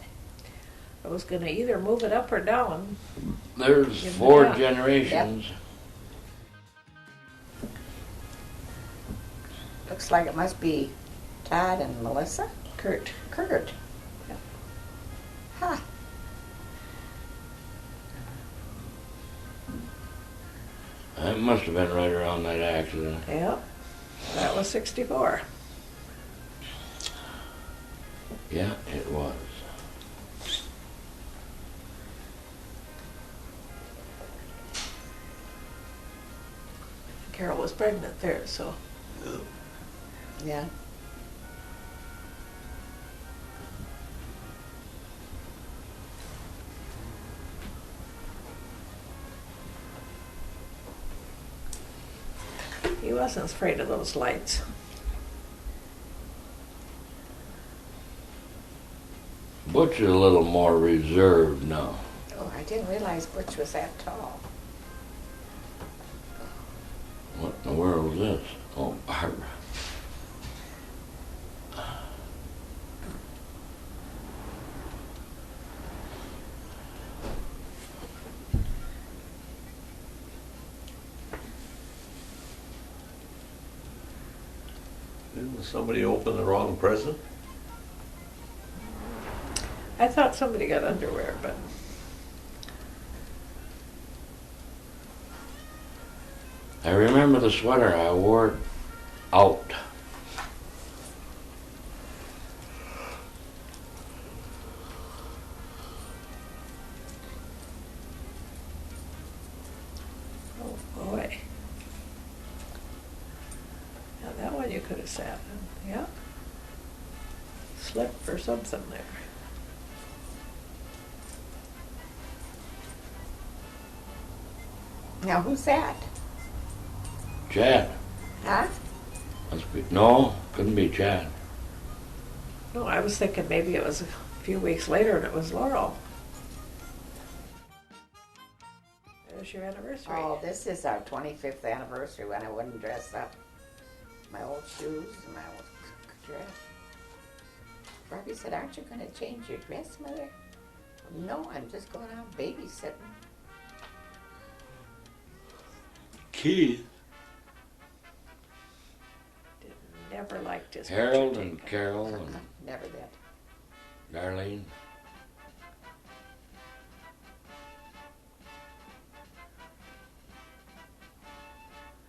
I was gonna either move it up or down. There's Yeah. 4 generations. Looks like it must be Todd and Melissa. Kurt. Kurt. Yeah. Huh. That must have been right around that accident. Yeah, that was 64. Yeah, it was. Carol was pregnant there, so Yeah. he wasn't afraid of those lights. Butch is a little more reserved now. Oh, I didn't realize Butch was that tall. What in the world is this? Oh, Barbara. Somebody opened the wrong present? I thought somebody got underwear, but I remember the sweater I wore out. oh boy. Now that one you could have sat in. Yeah. Slip or something there. Now, who's that? Chad. Huh? No, couldn't be Chad. No, I was thinking maybe it was a few weeks later and it was Laurel. There's your anniversary. Oh, this is our 25th anniversary when I wouldn't dress up. My old shoes and my old dress. Robbie said, aren't you going to change your dress, Mother? No, I'm just going out babysitting. Keith. Never liked his Harold picture and taken. Carol and Never did. Darlene.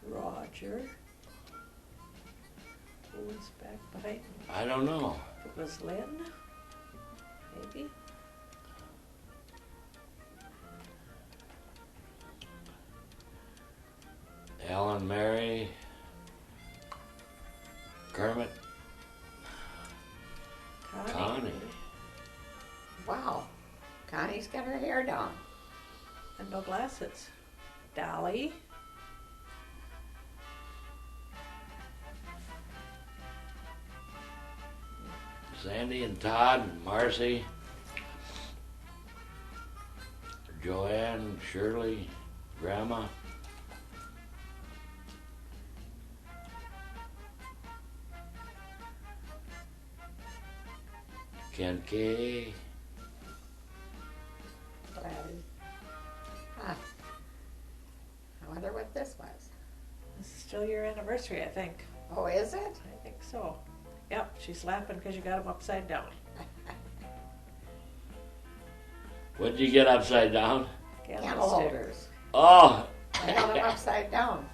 Roger. Who was back behind? I don't know. It was Lynn, maybe. Ellen, Mary, Kermit, Connie. Wow. Connie's got her hair down. And no glasses. Dolly. Sandy and Todd and Marcy, Joanne, Shirley, Grandma. Ken K. Gladys. Huh. I wonder what this was. This is still your anniversary, I think. Oh, is it? I think so. Yep, she's laughing because you got him upside down. What'd you get upside down? Candle holders. Oh! I held them upside down,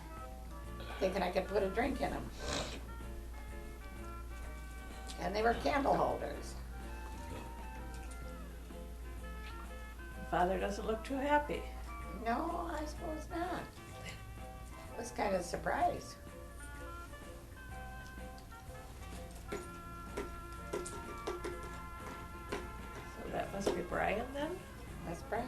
thinking I could put a drink in them. And they were candle holders. Father doesn't look too happy. No, I suppose not. I was kind of surprised. So that must be Brian then? That's Brian.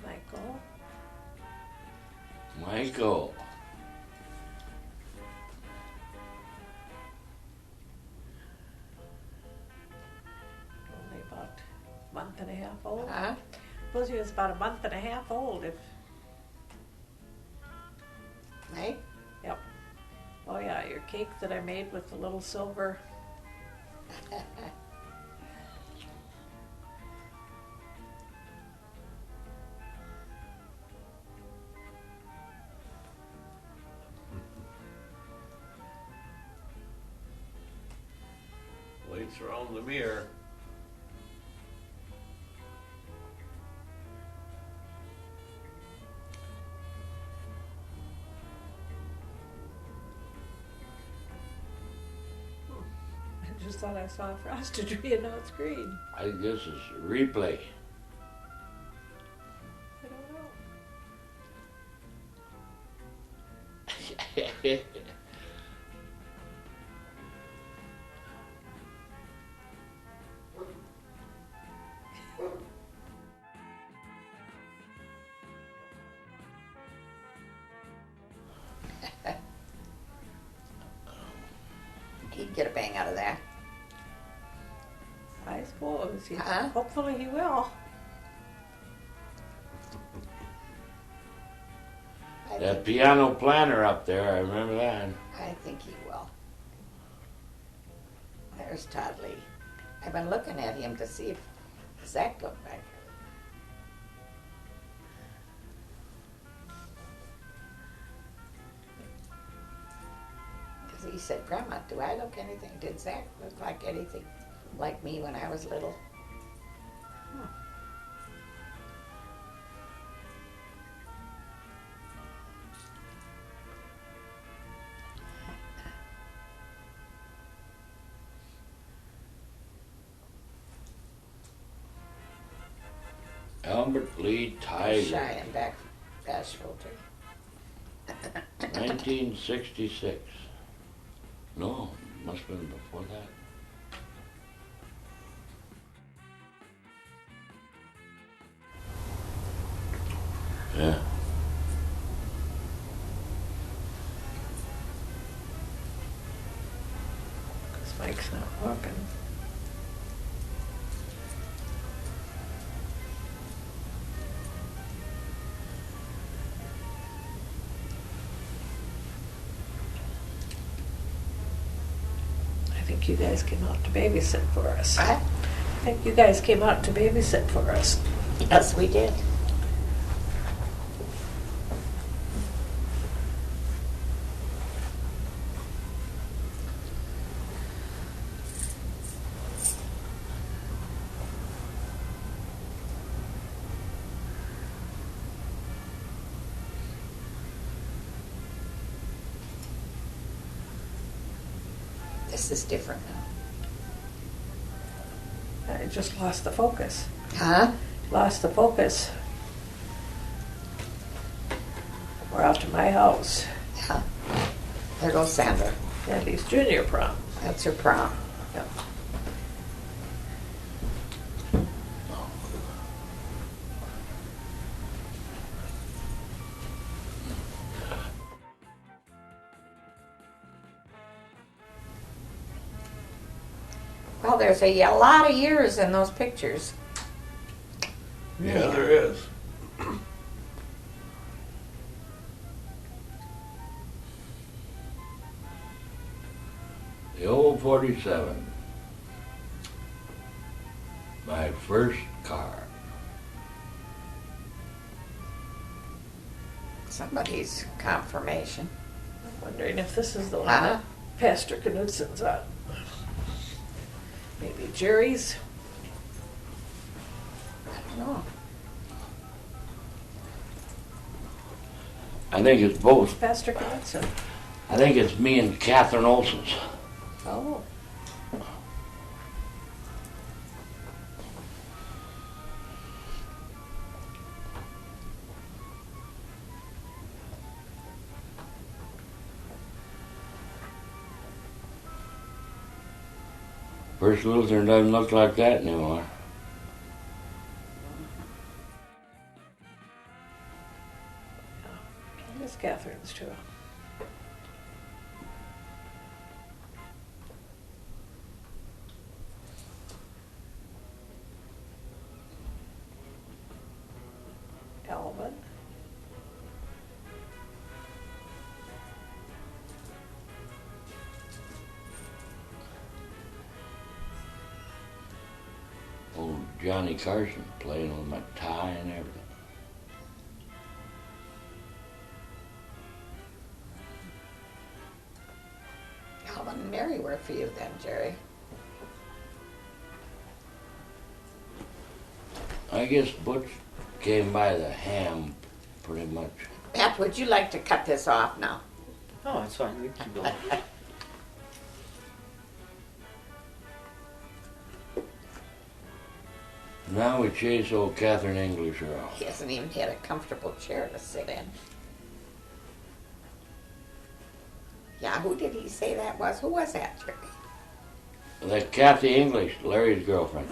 Michael. Michael. Only about a month and a half old. Huh? Suppose he was about a month and a half old if, Hey? yep. Oh yeah, your cake that I made with the little silver. Lights around the mirror. I just thought I saw a frosted tree and now it's green. I think this is replay. I don't know. He'd get a bang out of that. I suppose. Huh? Hopefully he will. I That piano planter up there, I remember that. I think he will. There's Todd Lee. I've been looking at him to see if Zach looked like him. Because he said, Grandma, do I look anything? Did Zach look like anything like me when I was little? Huh. Albert Lee Tiger, Shy and bashful too. 1966. No, must have been before that. Yeah. Because Mike's not walking. I think you guys came out to babysit for us. What? I think you guys came out to babysit for us. Yes, we did. This is different now. I just lost the focus. Huh? Lost the focus. We're out to my house. Yeah. There goes Sandra. Andy's junior prom. That's her prom. Yep. Well, there's a lot of years in those pictures. Yeah, there is. The old 47. My first car. Somebody's confirmation. I'm wondering if this is the one Huh? that Pastor Knudsen's on. Maybe Jerry's. I don't know. I think it's both. Pastor Knudsen. I think it's me and Catherine Olson's. Oh. First Lutheran doesn't look like that anymore. Miss Catherine's too. Alvin. Old Johnny Carson playing with my tie and everything. Alvin and Mary were for you then, Jerry. I guess Butch came by the ham pretty much. Matt, would you like to cut this off now? Oh, it's fine. We can keep going. Now we chase old Catherine Englisher off. He hasn't even had a comfortable chair to sit in. Yeah, who did he say that was? Who was that, Jerry? That Kathy English, Larry's girlfriend.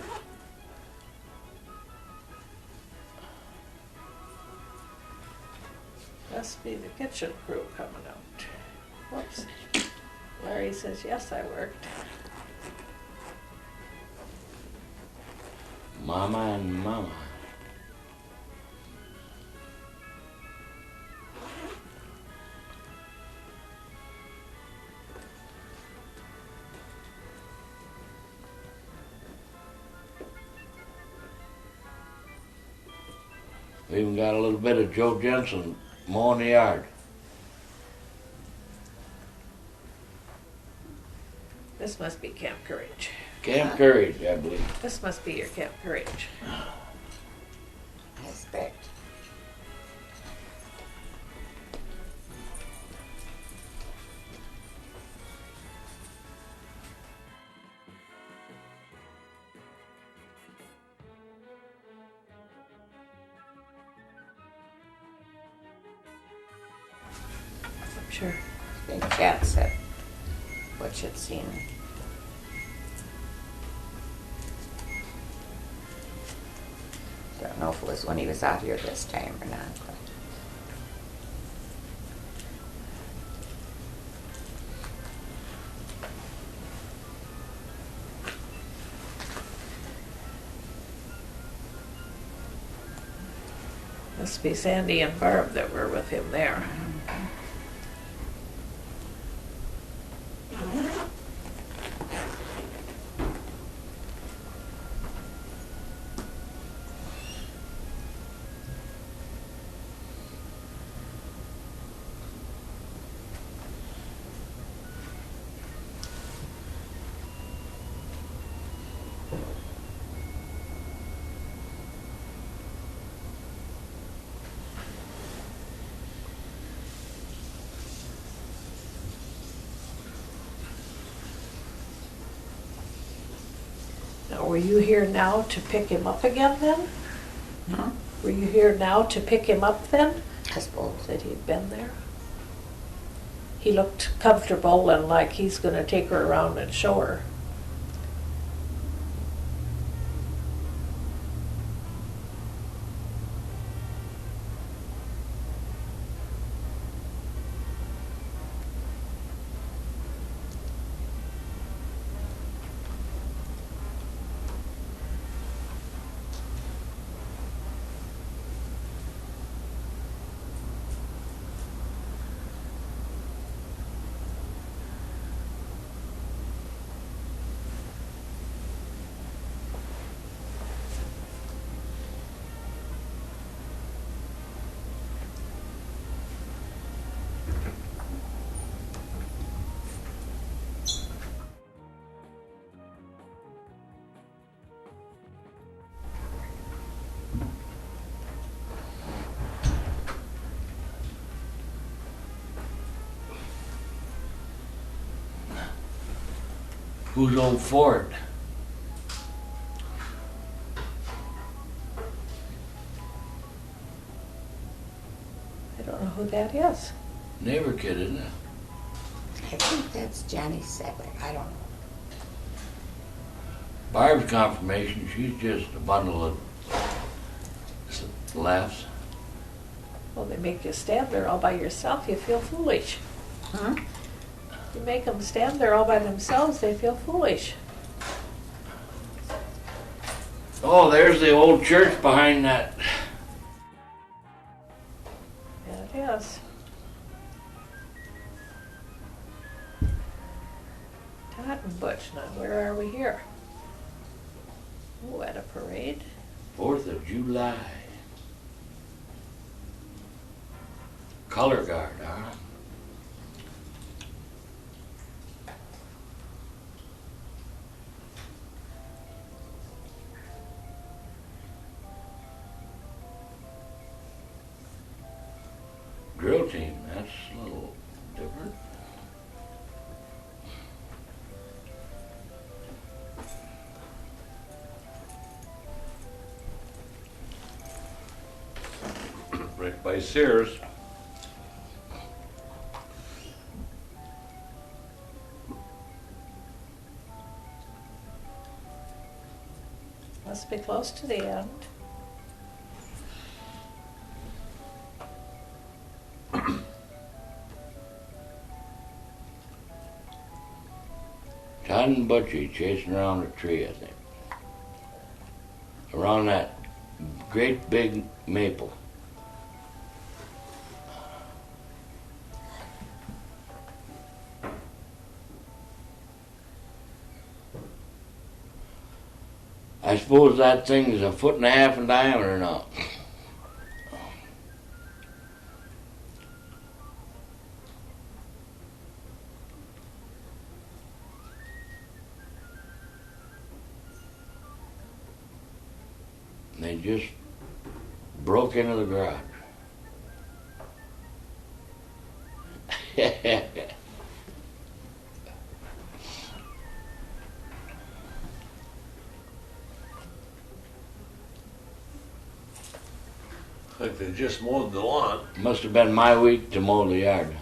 Must be the kitchen crew coming out. Whoops. Larry says, yes, I worked. Mama and Mama. We even got a little bit of Joe Jensen mowing the yard. This must be Camp Courage. Camp Courage, I believe. This must be your Camp Courage. I expect. I'm sure. I think Chad said what she'd seen. Don't know if it was when he was out here this time or not. But. Must be Sandy and Barb that were with him there. Now, were you here now to pick him up again then? Huh? Were you here now to pick him up then? I suppose. That he'd been there? He looked comfortable and like he's going to take her around and show her. Who's old Ford? I don't know who that is. Neighbor kid, isn't it? I think that's Johnny Sedgwick. I don't know. Barb's confirmation, she's just a bundle of laughs. Well, they make you stand there all by yourself, you feel foolish. Huh? You make them stand there all by themselves, they feel foolish. Oh, there's the old church behind that. Yeah, it is. Todd and Butch, now where are we here? Oh, at a parade? 4th of July. Color guard, huh? Drill team, that's a little different. Right by Sears. Must be close to the end. Todd and Butchie chasing around a tree, I think. Around that great big maple. I suppose that thing is 1.5 feet in diameter now. they just broke into the garage. Like they just mowed the lawn. Must have been my week to mow the yard.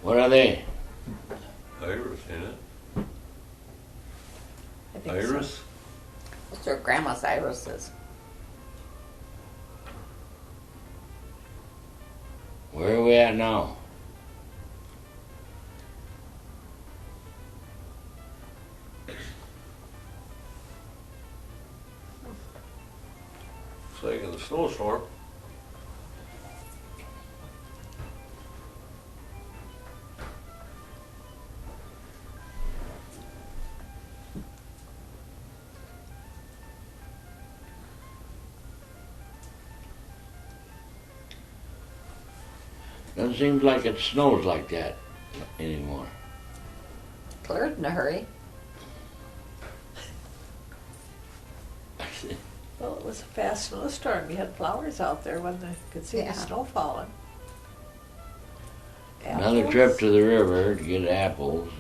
What are they? Iris, ain't it? I think Iris? Those are Grandma's irises. Where are we at now? It's like in the snowstorm. Doesn't seem like it snows like that anymore. Cleared in a hurry. Well, it was a fast snowstorm. You had flowers out there when they could see Yeah. the snow falling. Another Apples? trip to the river to get apples.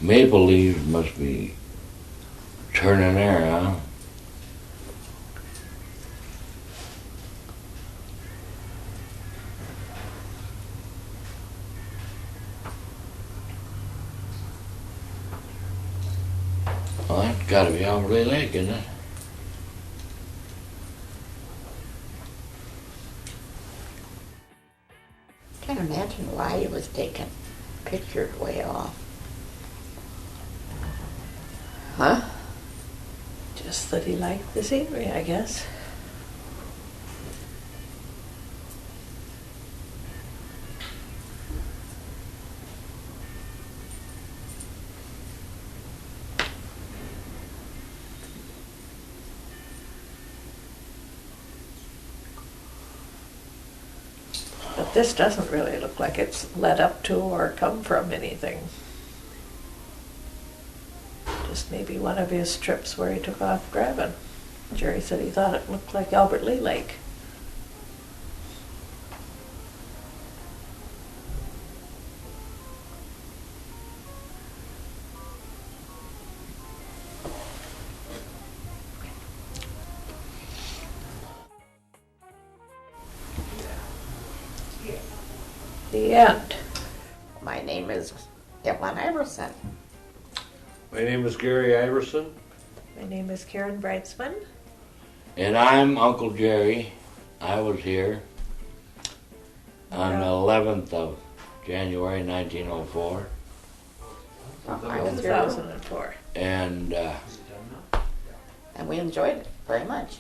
Maple leaves must be turning there, huh? Well, that's gotta be Alberley Lake, isn't it? Can't imagine why he was taking pictures way off. Huh? Just that he liked the scenery, I guess. But this doesn't really look like it's led up to or come from anything. Just maybe one of his trips where he took off grabbing. Jerry said he thought it looked like Albert Lee Lake. The end. My name is Evelyn Iverson. My name is Gary Iverson. My name is Karen Breitzman. And I'm Uncle Jerry. I was here on the 11th of January 1904. I was here, 2004. And and we enjoyed it very much.